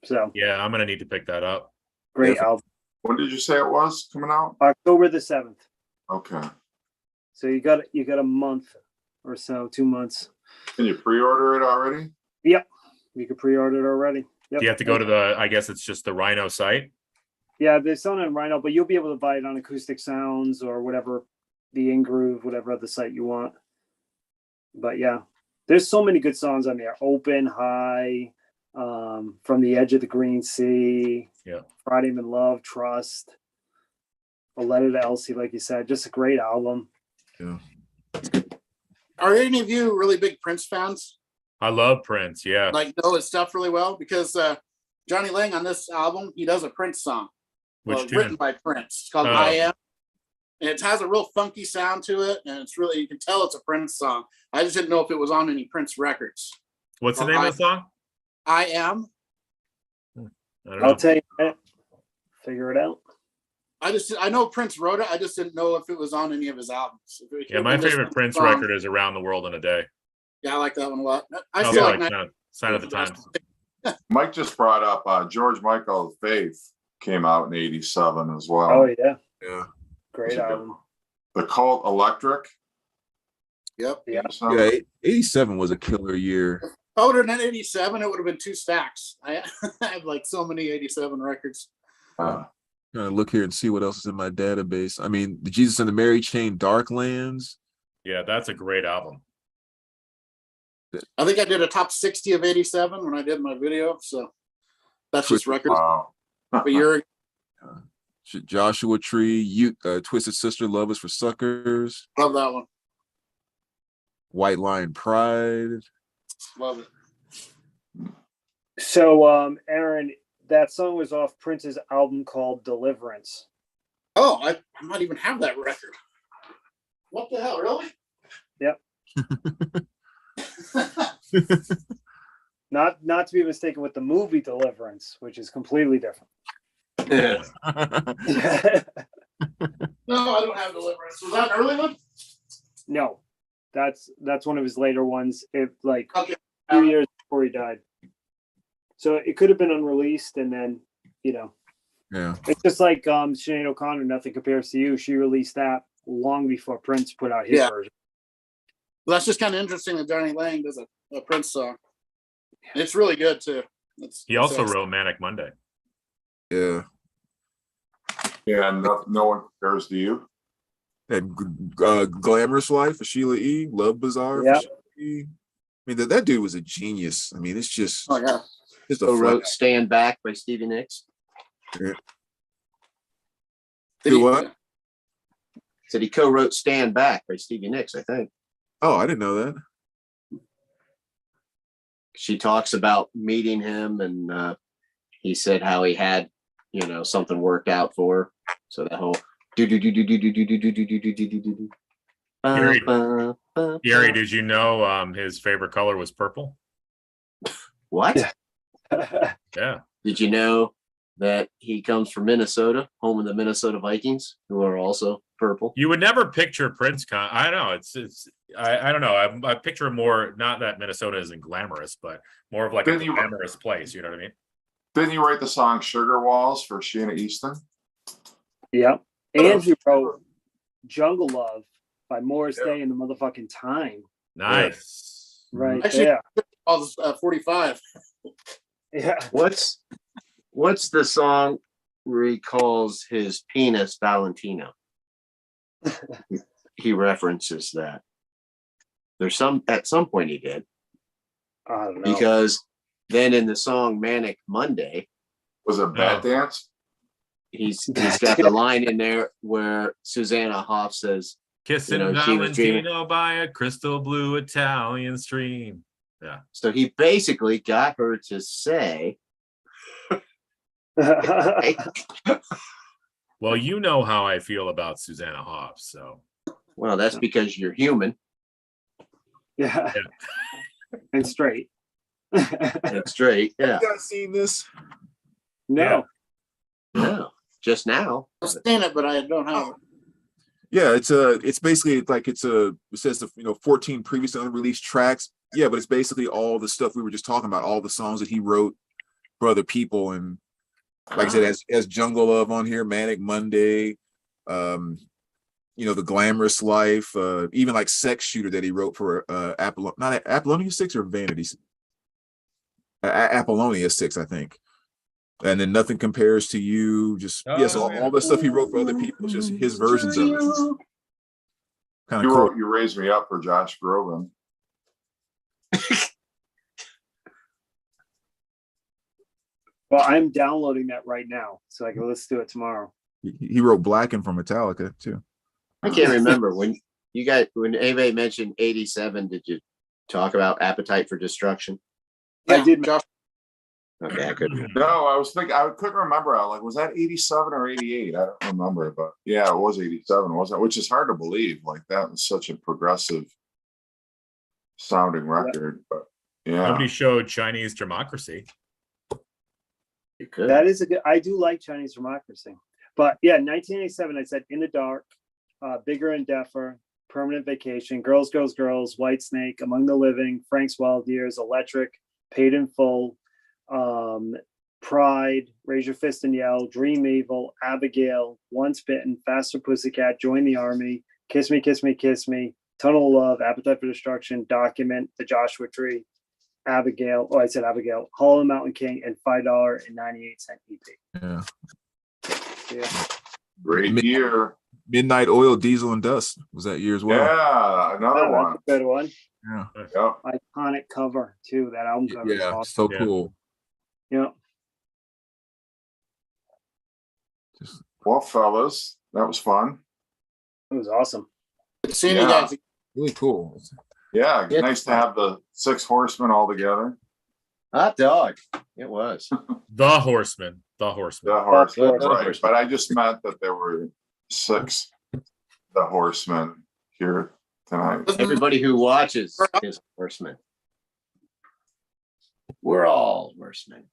So yeah, I'm gonna need to pick that up. Great album. When did you say it was coming out? October the 7th. Okay. So you got a month or so, 2 months. Can you pre-order it already? Yep, you can pre-order it already. Yep. Do you have to go to the? I guess it's just the Rhino site. Yeah, they're selling it on Rhino, but you'll be able to buy it on Acoustic Sounds or whatever, the In-Groove, whatever other site you want. But yeah, there's so many good songs on there. Open, High, From the Edge of the Green Sea, yeah, Friday I'm in Love, Trust, A Letter to Elsie, like you said, just a great album. Yeah. Are any of you really big Prince fans? I love Prince. Yeah, Like know his stuff really well? Because Johnny Lang on this album, he does a Prince song. Written by Prince. It's called I Am. And it has a real funky sound to it. And it's really, you can tell it's a Prince song. I just didn't know if it was on any Prince records. What's the name of the song? I Am. I don't know. I'll tell you, figure it out. I know Prince wrote it. I just didn't know if it was on any of his albums. Yeah, my favorite Prince record is Around the World in a Day. Yeah, I like that one a lot. I Also still like like Sign of the Times. Mike just brought up George Michael's Faith came out in '87 as well. Oh yeah, Yeah. great album. The Cult Electric. Yep. Yeah. Yeah, 87 was a killer year. If I would have done 87, it would have been 2 stacks. I have like so many 87 records. Trying to look here and see what else is in my database. I mean, the Jesus and the Mary Chain, Darklands. Yeah, that's a great album. I think I did a top 60 of 87 when I did my video. So that's just records. Wow. A year. Joshua Tree, Twisted Sister, Love Is for Suckers, Love that one. White Lion Pride. Love it. So, Aaron, that song was off Prince's album called Deliverance. Oh, I might even have that record. What the hell, really? Yep. Not to be mistaken with the movie Deliverance, which is completely different. Yeah. No, I don't have Deliverance. Was that an early one? No, that's one of his later ones. It like Okay. a few years before he died. So it could have been unreleased, and then Yeah. it's just like Sinead O'Connor, Nothing Compares to You. She released that long before Prince put out his version. Well, that's just kind of interesting that Johnny Lang does a Prince song. It's really good too. He also wrote Manic Monday. Yeah. Yeah, no one compares to you. And Glamorous Life of Sheila E., Love Bazaar. Yeah. For Sheila E. I mean, that dude was a genius. I mean, it's just, Oh yeah. Just a co-wrote flat. "Stand Back" by Stevie Nicks. Yeah. Did Do he- what? Said he co-wrote "Stand Back" by Stevie Nicks, I think. Oh, I didn't know that. She talks about meeting him, and he said how he had, something worked out for her. So that whole do do do do do do do do do do do do do do. Gary, did you know his favorite color was purple? What? Yeah. Did you know that he comes from Minnesota, home of the Minnesota Vikings, who are also purple? You would never picture Prince. I don't know. I don't know. I picture him more, not that Minnesota isn't glamorous, but more of like a glamorous place. You know what I mean? Didn't you write the song Sugar Walls for Sheena Easton? Yep. And he wrote Jungle Love by Morris Yeah. Day and the motherfucking Time. Nice. Right Actually, there. I was 45. Yeah. What's the song where he calls his penis Valentino? He references that. There's at some point he did, I don't know. because then in the song "Manic Monday," Was it Bad Dance? he's got the line in there where Susanna Hoff says, Kissing she was dreaming. Valentino by a crystal blue Italian stream. Yeah. So he basically got her to say, Well, you know how I feel about Susanna Hoff, so well, that's because you're human. Yeah. And straight. And straight. Yeah. You guys seen this? No. No. Just now. I've seen it, but I don't have it. Yeah, it's basically like it says 14 previously unreleased tracks. Yeah, but it's basically all the stuff we were just talking about, all the songs that he wrote for other people. And like I said, as Jungle Love on here, Manic Monday, The Glamorous Life, even like Sex Shooter that he wrote for not Apollonia 6 or Vanity 6? Apollonia 6, I think. And then Nothing Compares to You, all the stuff he wrote for other people, just his versions of it. Kind of cool. You Raised Me Up for Josh Groban. Well, I'm downloading that right now, so I can listen to it tomorrow. He wrote Blackened from Metallica too. I can't remember when anybody mentioned 87, did you talk about Appetite for Destruction? I did. Josh, Okay, I couldn't remember. No, I was thinking, I couldn't remember. I was like, was that 87 or 88? I don't remember, but yeah, it was 87, wasn't it? Which is hard to believe. Like, that was such a progressive sounding record, but yeah. nobody showed Chinese Democracy. You could. That is a good. I do like Chinese Democracy, but yeah, 1987. I said In the Dark, Bigger and Deafer, Permanent Vacation, Girls, Girls, Girls, White Snake, Among the Living, Frank's Wild Years, Electric, Paid in Full, Pride, Raise Your Fist and Yell, Dream Evil, Abigail, Once Bitten, Faster Pussycat, Join the Army, Kiss Me, Kiss Me, Kiss Me, Tunnel of Love, Appetite for Destruction, Document, The Joshua Tree, Abigail. Oh, I said Abigail, Hollow Mountain King, and $5.98 EP. Yeah. Yeah. Great year. Midnight Oil, Diesel and Dust was that year as well. Yeah, another Oh, one. that's a good one. Yeah. Yep. Iconic cover too. That album cover. Is Yeah, awesome. so Yeah. cool. Yeah. Just Well, fellas, that was fun. It was awesome. seeing Yeah. you guys. really cool. Yeah, Yeah. nice to have the 6 Horsemen all together. Hot dog. It was. The Horsemen. The Horsemen. The Horsemen, The right? Horsemen. But I just meant that there were 6 The Horsemen here tonight. Everybody who watches is Horsemen. We're all Horsemen.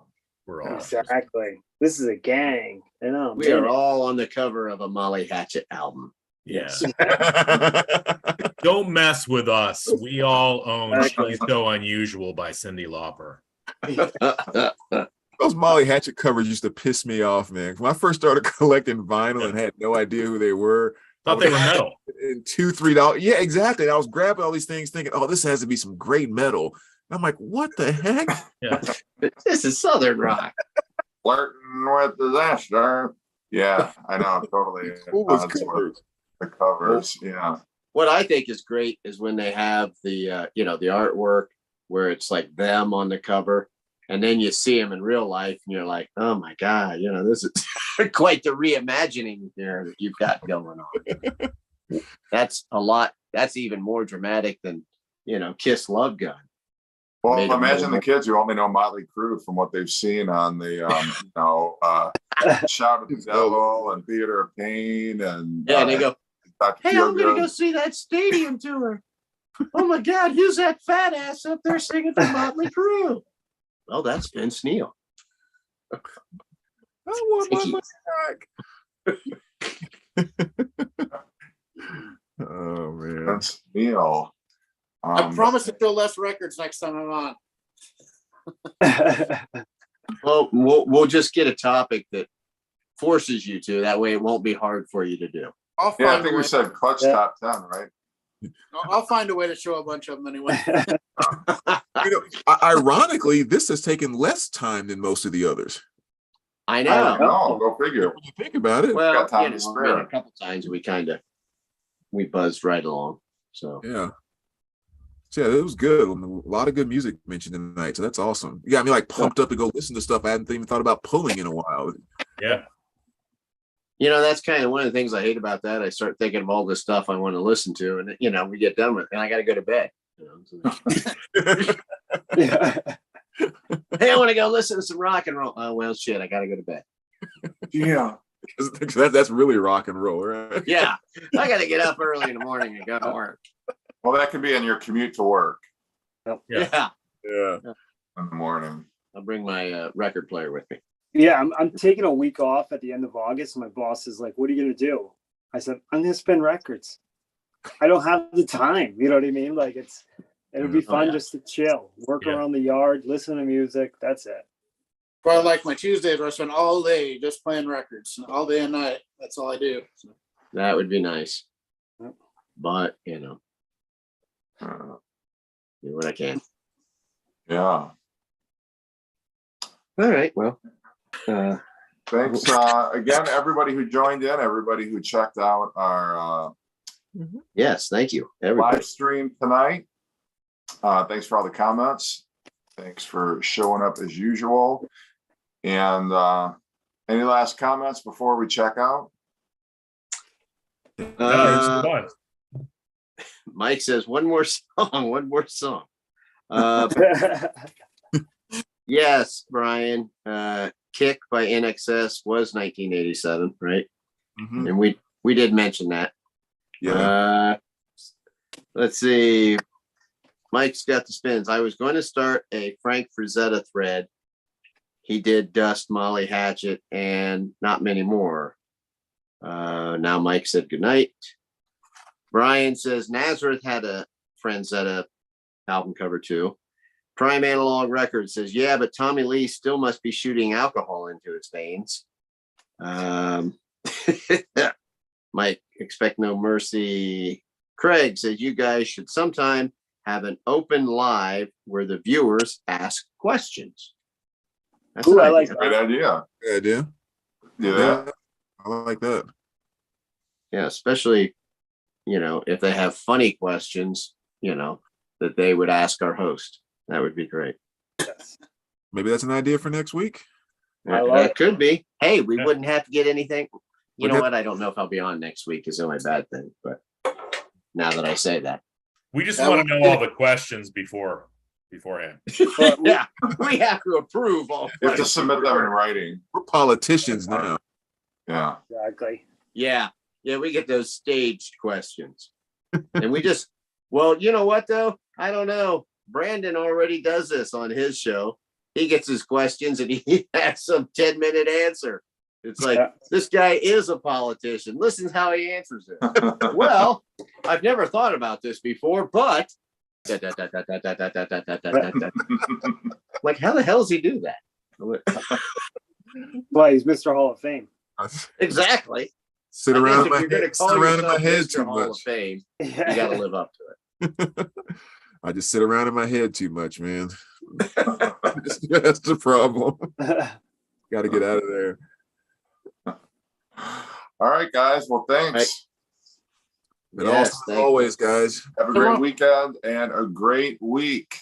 We're all Exactly. This is a gang. You know. We are all on the cover of a Molly Hatchet album. Yeah. Don't mess with us. We all own She's So Unusual by Cyndi Lauper. Those Molly Hatchet covers used to piss me off, man. When I first started collecting vinyl and had no idea who they were, Thought they were metal. in $2-3. Yeah, exactly. And I was grabbing all these things thinking, oh, this has to be some great metal. And I'm like, what the heck? Yeah. This is Southern rock. Flirting with disaster. Yeah, I know, totally. Cool was odds with covers. the covers, yeah. What I think is great is when they have the the artwork where it's like them on the cover And then you see him in real life and you're like, oh my God, this is quite the reimagining there that you've got going on. That's a lot. That's even more dramatic than, Kiss Love Gun. Well, imagine the kids who only know Motley Crue from what they've seen on the, Shout at the Devil and Theater of Pain. And yeah, they go, Dr. hey, I'm going to Feelgood. go see that stadium tour. Oh my God, who's that fat ass up there singing for Motley Crue? Well, that's Vince Neil. I want my money back. Oh man, Vince Neil. I promise to show less records next time I'm on. Well, we'll just get a topic that forces you to. That way, it won't be hard for you to do. I'll Yeah, I find a think way. we said clutch top 10, right? I'll find a way to show a bunch of them anyway. Ironically, this has taken less time than most of the others. I know. No, go figure. When you think about it, Well, Got time to spare. a couple times we buzzed right along. So yeah. So yeah, it was good. A lot of good music mentioned tonight. So that's awesome. You got me like pumped up to go listen to stuff I hadn't even thought about pulling in a while. Yeah. that's kind of one of the things I hate about that. I start thinking of all this stuff I want to listen to, and we get done with it, and I got to go to bed. Hey, I want to go listen to some rock and roll. Oh well, shit, I got to go to bed. Yeah. That's really rock and roll, right? Yeah, I got to get up early in the morning and go to work. Well, that could be in your commute to work Yeah, Yeah. in the morning. I'll bring my record player with me. Yeah, I'm taking a week off at the end of August. My boss is like, "What are you gonna do?" I said, "I'm gonna spin records. I don't have the time." You know what I mean? Like it'll be fun just to chill, work around the yard, listen to music. That's it. But I like my Tuesdays where I spend all day just playing records, all day and night. That's all I do. So. That would be nice. Yep. But do what I can. Yeah. All right. Well, Thanks again, everybody who joined in, everybody who checked out our yes, thank you, everybody. live stream tonight. Thanks for all the comments. Thanks for showing up as usual. And any last comments before we check out? Mike says one more song. Yes, Brian. Kick by NXS was 1987, right? Mm-hmm. And we did mention that. Yeah. Let's see. Mike's got the spins. I was going to start a Frank Frazetta thread. He did Dust, Molly Hatchet, and not many more. Now Mike said goodnight. Brian says Nazareth had a Franzetta album cover too. Prime Analog Records says, yeah, but Tommy Lee still must be shooting alcohol into his veins. Mike, expect no mercy. Craig says, you guys should sometime have an open live where the viewers ask questions. That's Ooh, I like Great idea. Good idea. Yeah. I like that. Yeah, especially, if they have funny questions, that they would ask our host. That would be great. Yes. Maybe that's an idea for next week. That could be. Hey, we wouldn't have to get anything. You know what? I don't know if I'll be on next week is the only bad thing. But now that I say that. We just want to know all the questions beforehand. Yeah, we have to approve all. You have to submit them in writing. We're politicians now. Yeah. Exactly. Yeah, we get those staged questions. And we just, well, you know what though? I don't know. Brandon already does this on his show. He gets his questions and he has some 10-minute answer. It's like, this guy is a politician. Listen how he answers it. Well, I've never thought about this before, but like, how the hell does he do that? Well, he's Mr. Hall of Fame. Exactly. Sit around in my If you're head, going to call yourself head Mr. too Hall of much. Fame, you got to live up to it. I just sit around in my head too much, man. That's the problem. Got to get out of there. All right, guys. Well, thanks. Right. But Yes, awesome as thank you. always, guys. Have a great weekend and a great week.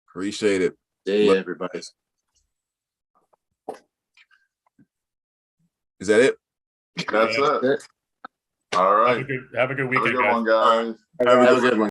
Appreciate it. See you, everybody. Is that it? That's Yeah. it. All right. Have a good Have a weekend, good guys. one, guys. Have a good one.